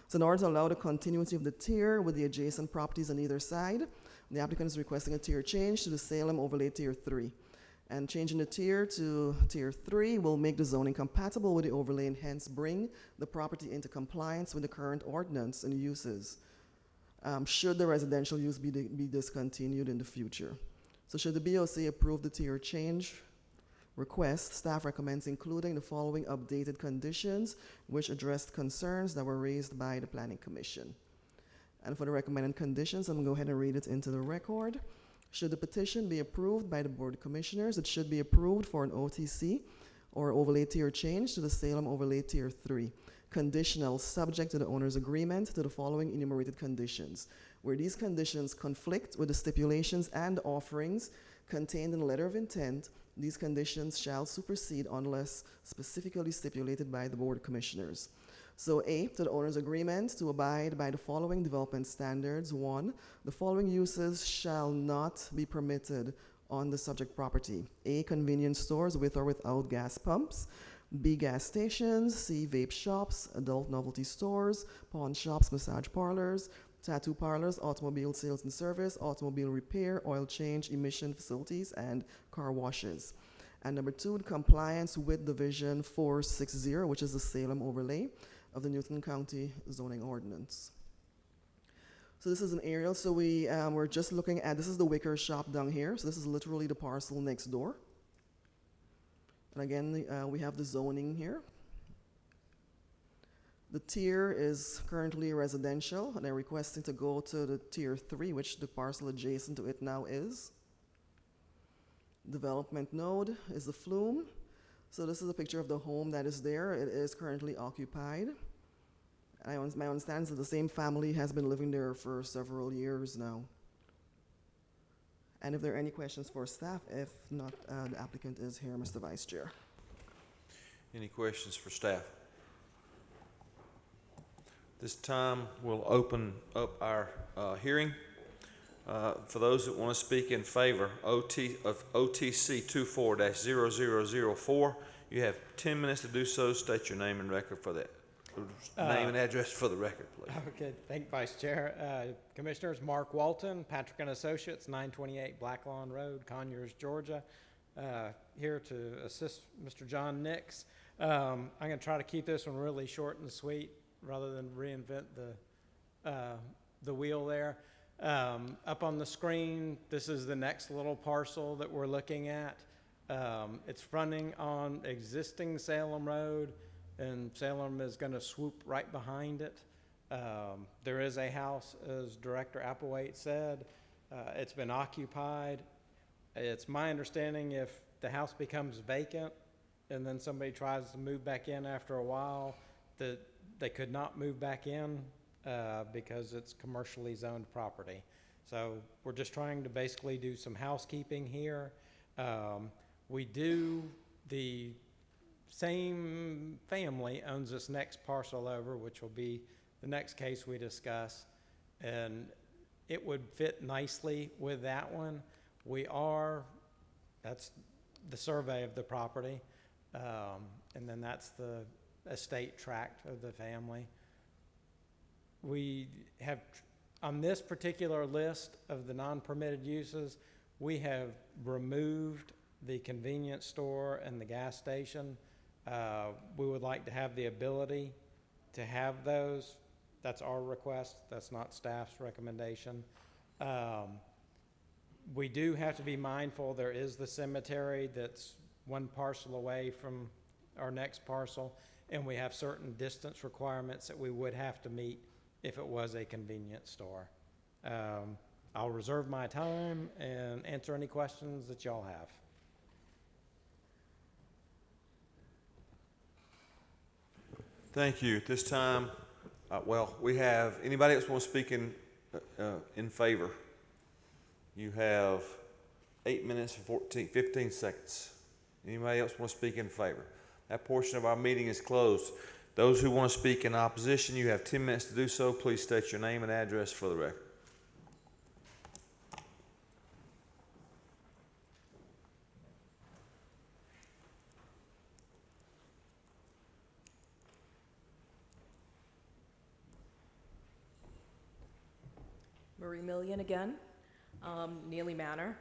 Speaker 10: So in order to allow the continuity of the tier with the adjacent properties on either side, the applicant is requesting a tier change to the Salem Overlay Tier 3. And changing the tier to Tier 3 will make the zoning compatible with the overlay and hence bring the property into compliance with the current ordinance and uses, should the residential use be discontinued in the future. So should the BOC approve the tier change request, staff recommends including the following updated conditions which addressed concerns that were raised by the Planning Commission. And for the recommended conditions, I'm going to go ahead and read it into the record. Should the petition be approved by the Board of Commissioners, it should be approved for an OTC or overlay tier change to the Salem Overlay Tier 3. Conditional, subject to the owner's agreement to the following enumerated conditions. Where these conditions conflict with the stipulations and offerings contained in the letter of intent, these conditions shall supersede unless specifically stipulated by the Board of Commissioners. So A, to the owner's agreement to abide by the following development standards. 1, the following uses shall not be permitted on the subject property. A, convenience stores with or without gas pumps. B, gas stations. C, vape shops, adult novelty stores, pawn shops, massage parlors, tattoo parlors, automobile sales and service, automobile repair, oil change, emission facilities, and car washes. And number 2, compliance with Division 460, which is the Salem overlay of the Newton County zoning ordinance. So this is an aerial. So we're just looking at, this is the Wicker shop down here. So this is literally the parcel next door. And again, we have the zoning here. The tier is currently residential, and they're requesting to go to the Tier 3, which the parcel adjacent to it now is. Development node is the flume. So this is a picture of the home that is there. It is currently occupied. My understanding is that the same family has been living there for several years now. And if there are any questions for staff, if not, the applicant is here, Mr. Vice Chair.
Speaker 1: Any questions for staff? This time we'll open up our hearing. For those that want to speak in favor of OTC 24-0004, you have 10 minutes to do so. State your name and record for that. Name and address for the record, please.
Speaker 4: Okay, thank you, Vice Chair. Commissioners, Mark Walton, Patrick and Associates, 928 Black Lawn Road, Conyers, Georgia. Here to assist Mr. John Nix. I'm going to try to keep this one really short and sweet rather than reinvent the wheel there. Up on the screen, this is the next little parcel that we're looking at. It's fronting on existing Salem Road, and Salem is going to swoop right behind it. There is a house, as Director Applewhite said. It's been occupied. It's my understanding if the house becomes vacant and then somebody tries to move back in after a while, that they could not move back in because it's commercially zoned property. So we're just trying to basically do some housekeeping here. The same family owns this next parcel over, which will be the next case we discuss, and it would fit nicely with that one. That's the survey of the property, and then that's the estate tract of the family. We have, on this particular list of the non-permitted uses, we have removed the convenience store and the gas station. We would like to have the ability to have those. That's our request. That's not staff's recommendation. We do have to be mindful there is the cemetery that's one parcel away from our next parcel, and we have certain distance requirements that we would have to meet if it was a convenience store. I'll reserve my time and answer any questions that y'all have.
Speaker 1: Thank you. At this time, we have anybody else want to speak in favor? You have 8 minutes and 15 seconds. Anybody else want to speak in favor? That portion of our meeting is closed. Those who want to speak in opposition, you have 10 minutes to do so. Please state your name and address for the record.
Speaker 12: Marie Million again, Neely Manor.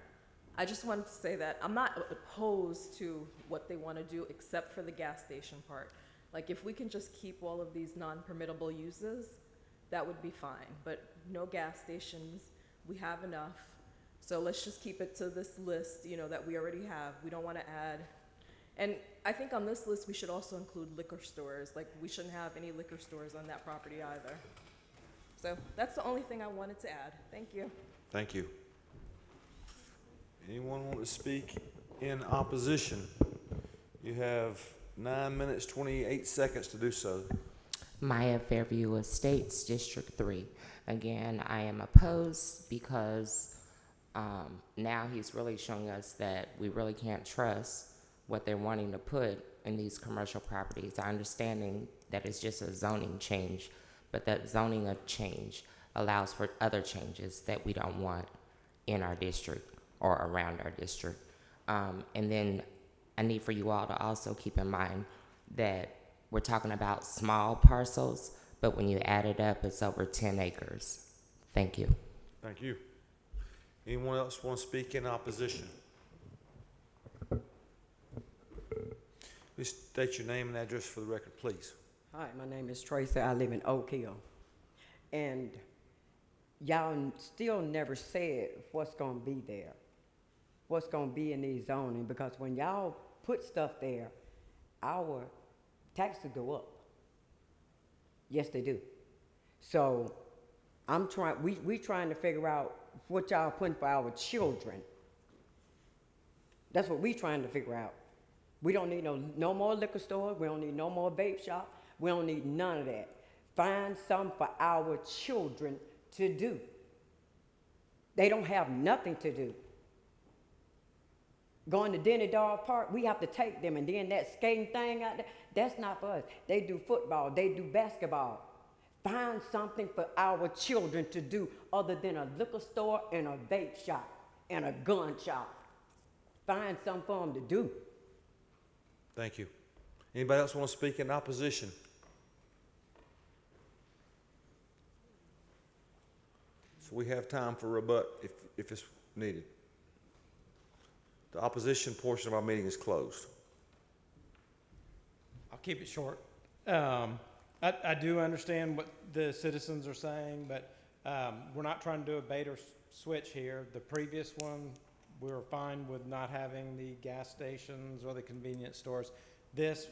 Speaker 12: I just wanted to say that I'm not opposed to what they want to do except for the gas station part. Like if we can just keep all of these non-permittable uses, that would be fine. But no gas stations, we have enough. So let's just keep it to this list, that we already have. We don't want to add. And I think on this list, we should also include liquor stores. Like we shouldn't have any liquor stores on that property either. So that's the only thing I wanted to add. Thank you.
Speaker 1: Thank you. Anyone want to speak in opposition? You have 9 minutes, 28 seconds to do so.
Speaker 15: Maya Fairview Estates, District 3. Again, I am opposed because now he's really showing us that we really can't trust what they're wanting to put in these commercial properties. Our understanding that it's just a zoning change, but that zoning change allows for other changes that we don't want in our district or around our district. And then I need for you all to also keep in mind that we're talking about small parcels, but when you add it up, it's over 10 acres. Thank you.
Speaker 1: Thank you. Anyone else want to speak in opposition? Please state your name and address for the record, please.
Speaker 5: Hi, my name is Tracy. I live in Oak Hill. And y'all still never said what's going to be there, what's going to be in these zoning, because when y'all put stuff there, our taxes go up. Yes, they do. So we trying to figure out what y'all putting for our children. That's what we trying to figure out. We don't need no more liquor stores. We don't need no more vape shop. We don't need none of that. Find something for our children to do. They don't have nothing to do. Going to Denny Dog Park, we have to take them, and then that skating thing out there, that's not for us. They do football, they do basketball. Find something for our children to do other than a liquor store and a vape shop and a gun shop. Find something for them to do.
Speaker 1: Thank you. Anybody else want to speak in opposition? So we have time for rebut if it's needed. The opposition portion of our meeting is closed.
Speaker 4: I'll keep it short. I do understand what the citizens are saying, but We're not trying to do a bait or switch here. The previous one, we were fine with not having the gas stations or the convenience stores. This,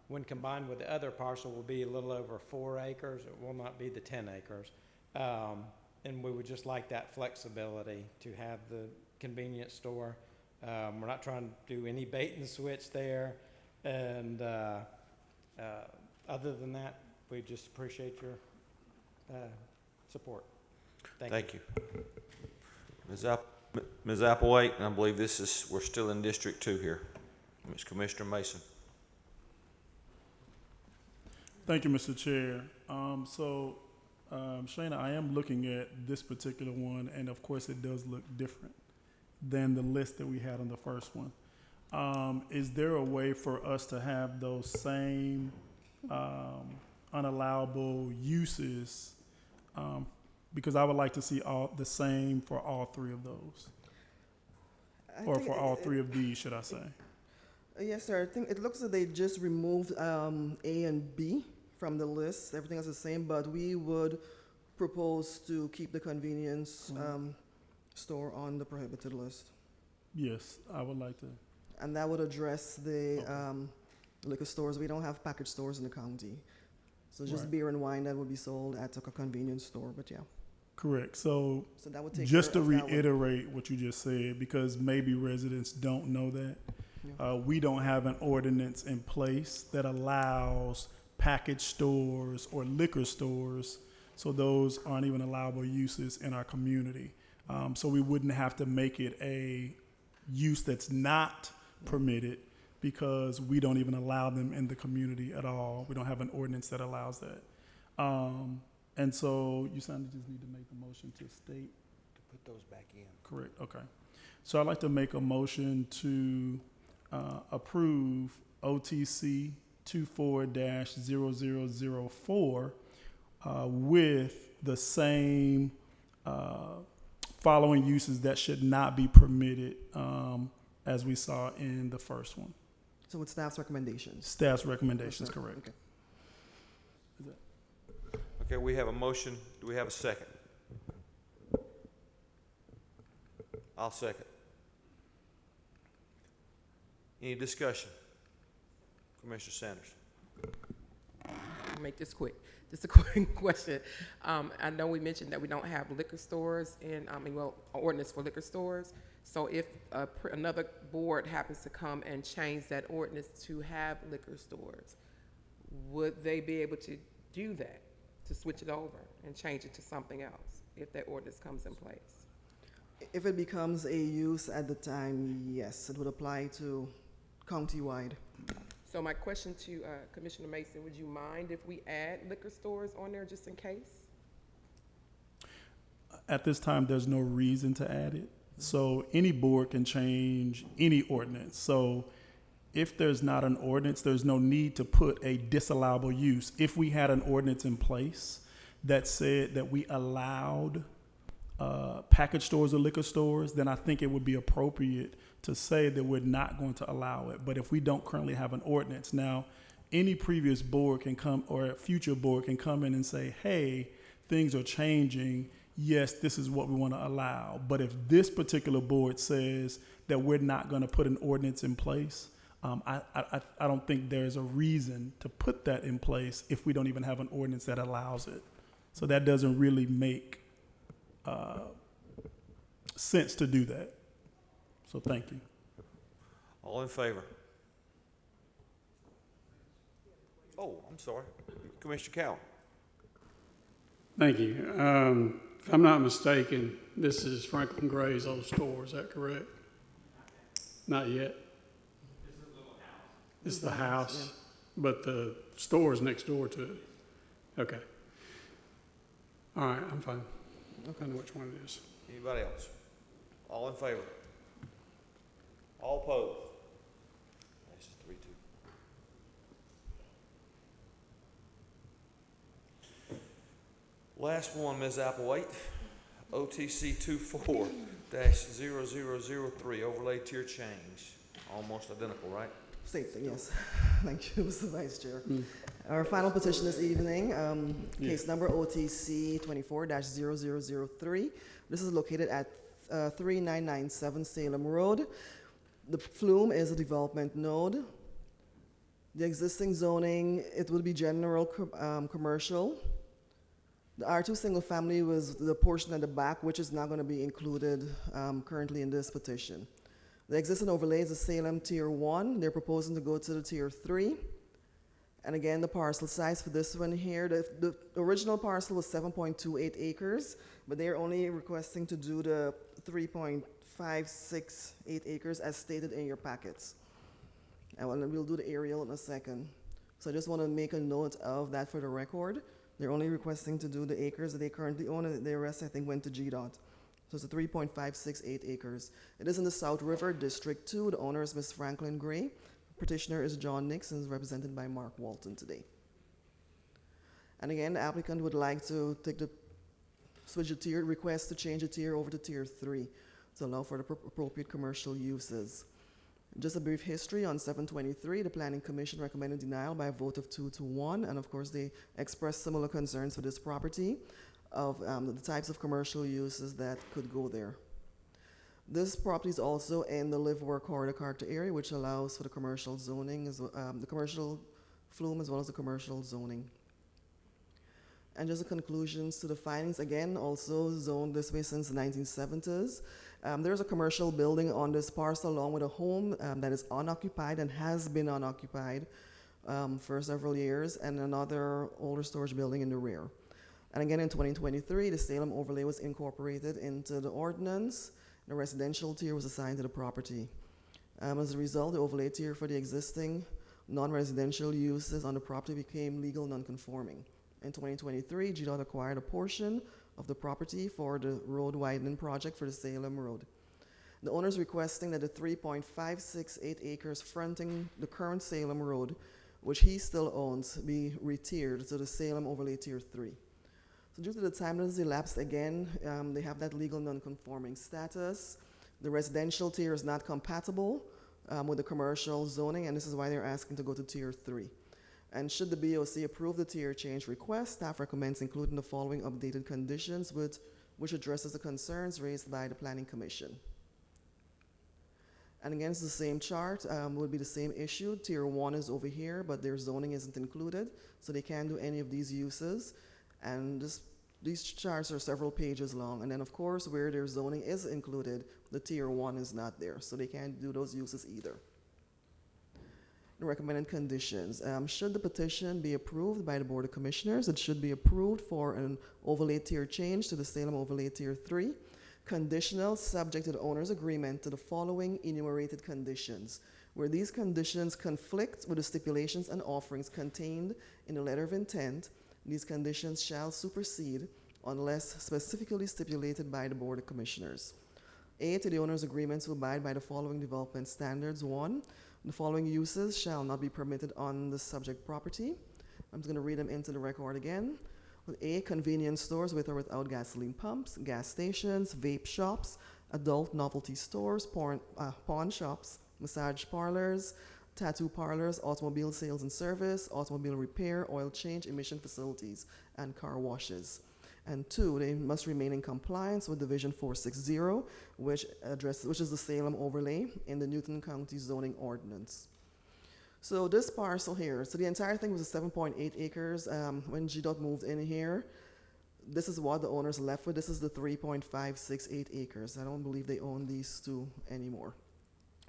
Speaker 4: when combined with the other parcel, will be a little over 4 acres. It will not be the 10 acres. And we would just like that flexibility to have the convenience store. We're not trying to do any bait and switch there. And other than that, we just appreciate your support. Thank you.
Speaker 1: Ms. Applewhite, and I believe we're still in District 2 here. Ms. Commissioner Mason.
Speaker 2: Thank you, Mr. Chair. Shana, I am looking at this particular one, and of course it does look different than the list that we had on the first one. Is there a way for us to have those same unallowable uses? Because I would like to see all the same for all 3 of those, or for all 3 of these, should I say?
Speaker 10: Yes, sir. I think it looks like they just removed A and B from the list. Everything is the same, but we would propose to keep the convenience store on the prohibited list.
Speaker 2: Yes, I would like to.
Speaker 10: And that would address the liquor stores. We don't have package stores in the county. So just beer and wine that would be sold at a convenience store, but yeah.
Speaker 2: Correct. So
Speaker 10: that would take
Speaker 2: just to
Speaker 10: care of that one.
Speaker 2: reiterate what you just said, because maybe residents don't know that, we don't have an ordinance in place that allows package stores or liquor stores. So those aren't even allowable uses in our community. So we wouldn't have to make it a use that's not permitted, because we don't even allow them in the community at all. We don't have an ordinance that allows that. And so you just need to make a motion to state.
Speaker 3: To put those back in.
Speaker 2: Correct, okay. So I'd like to make a motion to approve OTC 24-0004 with the same following uses that should not be permitted as we saw in the first one.
Speaker 10: So with staff's recommendations?
Speaker 2: Staff's recommendations, correct.
Speaker 10: Okay.
Speaker 1: Okay, we have a motion. Do we have a second? I'll second. Any discussion? Commissioner Sanders.
Speaker 8: I'll make this quick. Just a quick question. I know we mentioned that we don't have liquor stores in, ordinance for liquor stores. So if another board happens to come and change that ordinance to have liquor stores, would they be able to do that, to switch it over and change it to something else if that ordinance comes in place?
Speaker 10: If it becomes a use at the time, yes, it would apply to county-wide.
Speaker 8: So my question to Commissioner Mason, would you mind if we add liquor stores on there just in case?
Speaker 2: At this time, there's no reason to add it. So any board can change any ordinance. So if there's not an ordinance, there's no need to put a disallowable use. If we had an ordinance in place that said that we allowed package stores or liquor stores, then I think it would be appropriate to say that we're not going to allow it. But if we don't currently have an ordinance, now any previous board can come, or a future board can come in and say, hey, things are changing. Yes, this is what we want to allow. But if this particular board says that we're not going to put an ordinance in place, I don't think there's a reason to put that in place if we don't even have an ordinance that allows it. So that doesn't really make sense to do that. So thank you.
Speaker 1: All in favor? Oh, I'm sorry. Commissioner Cowan.
Speaker 18: Thank you. If I'm not mistaken, this is Franklin Gray's old store, is that correct? Not yet? It's the house, but the store is next door to it. Okay. All right, I'm fine. I know which one it is.
Speaker 1: Anybody else? All in favor? All opposed? That's 3-2. Last one, Ms. Applewhite. OTC 24-0003, overlay tier change. Almost identical, right?
Speaker 10: Same thing, yes. Thank you, Mr. Vice Chair. Our final petition this evening, case number OTC 24-0003. This is located at 3997 Salem Road. The flume is a development node. The existing zoning, it would be general commercial. The R2 single family was the portion at the back, which is not going to be included currently in this petition. The existing overlay is the Salem Tier 1. They're proposing to go to the Tier 3. And again, the parcel size for this one here, the original parcel was 7.28 acres, but they're only requesting to do the 3.568 acres as stated in your packets. And we'll do the aerial in a second. So I just want to make a note of that for the record. They're only requesting to do the acres that they currently own, and the rest I think went to GDOT. So it's a 3.568 acres. It is in the South River, District 2. The owner is Ms. Franklin Gray. Petitioner is John Nix and is represented by Mark Walton today. And again, the applicant would like to switch the tier, request to change the tier over to Tier 3 to allow for the appropriate commercial uses. Just a brief history on 7/23, the Planning Commission recommended denial by a vote of 2-1, and of course they expressed similar concerns for this property of the types of commercial uses that could go there. This property is also in the live-work corridor character area, which allows for the commercial zoning, the commercial flume as well as the commercial zoning. And just the conclusions to the findings, again, also zoned this way since the 1970s. There's a commercial building on this parcel along with a home that is unoccupied and has been unoccupied for several years, and another older storage building in the rear. And again, in 2023, the Salem overlay was incorporated into the ordinance. The residential tier was assigned to the property. As a result, the overlay tier for the existing non-residential uses on the property became legal non-conforming. In 2023, GDOT acquired a portion of the property for the road widening project for the Salem Road. The owner is requesting that the 3.568 acres fronting the current Salem Road, which he still owns, be re-tiered to the Salem Overlay Tier 3. So due to the time that has elapsed, again, they have that legal non-conforming status. The residential tier is not compatible with the commercial zoning, and this is why they're asking to go to Tier 3. And should the BOC approve the tier change request, staff recommends including the following updated conditions which addresses the concerns raised by the Planning Commission. And again, it's the same chart, would be the same issue. Tier 1 is over here, but their zoning isn't included, so they can't do any of these uses. And these charts are several pages long. And then, of course, where their zoning is included, the Tier 1 is not there, so they can't do those uses either. The recommended conditions. Should the petition be approved by the Board of Commissioners, it should be approved for an overlay tier change to the Salem Overlay Tier 3, conditional, subject to the owner's agreement to the following enumerated conditions. Where these conditions conflict with the stipulations and offerings contained in the letter of intent, these conditions shall supersede unless specifically stipulated by the Board of Commissioners. A, to the owner's agreement to abide by the following development standards. 1, the following uses shall not be permitted on the subject property. I'm just going to read them into the record again. A, convenience stores with or without gasoline pumps, gas stations, vape shops, adult novelty stores, pawn shops, massage parlors, tattoo parlors, automobile sales and service, automobile repair, oil change, emission facilities, and car washes. And 2, they must remain in compliance with Division 460, which is the Salem overlay in the Newton County zoning ordinance. So this parcel here, so the entire thing was 7.8 acres. When GDOT moved in here, this is what the owners left with. This is the 3.568 acres. I don't believe they own these two anymore.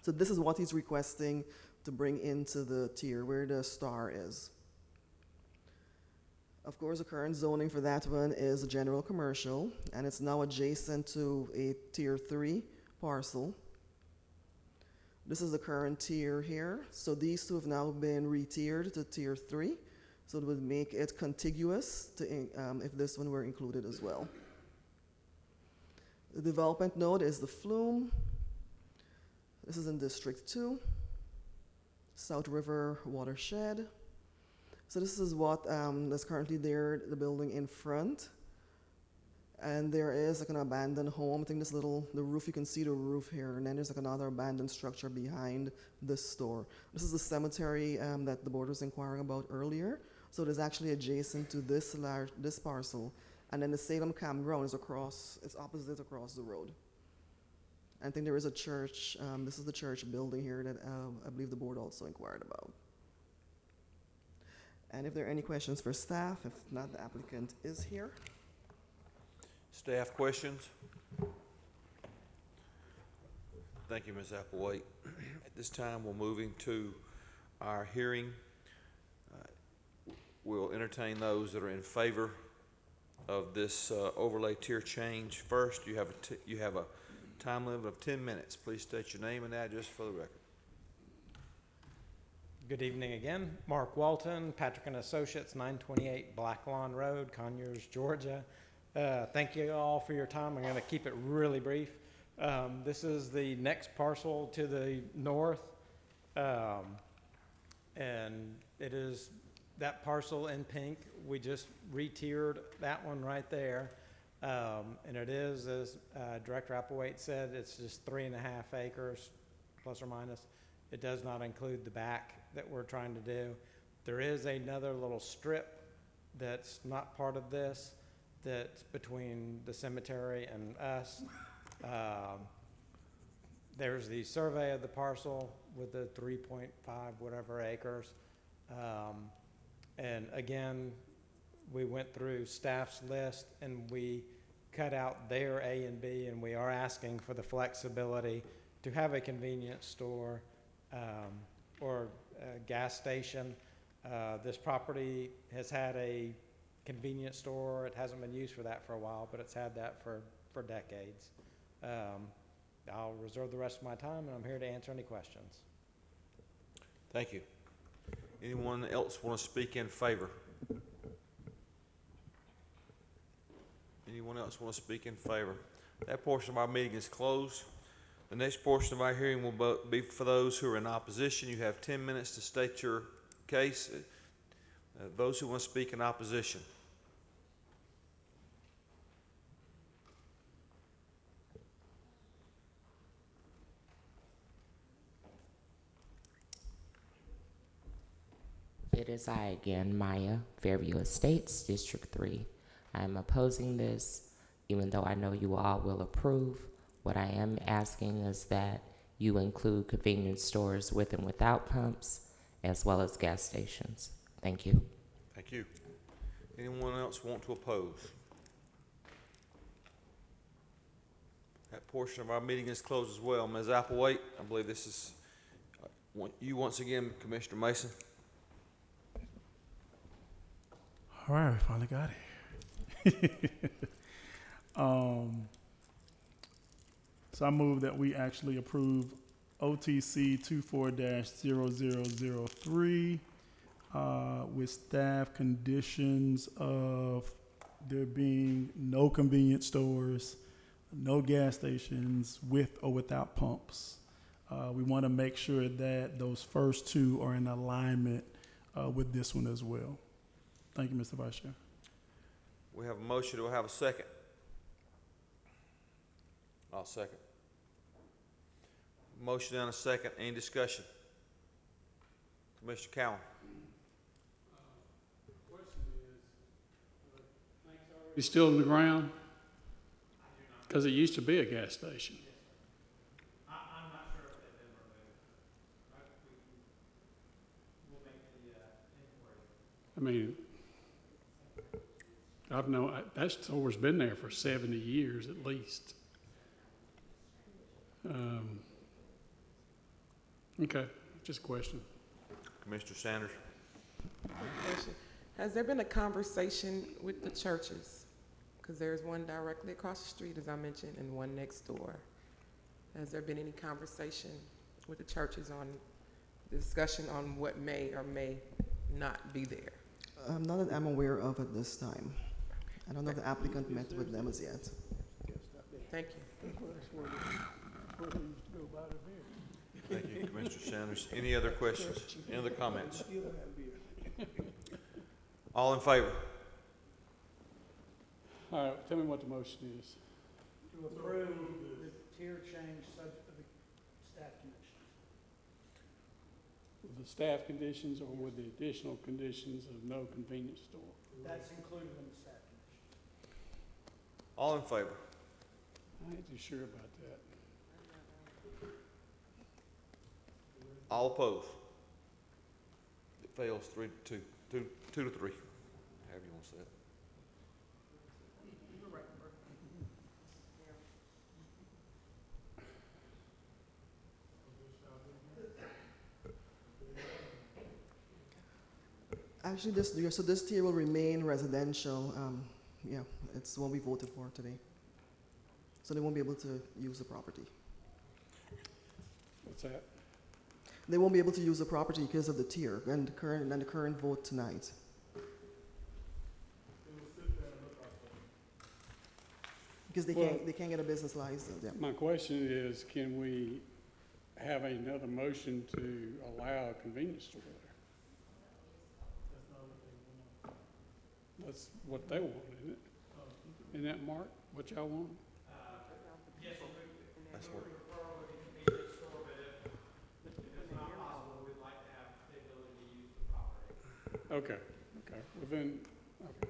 Speaker 10: So this is what he's requesting to bring into the tier where the star is. Of course, the current zoning for that one is a general commercial, and it's now adjacent to a Tier 3 parcel. This is the current tier here. So these two have now been re-tiered to Tier 3, so it would make it contiguous to if this one were included as well. The development node is the flume. This is in District 2, South River watershed. So this is what is currently there, the building in front. And there is like an abandoned home. I think this the roof, you can see the roof here. And then there's like another abandoned structure behind this store. This is the cemetery that the board was inquiring about earlier. So it is actually adjacent to this parcel, and then the Salem campground is across, it's opposite across the road. I think there is a church, this is the church building here that I believe the board also inquired about. And if there are any questions for staff, if not, the applicant is here.
Speaker 1: Staff questions? Thank you, Ms. Applewhite. At this time, we're moving to our hearing. We'll entertain those that are in favor of this overlay tier change. First, you have a time limit of 10 minutes. Please state your name and address for the record.
Speaker 4: Good evening again. Mark Walton, Patrick & Associates, 928 Black Lawn Road, Conyers, Georgia. Thank you all for your time. I'm going to keep it really brief. This is the next parcel to the north, and it is that parcel in pink. We just re-tiered that one right there, and it is, as Director Applewhite said, it's just 3.5 acres, plus or minus. It does not include the back that we're trying to do. There is another little strip that's not part of this, that's between the cemetery and us. There's the survey of the parcel with the 3.5 whatever acres. And again, we went through staff's list and we cut out their A and B, and we are asking for the flexibility to have a convenience store or a gas station. This property has had a convenience store. It hasn't been used for that for a while, but it's had that for decades. I'll reserve the rest of my time, and I'm here to answer any questions.
Speaker 1: Thank you. Anyone else want to speak in favor? Anyone else want to speak in favor? That portion of our meeting is closed. The next portion of our hearing will be for those who are in opposition. You have 10 minutes to state your case. Those who want to speak in opposition.
Speaker 15: It is I again, Maya, Fairview Estates, District 3. I am opposing this, even though I know you all will approve. What I am asking is that you include convenience stores with and without pumps, as well as gas stations. Thank you.
Speaker 1: Thank you. Anyone else want to oppose? That portion of our meeting is closed as well. Ms. Applewhite, I believe this is you once again, Commissioner Mason.
Speaker 2: All right, we finally got it. So I move that we actually approve OTC 24-0003 with staff conditions of there being no convenience stores, no gas stations with or without pumps. We want to make sure that those first two are in alignment with this one as well. Thank you, Mr. Vice Chair.
Speaker 1: We have a motion. Do we have a second? I'll second. Motion and a second. Any discussion? Commissioner Cowan.
Speaker 18: It's still in the ground? Because it used to be a gas station.
Speaker 4: I'm not sure if they've been removed. We'll make the inquiry.
Speaker 18: I mean, I've known, that store's been there for 70 years at least. Okay, just a question.
Speaker 1: Commissioner Sanders.
Speaker 8: Has there been a conversation with the churches? Because there's one directly across the street, as I mentioned, and one next door. Has there been any conversation with the churches on the discussion on what may or may not be there?
Speaker 10: Not that I'm aware of at this time. I don't know if the applicant met with them as yet.
Speaker 8: Thank you.
Speaker 1: Thank you, Commissioner Sanders. Any other questions? Any other comments? All in favor?
Speaker 18: All right, tell me what the motion is.
Speaker 9: To approve the tier change subject to the staff conditions.
Speaker 18: The the staff conditions or with the additional conditions of no convenience store?
Speaker 9: That's included in the staff condition.
Speaker 1: All in favor?
Speaker 18: I ain't too sure about that.
Speaker 1: All opposed? It fails 3 to 2, 2 to 3, however you want to say it.
Speaker 10: Actually, this tier will remain residential. Yeah, it's what we voted for today. So they won't be able to use the property.
Speaker 18: What's that?
Speaker 10: They won't be able to use the property because of the tier and the current vote tonight. Because they can't get a business license. Yeah.
Speaker 18: My question is, can we have another motion to allow a convenience store there? That's what they want, isn't it? Isn't that, Mark, what y'all want?
Speaker 4: Yes,
Speaker 1: That's what.
Speaker 18: Okay, okay, well then, okay.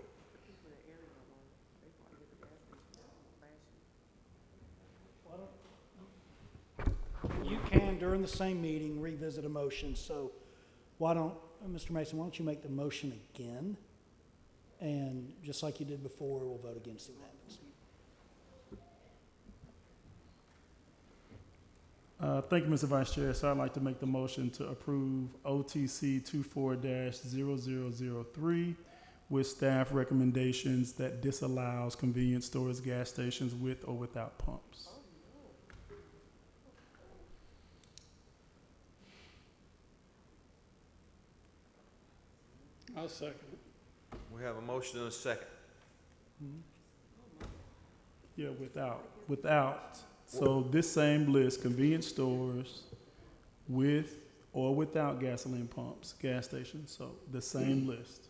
Speaker 9: You can, during the same meeting, revisit a motion, so why don't, Mr. Mason, why don't you make the motion again? And just like you did before, we'll vote again, see what happens.
Speaker 2: Thank you, Mr. Vice Chair. So I'd like to make the motion to approve OTC 24-0003 with staff recommendations that disallows convenience stores, gas stations with or without pumps.
Speaker 18: I'll second it.
Speaker 1: We have a motion and a second.
Speaker 2: Yeah, without. So this same list, convenience stores with or without gasoline pumps, gas stations, so the same list.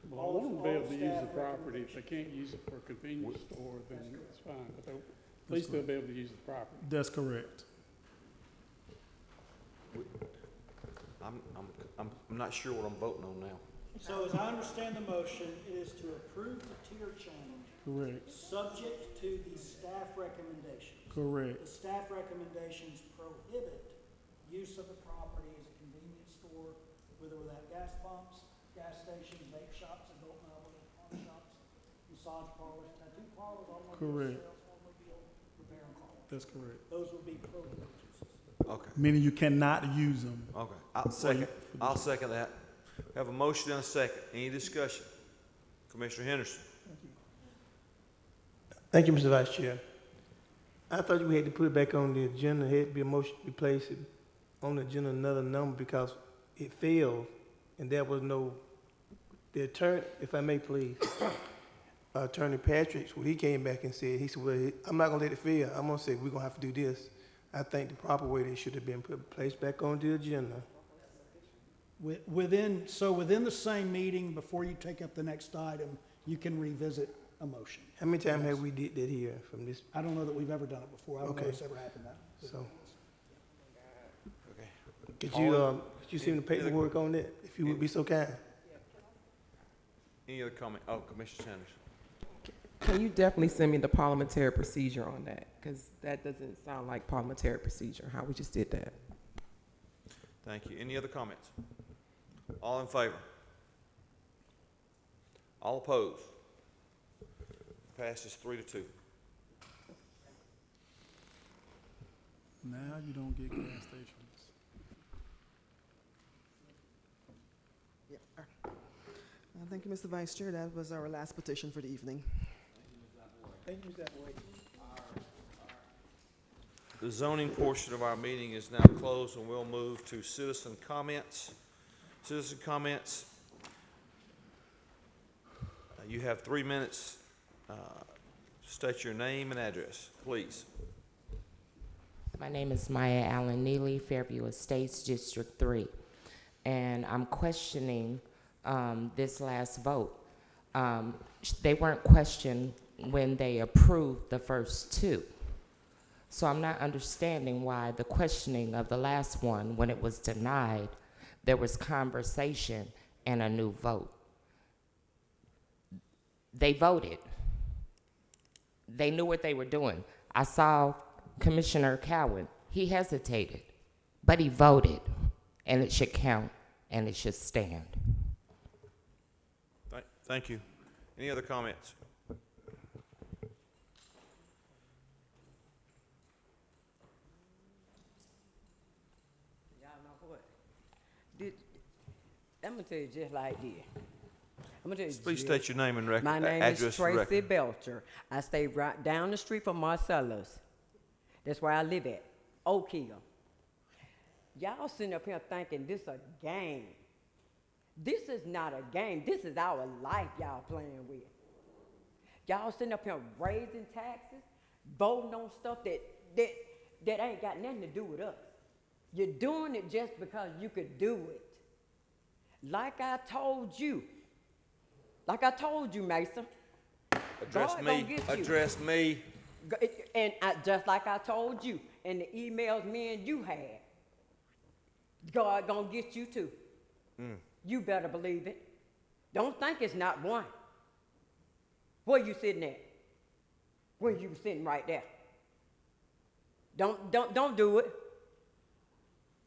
Speaker 18: Well, I want them to be able to use the property. If they can't use it for a convenience store, then it's fine, but at least they'll be able to use the property.
Speaker 2: That's correct.
Speaker 1: I'm not sure what I'm voting on now.
Speaker 9: So as I understand the motion, it is to approve the tier change.
Speaker 2: Correct.
Speaker 9: Subject to the staff recommendations.
Speaker 2: Correct.
Speaker 9: The staff recommendations prohibit use of the property as a convenience store with or without gas pumps, gas stations, vape shops, adult and alcohol pawn shops, massage parlors, tattoo parlors, automobile sales, automobile repair and car wash.
Speaker 2: That's correct.
Speaker 9: Those would be prohibited uses.
Speaker 1: Okay.
Speaker 2: Meaning you cannot use them.
Speaker 1: Okay. I'll second that. We have a motion and a second. Any discussion? Commissioner Henderson.
Speaker 6: Thank you, Mr. Vice Chair. I thought we had to put it back on the agenda. It had to be a motion to place it on the agenda another number because it failed and there was no, the attorney, if I may please, Attorney Patrick, when he came back and said, he said, well, I'm not gonna let it fail. I'm gonna say, we're gonna have to do this. I think the proper way they should have been placed back on the agenda.
Speaker 9: Within the same meeting, before you take up the next item, you can revisit a motion.
Speaker 6: How many times have we did that here from this?
Speaker 9: I don't know that we've ever done it before. I don't know
Speaker 6: Okay.
Speaker 9: if it's ever happened that.
Speaker 6: So,
Speaker 1: Okay.
Speaker 6: could you send the paperwork on that, if you would be so kind?
Speaker 1: Any other comment? Oh, Commissioner Sanders.
Speaker 8: Can you definitely send me the parliamentary procedure on that? Because that doesn't sound like parliamentary procedure, how we just did that.
Speaker 1: Thank you. Any other comments? All in favor? All opposed? Passes 3 to 2.
Speaker 2: Now you don't get gas stations.
Speaker 10: Yeah. Thank you, Mr. Vice Chair. That was our last petition for the evening.
Speaker 6: Thank you, Mr. Boyd.
Speaker 1: The zoning portion of our meeting is now closed, and we'll move to citizen comments. Citizen comments. You have 3 minutes. State your name and address, please.
Speaker 15: My name is Maya Allen Neely, Fairview Estates, District 3. And I'm questioning this last vote. They weren't questioned when they approved the first 2. So I'm not understanding why the questioning of the last one, when it was denied, there was conversation and a new vote. They voted. They knew what they were doing. I saw Commissioner Cowan. He hesitated, but he voted, and it should count, and it should stand.
Speaker 1: Thank you. Any other comments?
Speaker 5: Y'all know what? I'm gonna tell you just like this. I'm gonna tell you.
Speaker 1: Please state your name and
Speaker 5: My name
Speaker 1: address
Speaker 5: is
Speaker 1: for
Speaker 5: Tracy
Speaker 1: record.
Speaker 5: Belcher. I stay right down the street from Marcellus. That's where I live at, Oak Hill. Y'all sitting up here thinking this a game. This is not a game. This is our life y'all playing with. Y'all sitting up here raising taxes, voting on stuff that ain't got nothing to do with us. You're doing it just because you could do it. Like I told you, Mason.
Speaker 1: Address
Speaker 5: God
Speaker 1: me.
Speaker 5: gonna get you.
Speaker 1: Address me.
Speaker 5: And just like I told you, and the emails me and you had, God gonna get you too. You better believe it. Don't think it's not one. Where you sitting at? Where you sitting right there? Don't do it.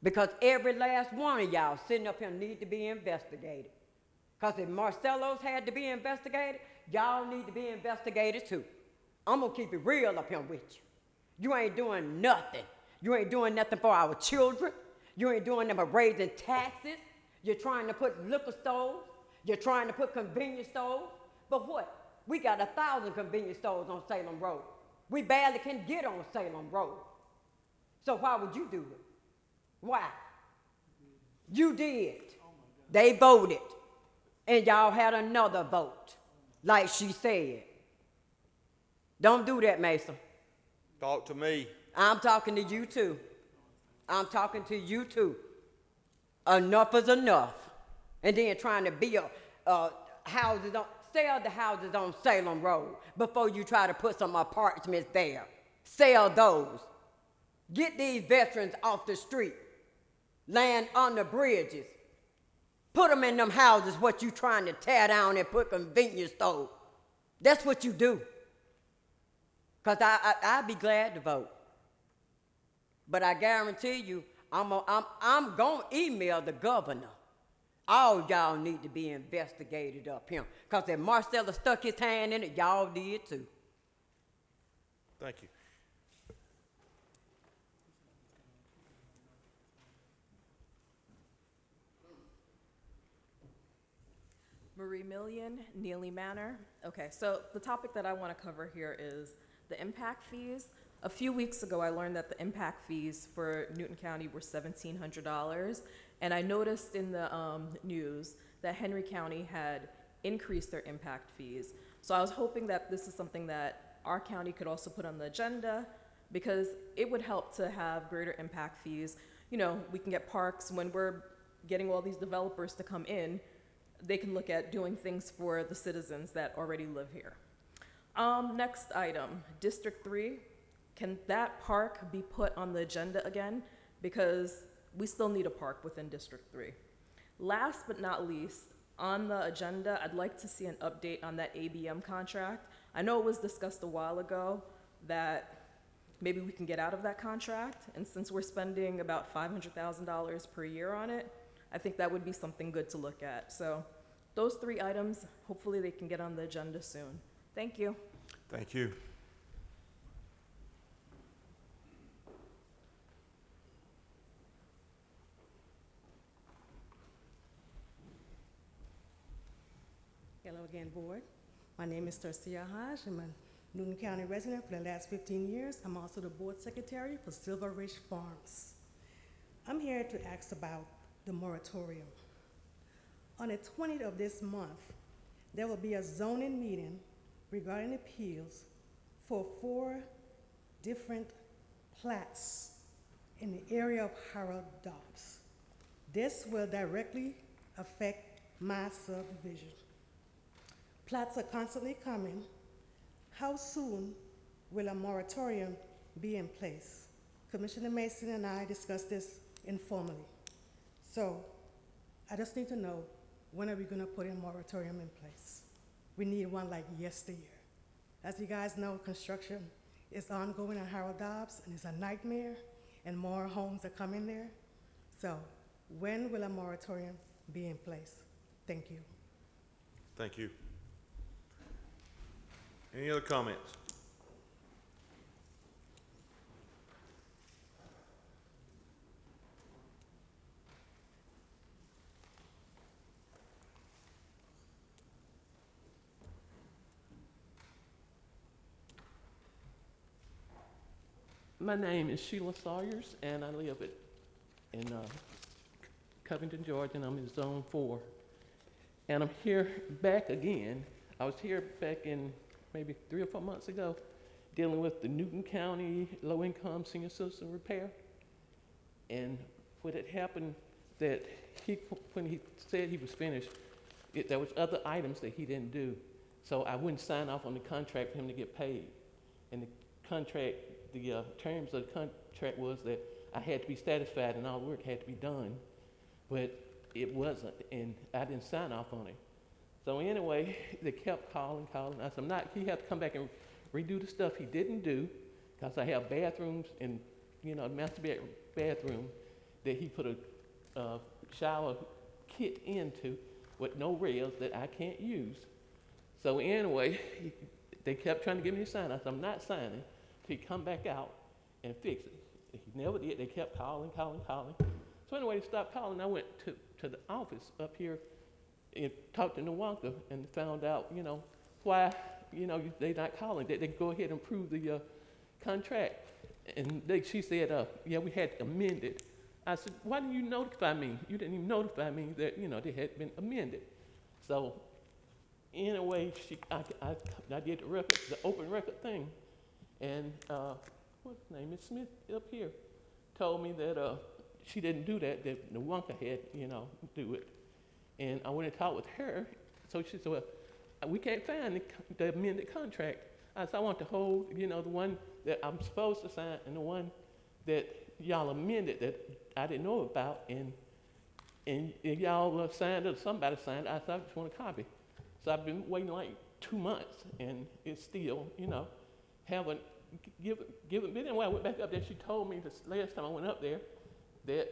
Speaker 5: Because every last one of y'all sitting up here need to be investigated. Because if Marcello's had to be investigated, y'all need to be investigated too. I'm going to keep it real up here with you. You ain't doing nothing. You ain't doing nothing for our children. You ain't doing nothing but raising taxes. You're trying to put liquor stores. You're trying to put convenience stores. But what? We got 1,000 convenience stores on Salem Road. We barely can get on Salem Road. So why would you do it? Why? You did. They voted. And y'all had another vote, like she said. Don't do that, Mason.
Speaker 1: Talk to me.
Speaker 5: I'm talking to you too. I'm talking to you too. Enough is enough. And then trying to build houses sell the houses on Salem Road before you try to put some apartments there. Sell those. Get these veterans off the street. Land on the bridges. Put them in them houses what you trying to tear down and put convenience stores. That's what you do. Because I'd be glad to vote. But I guarantee you, I'm going to email the governor. All y'all need to be investigated up here. Because if Marcella stuck his hand in it, y'all did too.
Speaker 1: Thank you.
Speaker 12: Marie Million, Neely Manor. Okay, so the topic that I want to cover here is the impact fees. A few weeks ago, I learned that the impact fees for Newton County were $1,700, and I noticed in the news that Henry County had increased their impact fees. So I was hoping that this is something that our county could also put on the agenda, because it would help to have greater impact fees. You know, we can get parks when we're getting all these developers to come in. They can look at doing things for the citizens that already live here. Next item, District 3. Can that park be put on the agenda again? Because we still need a park within District 3. Last but not least, on the agenda, I'd like to see an update on that ABM contract. I know it was discussed a while ago that maybe we can get out of that contract, and since we're spending about $500,000 per year on it, I think that would be something good to look at. So those 3 items, hopefully they can get on the agenda soon. Thank you.
Speaker 1: Thank you.
Speaker 14: Hello again, board. My name is Tercia Hodge. I'm a Newton County resident for the last 15 years. I'm also the board secretary for Silver Ridge Farms. I'm here to ask about the moratorium. On the 20th of this month, there will be a zoning meeting regarding appeals for 4 different plats in the area of Harold Dobbs. This will directly affect my subdivision. Plats are constantly coming. How soon will a moratorium be in place? Commissioner Mason and I discussed this informally. So I just need to know, when are we gonna put a moratorium in place? We need one like yesteryear. As you guys know, construction is ongoing on Harold Dobbs, and it's a nightmare, and more homes are coming there. So when will a moratorium be in place? Thank you.
Speaker 1: Thank you. Any other comments?
Speaker 3: My name is Sheila Sawyers, and I live in Covington, Georgia, and I'm in Zone 4. And I'm here back again. I was here back in maybe 3 or 4 months ago, dealing with the Newton County low-income senior citizen repair. And what had happened that when he said he was finished, there was other items that he didn't do. So I wouldn't sign off on the contract for him to get paid. And the contract, the terms of the contract was that I had to be satisfied and all the work had to be done, but it wasn't, and I didn't sign off on it. So anyway, they kept calling. I said, he had to come back and redo the stuff he didn't do, because I have bathrooms and, a master bathroom that he put a shower kit into with no rails that I can't use. So anyway, they kept trying to get me to sign. I said, I'm not signing. He come back out and fix it. He never did. They kept calling. So anyway, they stopped calling. I went to the office up here and talked to Nwonka and found out, why, they not calling. They go ahead and approve the contract. And she said, we had to amend it. I said, why didn't you notify me? You didn't even notify me that, they had been amended. So anyway, I did the open record thing. And what's his name? Miss Smith up here told me that she didn't do that Nwonka had, do it. And I went and talked with her. So she said, well, we can't find the amended contract. I said, I want the whole, the one that I'm supposed to sign and the one that y'all amended that I didn't know about. And y'all signed it, or somebody signed it. I said, I just want a copy. So I've been waiting like 2 months, and it's still, haven't given been. Anyway, I went back up there. She told me this last time I went up there that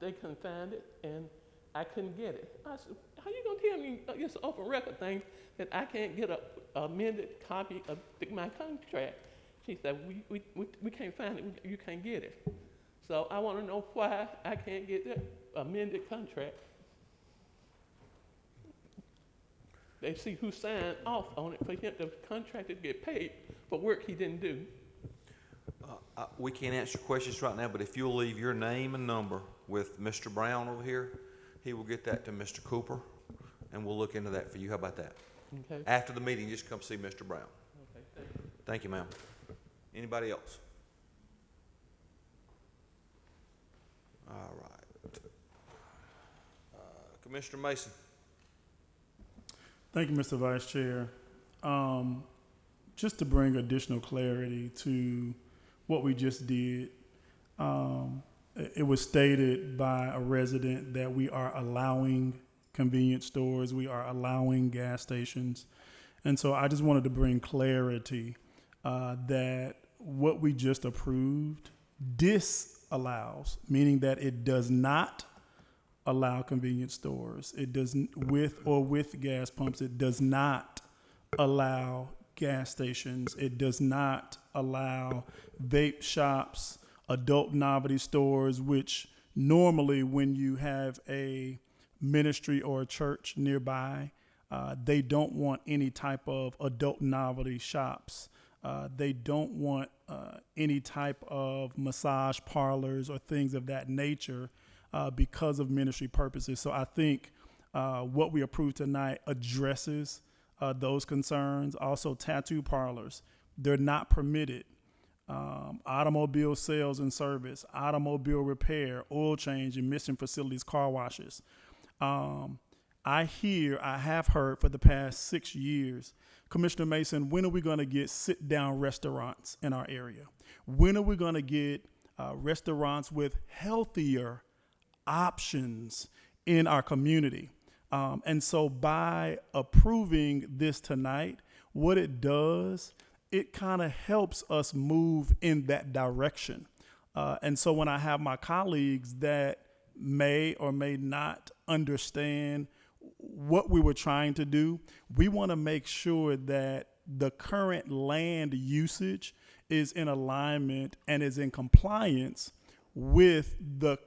Speaker 3: they couldn't find it and I couldn't get it. I said, how you gonna tell me it's an open record thing that I can't get a amended copy of my contract? She said, we can't find it. You can't get it. So I want to know why I can't get the amended contract. They see who signed off on it for him, the contractor to get paid for work he didn't do.
Speaker 1: We can't answer questions right now, but if you'll leave your name and number with Mr. Brown over here, he will get that to Mr. Cooper, and we'll look into that for you. How about that?
Speaker 3: Okay.
Speaker 1: After the meeting, just come see Mr. Brown.
Speaker 3: Okay, thank you.
Speaker 1: Thank you, ma'am. Anybody else? All right. Commissioner Mason.
Speaker 2: Thank you, Mr. Vice Chair. Just to bring additional clarity to what we just did, it was stated by a resident that we are allowing convenience stores, we are allowing gas stations. And so I just wanted to bring clarity that what we just approved disallows, meaning that it does not allow convenience stores. It doesn't, with gas pumps, it does not allow gas stations. It does not allow vape shops, adult novelty stores, which normally when you have a ministry or a church nearby, they don't want any type of adult novelty shops. They don't want any type of massage parlors or things of that nature because of ministry purposes. So I think what we approved tonight addresses those concerns. Also, tattoo parlors, they're not permitted. Automobile sales and service, automobile repair, oil change, emission facilities, car washes. I have heard for the past 6 years, Commissioner Mason, when are we going to get sit-down restaurants in our area? When are we going to get restaurants with healthier options in our community. And so by approving this tonight, what it does, it kind of helps us move in that direction. And so when I have my colleagues that may or may not understand what we were trying to do, we want to make sure that the current land usage is in alignment and is in compliance with the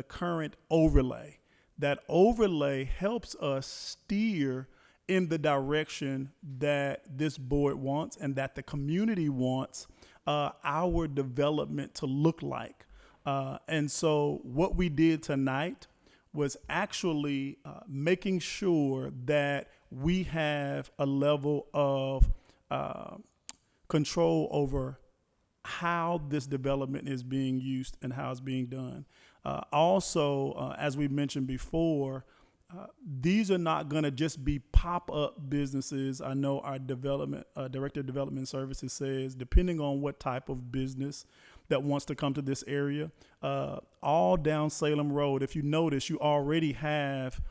Speaker 2: current overlay. That overlay helps us steer in the direction that this board wants and that the community wants our development to look like. And so what we did tonight was actually making sure that we have a level of control over how this development is being used and how it's being done. Also, as we mentioned before, these are not going to just be pop-up businesses. I know our Director of Development Services says, depending on what type of business that wants to come to this area, all down Salem Road, if you notice, you already have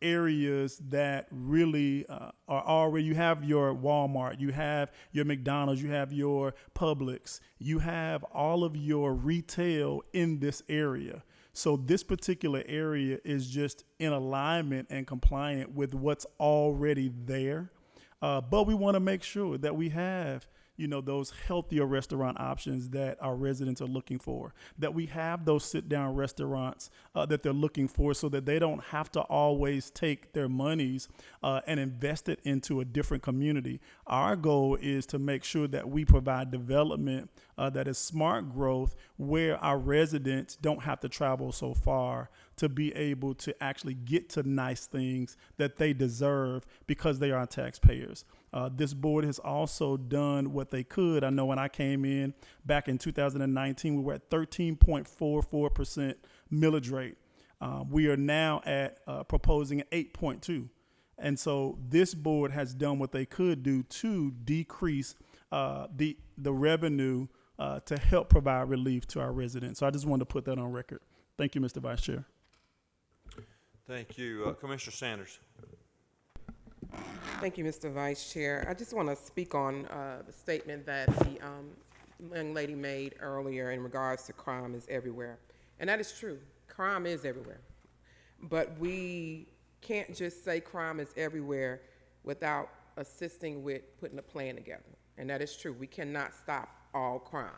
Speaker 2: areas that really are already, you have your Walmart, you have your McDonald's, you have your Publix, you have all of your retail in this area. So this particular area is just in alignment and compliant with what's already there. But we want to make sure that we have, those healthier restaurant options that our residents are looking for, that we have those sit-down restaurants that they're looking for so that they don't have to always take their monies and invest it into a different community. Our goal is to make sure that we provide development that is smart growth where our residents don't have to travel so far to be able to actually get to nice things that they deserve because they are taxpayers. This board has also done what they could. I know when I came in back in 2019, we were at 13.44% millage rate. We are now at proposing an 8.2. And so this board has done what they could do to decrease the revenue to help provide relief to our residents. So I just wanted to put that on record. Thank you, Mr. Vice Chair.
Speaker 1: Thank you. Commissioner Sanders.
Speaker 8: Thank you, Mr. Vice Chair. I just want to speak on the statement that the young lady made earlier in regards to crime is everywhere. And that is true. Crime is everywhere. But we can't just say crime is everywhere without assisting with putting a plan together. And that is true. We cannot stop all crime.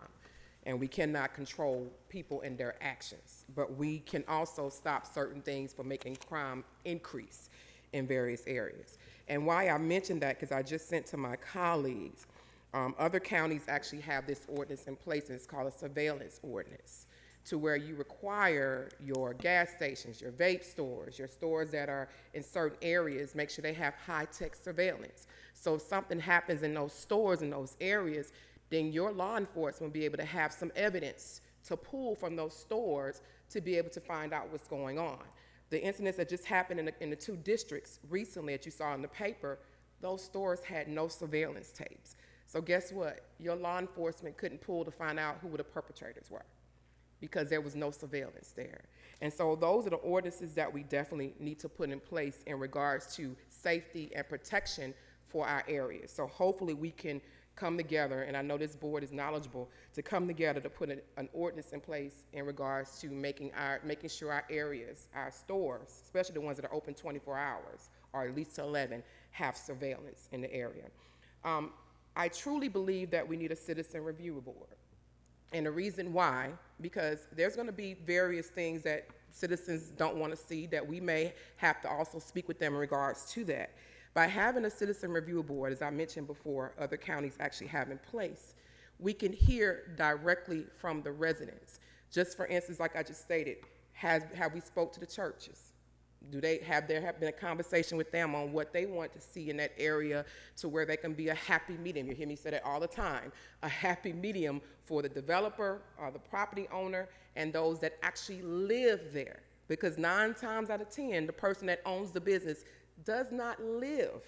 Speaker 8: And we cannot control people and their actions. But we can also stop certain things from making crime increase in various areas. And why I mentioned that, because I just sent to my colleagues, other counties actually have this ordinance in place, and it's called a surveillance ordinance, to where you require your gas stations, your vape stores, your stores that are in certain areas, make sure they have high-tech surveillance. So if something happens in those stores, in those areas, then your law enforcement will be able to have some evidence to pull from those stores to be able to find out what's going on. The incidents that just happened in the two districts recently that you saw in the paper, those stores had no surveillance tapes. So guess what? Your law enforcement couldn't pull to find out who the perpetrators were because there was no surveillance there. And so those are the ordinances that we definitely need to put in place in regards to safety and protection for our areas. So hopefully we can come together, and I know this board is knowledgeable, to come together to put an ordinance in place in regards to making sure our areas, our stores, especially the ones that are open 24 hours, or at least to 11, have surveillance in the area. I truly believe that we need a citizen review board. And the reason why, because there's going to be various things that citizens don't want to see that we may have to also speak with them in regards to that. By having a citizen review board, as I mentioned before, other counties actually have in place, we can hear directly from the residents. Just for instance, like I just stated, have we spoke to the churches? Have there been a conversation with them on what they want to see in that area to where they can be a happy medium? You hear me say that all the time, a happy medium for the developer or the property owner and those that actually live there. Because 9 times out of 10, the person that owns the business does not live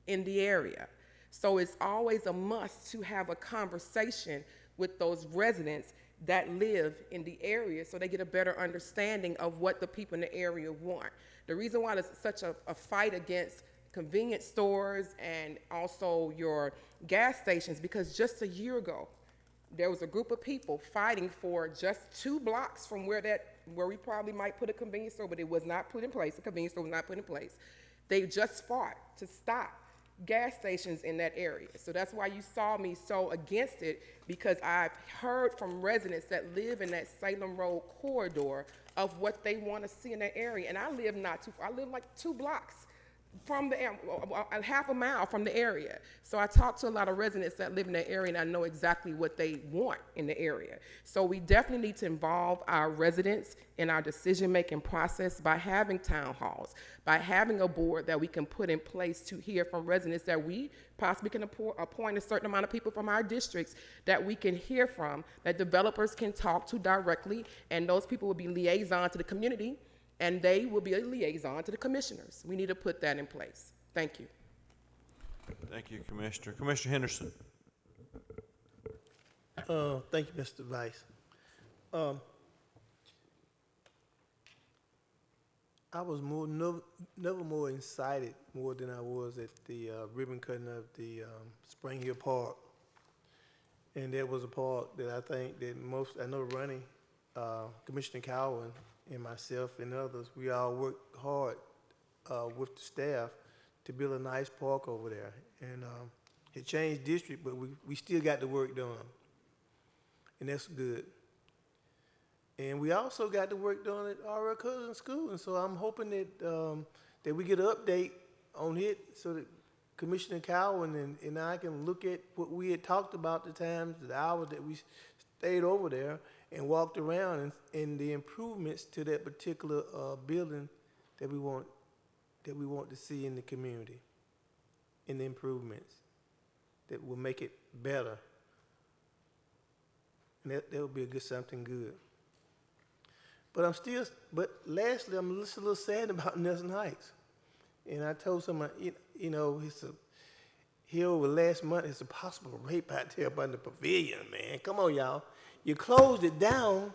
Speaker 8: in the area. So it's always a must to have a conversation with those residents that live in the area so they get a better understanding of what the people in the area want. The reason why there's such a fight against convenience stores and also your gas stations, because just a year ago, there was a group of people fighting for just 2 blocks from where we probably might put a convenience store, but it was not put in place. The convenience store was not put in place. They just fought to stop gas stations in that area. So that's why you saw me so against it, because I've heard from residents that live in that Salem Road corridor of what they want to see in that area. And I live not too far. I live like 2 blocks from the, half a mile from the area. So I talk to a lot of residents that live in that area, and I know exactly what they want in the area. So we definitely need to involve our residents in our decision-making process by having town halls, by having a board that we can put in place to hear from residents, that we possibly can appoint a certain amount of people from our districts that we can hear from, that developers can talk to directly, and those people will be liaison to the community, and they will be a liaison to the commissioners. We need to put that in place. Thank you.
Speaker 1: Thank you, Commissioner. Commissioner Henderson.
Speaker 6: Thank you, Mr. Vice. I was never more excited more than I was at the ribbon cutting of the Spring Hill Park. And that was a park that I think that I know Ronnie, Commissioner Cowan, and myself and others, we all worked hard with the staff to build a nice park over there. And it changed district, but we still got the work done. And that's good. And we also got the work done at our cousin school. And so I'm hoping that that we get an update on it so that Commissioner Cowan and I can look at what we had talked about the times, the hours that we stayed over there and walked around, and the improvements to that particular building that we want to see in the community, and the improvements that will make it better. And that would be something good. But lastly, I'm just a little sad about Nelson Heights. And I told someone, here over last month, it's a possible rape out there by the pavilion, man. Come on, y'all. You closed it down,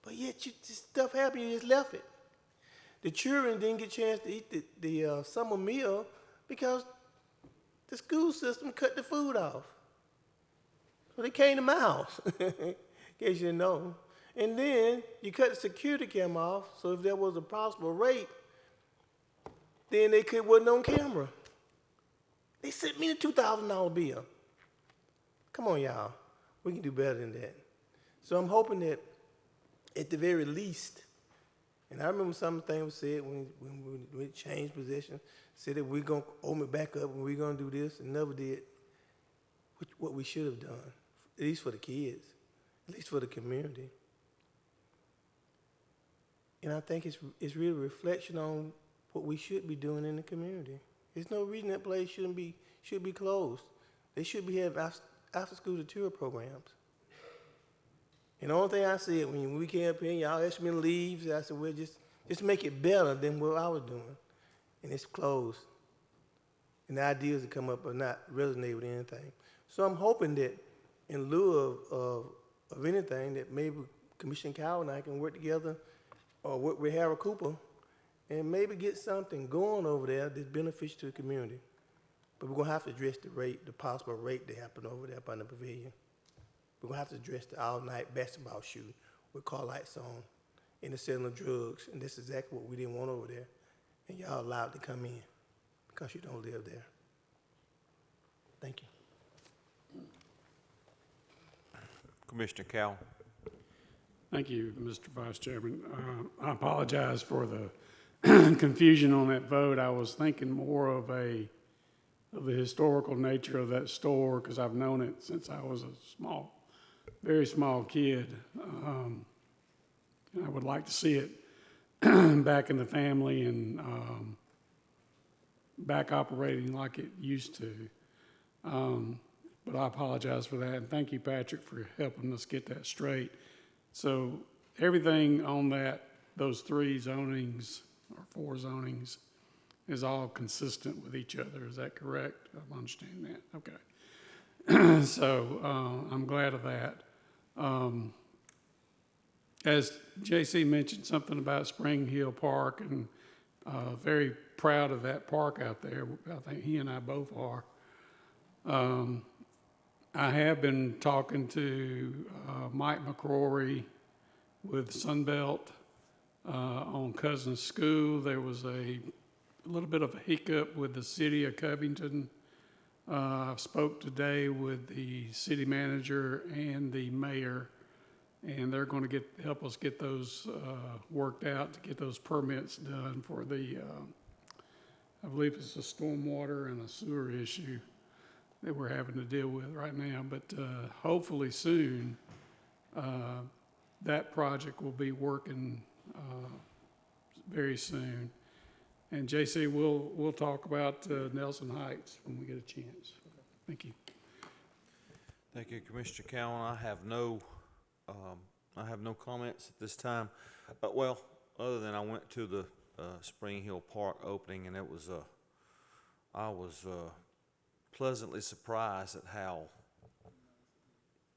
Speaker 6: but yet this stuff happened, you just left it. The children didn't get a chance to eat the summer meal because the school system cut the food off. So they came to my house, in case you didn't know. And then you cut the security camera off, so if there was a possible rape, then wasn't on camera. They sent me a $2,000 bill. Come on, y'all. We can do better than that. So I'm hoping that at the very least, and I remember some things was said when we changed position, said that we're going to open it back up and we're going to do this, and never did what we should have done, at least for the kids, at least for the community. And I think it's really a reflection on what we should be doing in the community. There's no reason that place should be closed. They should be having after-school tour programs. And the only thing I said when we came up here, y'all asked me to leave, I said, well, just make it better than what I was doing. And it's closed. And the ideas that come up are not resonate with anything. So I'm hoping that in lieu of anything, that maybe Commissioner Cowell and I can work together or work with Harold Cooper and maybe get something going over there that's beneficial to the community. But we're going to have to address the possible rape that happened over there by the pavilion. We're going to have to address the all-night basketball shooting with car lights on and the selling of drugs. And that's exactly what we didn't want over there. And y'all allowed to come in because you don't live there. Thank you.
Speaker 1: Commissioner Cowell.
Speaker 18: Thank you, Mr. Vice Chairman. I apologize for the confusion on that vote. I was thinking more of the historical nature of that store because I've known it since I was a very small kid. And I would like to see it back in the family and back operating like it used to. But I apologize for that. And thank you, Patrick, for helping us get that straight. So everything on those 3 zonings or 4 zonings is all consistent with each other. Is that correct? I understand that. Okay. So I'm glad of that. As JC mentioned something about Spring Hill Park, and very proud of that park out there. I think he and I both are. I have been talking to Mike McCrory with Sunbelt on Cousins School. There was a little bit of a hiccup with the city of Covington. I spoke today with the city manager and the mayor, and they're going to help us get those worked out to get those permits done for the, I believe it's a stormwater and a sewer issue that we're having to deal with right now. But hopefully soon, that project will be working very soon. And JC, we'll talk about Nelson Heights when we get a chance. Thank you.
Speaker 1: Thank you, Commissioner Cowan. I have no comments at this time. Well, other than I went to the Spring Hill Park opening, and I was pleasantly surprised at how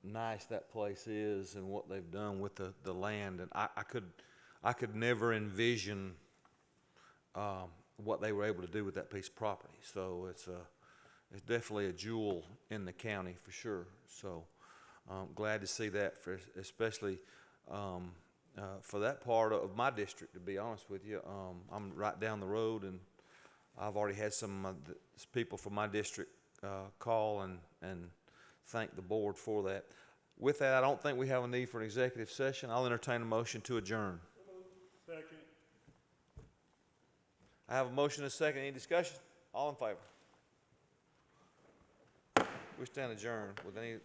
Speaker 1: nice that place is and what they've done with the land. And I could never envision what they were able to do with that piece of property. So it's definitely a jewel in the county for sure. So I'm glad to see that, especially for that part of my district, to be honest with you. I'm right down the road, and I've already had some people from my district call and thank the board for that. With that, I don't think we have a need for an executive session. I'll entertain a motion to adjourn.
Speaker 2: Second.
Speaker 1: I have a motion and a second. Any discussion? All in favor? We stand adjourned with any